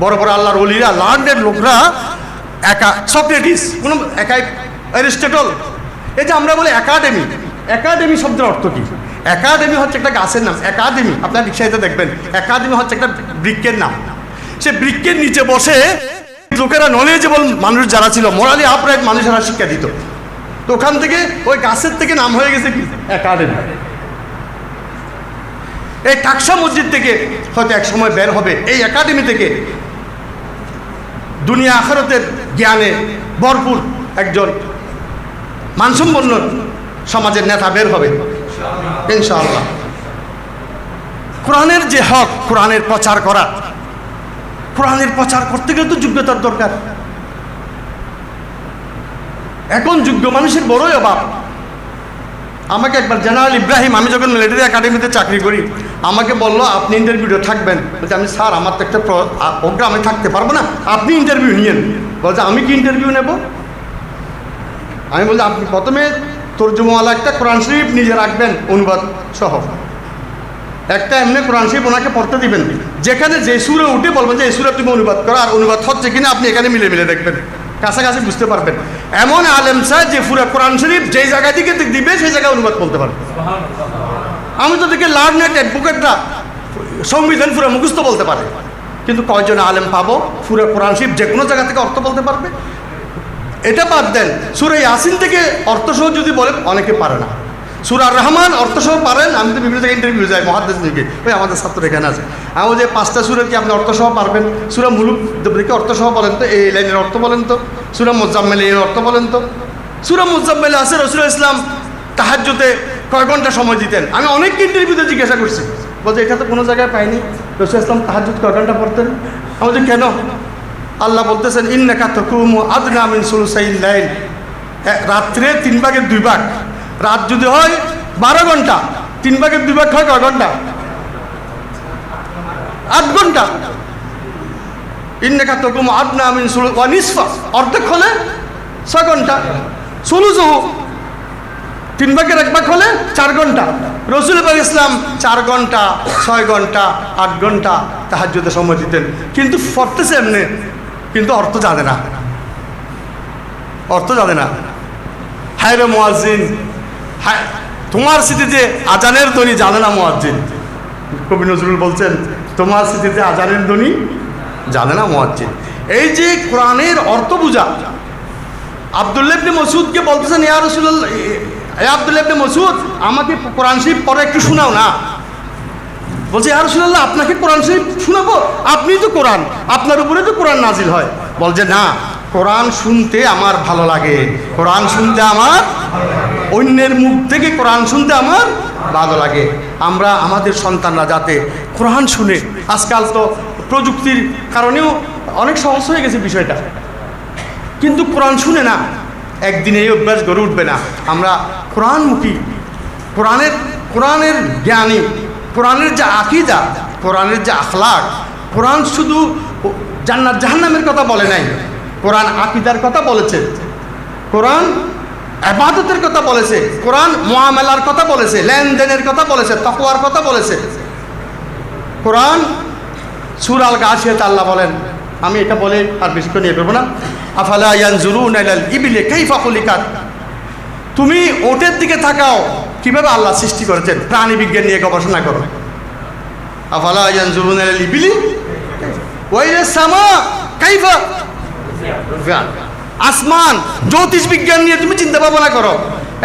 বড় বড় আল্লাহর ওলিরা, লার্নেড লোকরা, একা সক্রেটিস, কোনো একাই অ্যারিস্টটল, এই যে আমরা বলি একাডেমি, একাডেমি শব্দের অর্থ কি? একাডেমি হচ্ছে একটা গাছের নাম। একাডেমি আপনার রিক্সাইতে দেখবেন, একাডেমি হচ্ছে একটা বৃক্ষের নাম। সে বৃক্ষের নিচে বসে লোকেরা, নলেজেবল মানুষ যারা ছিল, মোরালি আপরাইট মানুষেরা শিক্ষা দিত। তো ওখান থেকে ওই গাছের থেকে নাম হয়ে গেছে কি? একাডেমি। এই টাকসা মসজিদ থেকে হয়তো এক সময় বের হবে, এই একাডেমি থেকে দুনিয়া আখিরাতের জ্ঞানে ভরপুর একজন মানসম্পন্ন সমাজের নেতা বের হবে ইনশাআল্লাহ। কোরআনের যে হক, কোরআনের প্রচার করা, কোরআনের প্রচার করতে গেলে তো যোগ্যতার দরকার। এখন যোগ্য মানুষের বড়ই অভাব। আমাকে একবার জেনারেল ইব্রাহিম, আমি যখন মিলিটারি একাডেমিতে চাকরি করি, আমাকে বললো আপনি ইন্টারভিউতে থাকবেন। বলছে আমি স্যার, আমার তো একটা প্রোগ্রামে থাকতে পারবো না, আপনি ইন্টারভিউ নিয়েন। বলছে আমি কি ইন্টারভিউ নেব? আমি বলছি আপনি প্রথমে তর্জুমাওয়ালা একটা কোরআন শরীফ নিজে রাখবেন অনুবাদ সহ, একটা এমনি কোরআন শরীফ ওনাকে পড়তে দিবেন, যেখানে যে সুরে উঠে বলবেন যে এই সুরে তুমি অনুবাদ করো, আর অনুবাদ হচ্ছে কিনা আপনি এখানে মিলে মিলে দেখবেন, কাছাকাছি বুঝতে পারবেন। এমন আলেম চাই যে পুরো কোরআন শরীফ যেই জায়গা থেকে দিবে সেই জায়গায় অনুবাদ বলতে পারবে। আমি তো দেখি লার্নেড অ্যাডভোকেটরা সংবিধান পুরো মুখস্থ বলতে পারে, কিন্তু কয়জন আলেম পাবো পুরো কোরআন শরীফ যে কোনো জায়গা থেকে অর্থ বলতে পারবে? এটা বাদ দেন, সূরা ইয়াসিন থেকে অর্থসহ যদি বলেন, অনেকে পারে না। সূরা রহমান অর্থসহ পারেন। আমি তো বিভিন্ন জায়গায় ইন্টারভিউ যাই মুহাদ্দিস দিকে, ওই আমাদের ছাত্র এখানে আছে, আমি যে 5টা সূরা কি আপনি অর্থসহ পারবেন? সূরা মুলুক দেখে অর্থসহ বলেন তো, এই লাইনের অর্থ বলেন তো। সূরা মুজাম্মিল এর অর্থ বলেন তো। সূরা মুজাম্মিল আছে রাসূলুল্লাহ ইসলাম তাহাজ্জুদে কয় ঘন্টা সময় দিতেন। আমি অনেক ইন্টারভিউতে জিজ্ঞাসা করছি, বলছে এটা তো কোনো জায়গায় পাইনি, রাসূলুল্লাহ ইসলাম তাহাজ্জুদ কয় ঘন্টা পড়তেন? আমি বলছি কেন? আল্লাহ বলতেছেন ইন্নাকা তাকুমু আদনা মিন সুলুসাইল লাইল, রাত্রে 3 ভাগের 2 ভাগ। রাত যদি হয় 12 ঘন্টা, 3 ভাগের 2 ভাগ হয় কয় ঘন্টা? 8 ঘন্টা। ইন্নাকা তাকুমু আদনা মিন সুলুস ওয়া নিসফা, অর্ধেক হলে 6 ঘন্টা। সুলুসহু 3 ভাগের 1 ভাগ হলে 4 ঘন্টা। রাসূলুল্লাহ ইসলাম 4 ঘন্টা, 6 ঘন্টা, 8 ঘন্টা তাহাজ্জুদে সময় দিতেন, কিন্তু পড়তেছে এমনি, কিন্তু অর্থ জানে না, অর্থ জানে না। হায় রে মুয়াজ্জিন, হায় তোমার স্মৃতিতে আজানের ধ্বনি জানে না মুয়াজ্জিন। কবি নজরুল বলছেন তোমার স্মৃতিতে আজানের ধ্বনি জানে না মুয়াজ্জিন। এই যে কোরআনের অর্থ বুঝা, আব্দুল্লাহ ইবনে মাসউদকে বলতেছেন ইয়া রাসূলুল্লাহ, আব্দুল্লাহ ইবনে মাসউদ আমাকে কোরআন শরীফ পড়ে একটু শোনাও না। বলছে ইয়া রাসূলুল্লাহ আপনাকে কোরআন শরীফ শোনাবো? আপনি তো কোরআন, আপনার উপরে তো কোরআন নাজিল হয়। বলছে না, কোরআন শুনতে আমার ভালো লাগে, কোরআন শুনতে আমার, অন্যের মুখ থেকে কোরআন শুনতে আমার ভালো লাগে। আমরা আমাদের সন্তানরা যাতে কোরআন শুনে, আজকাল তো প্রযুক্তির কারণেও অনেক সহজ হয়ে গেছে বিষয়টা, কিন্তু কোরআন শুনে না, একদিন এই অভ্যাস গড়ে উঠবে না। আমরা কোরআনমুখী, কোরআনের জ্ঞানী, কোরআনের যে আকীদা, কোরআনের যে আখলাক, কোরআন শুধু জান্নাত জাহান্নামের কথা বলে নাই, কোরআন আকীদার কথা বলেছে, কোরআন ইবাদতের কথা বলেছে, কোরআন মুআমালার কথা বলেছে, লেনদেনের কথা বলেছে, তাকওয়ার কথা বলেছে। কোরআন সূরা আল গাশিয়াতে আল্লাহ বলেন, আমি এটা বলে আর বেশি করে নিয়ে করবো না, আফালা ইয়ানজুরুনা ইলাল ইবলি কাইফা খুলিকাত, তুমি ওটের দিকে তাকাও, কিভাবে আল্লাহ সৃষ্টি করেছেন, প্রাণী বিজ্ঞান নিয়ে গবেষণা করো। আফালা ইয়ানজুরুনা ইলাল ইবিলি ওয়া ইলাস সামা কাইফা, আসমান জ্যোতিষ বিজ্ঞান নিয়ে তুমি চিন্তা ভাবনা করো।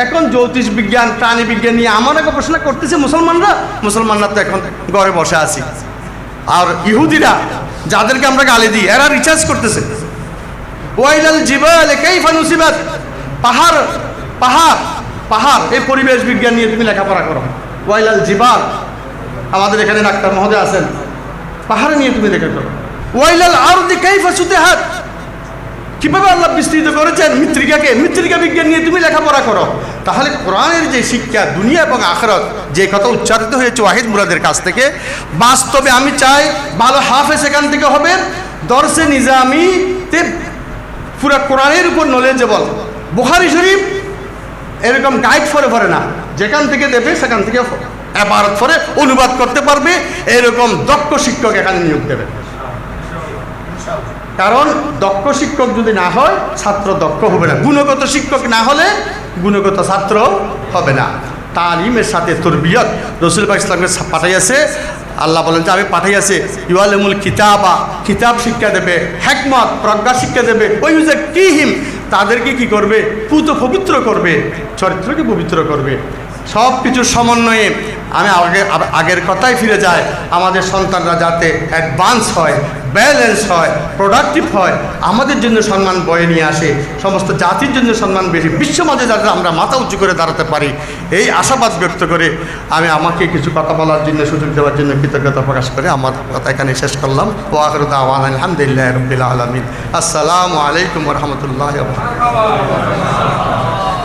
এখন জ্যোতিষ বিজ্ঞান, প্রাণী বিজ্ঞান নিয়ে আমরা গবেষণা করতেছে মুসলমানরা তো এখন ঘরে বসে আছি। আর ইহুদিরা, যাদেরকে আমরা গালি দিই, এরা রিসার্চ করতেছে। ওয়াইলাল জিবাল কাইফা নুসিবাত, পাহাড় পাহাড় পাহাড়, এই পরিবেশ বিজ্ঞান নিয়ে তুমি লেখাপড়া করো। ওয়াইলাল জিবাল, আমাদের এখানে ডাক্তার মহোদয় আছেন, পাহাড় নিয়ে তুমি লেখা করো। ওয়াইলাল আরদি কাইফা সুতিহাত, কিভাবে আল্লাহ বিস্তৃত করেছেন মৃত্তিকাকে, মৃত্তিকা বিজ্ঞান নিয়ে তুমি লেখাপড়া করো। তাহলে কোরআনের যে শিক্ষা, দুনিয়া এবং আখিরাত, যে কথা উচ্চারিত হয়েছে ওয়াহিদ মুরাদের কাছ থেকে, বাস্তবে আমি চাই ভালো হাফেজ এখান থেকে হবে, দর্শে নিজামিতে পুরা কোরআনের উপর নলেজেবল। বুখারী শরীফ এরকম গাইড ফরে না, যেখান থেকে দেবে সেখান থেকে এবারত ফরে অনুবাদ করতে পারবে, এরকম দক্ষ শিক্ষক এখানে নিয়োগ দেবে। কারণ দক্ষ শিক্ষক যদি না হয়, ছাত্র দক্ষ হবে না। গুণগত শিক্ষক না হলে গুণগত ছাত্র হবে না। তালিমের সাথে তরবিয়ত রাসূল পাক ইসলামকে পাঠাইয়াছে। আল্লাহ বলেন যে আমি পাঠাইয়াছে ইউআলিমুল কিতাবা, কিতাব শিক্ষা দেবে, হিকমত প্রজ্ঞা শিক্ষা দেবে, ওই যে কিহিম, তাদেরকে কি করবে, পবিত্র করবে, চরিত্রকে পবিত্র করবে। সব কিছুর সমন্বয়ে আমি আগের কথাই ফিরে যাই, আমাদের সন্তানরা যাতে অ্যাডভান্স হয়, ব্যালেন্স হয়, প্রোডাক্টিভ হয়, আমাদের জন্য সম্মান বয়ে নিয়ে আসে, সমস্ত জাতির জন্য সম্মান বেশি, বিশ্ব মাঝে যাতে আমরা মাথা উঁচু করে দাঁড়াতে পারি, এই আশাবাদ ব্যক্ত করে আমি আমাকে কিছু কথা বলার জন্য, সুযোগ দেওয়ার জন্য কৃতজ্ঞতা প্রকাশ করে আমার কথা এখানে শেষ করলাম। ওয়া আখিরু দাওয়ানা আলহামদুলিল্লাহি রাব্বিল আলামিন। আসসালামু আলাইকুম ওয়া রাহমাতুল্লাহি ওয়া বারাকাতুহু।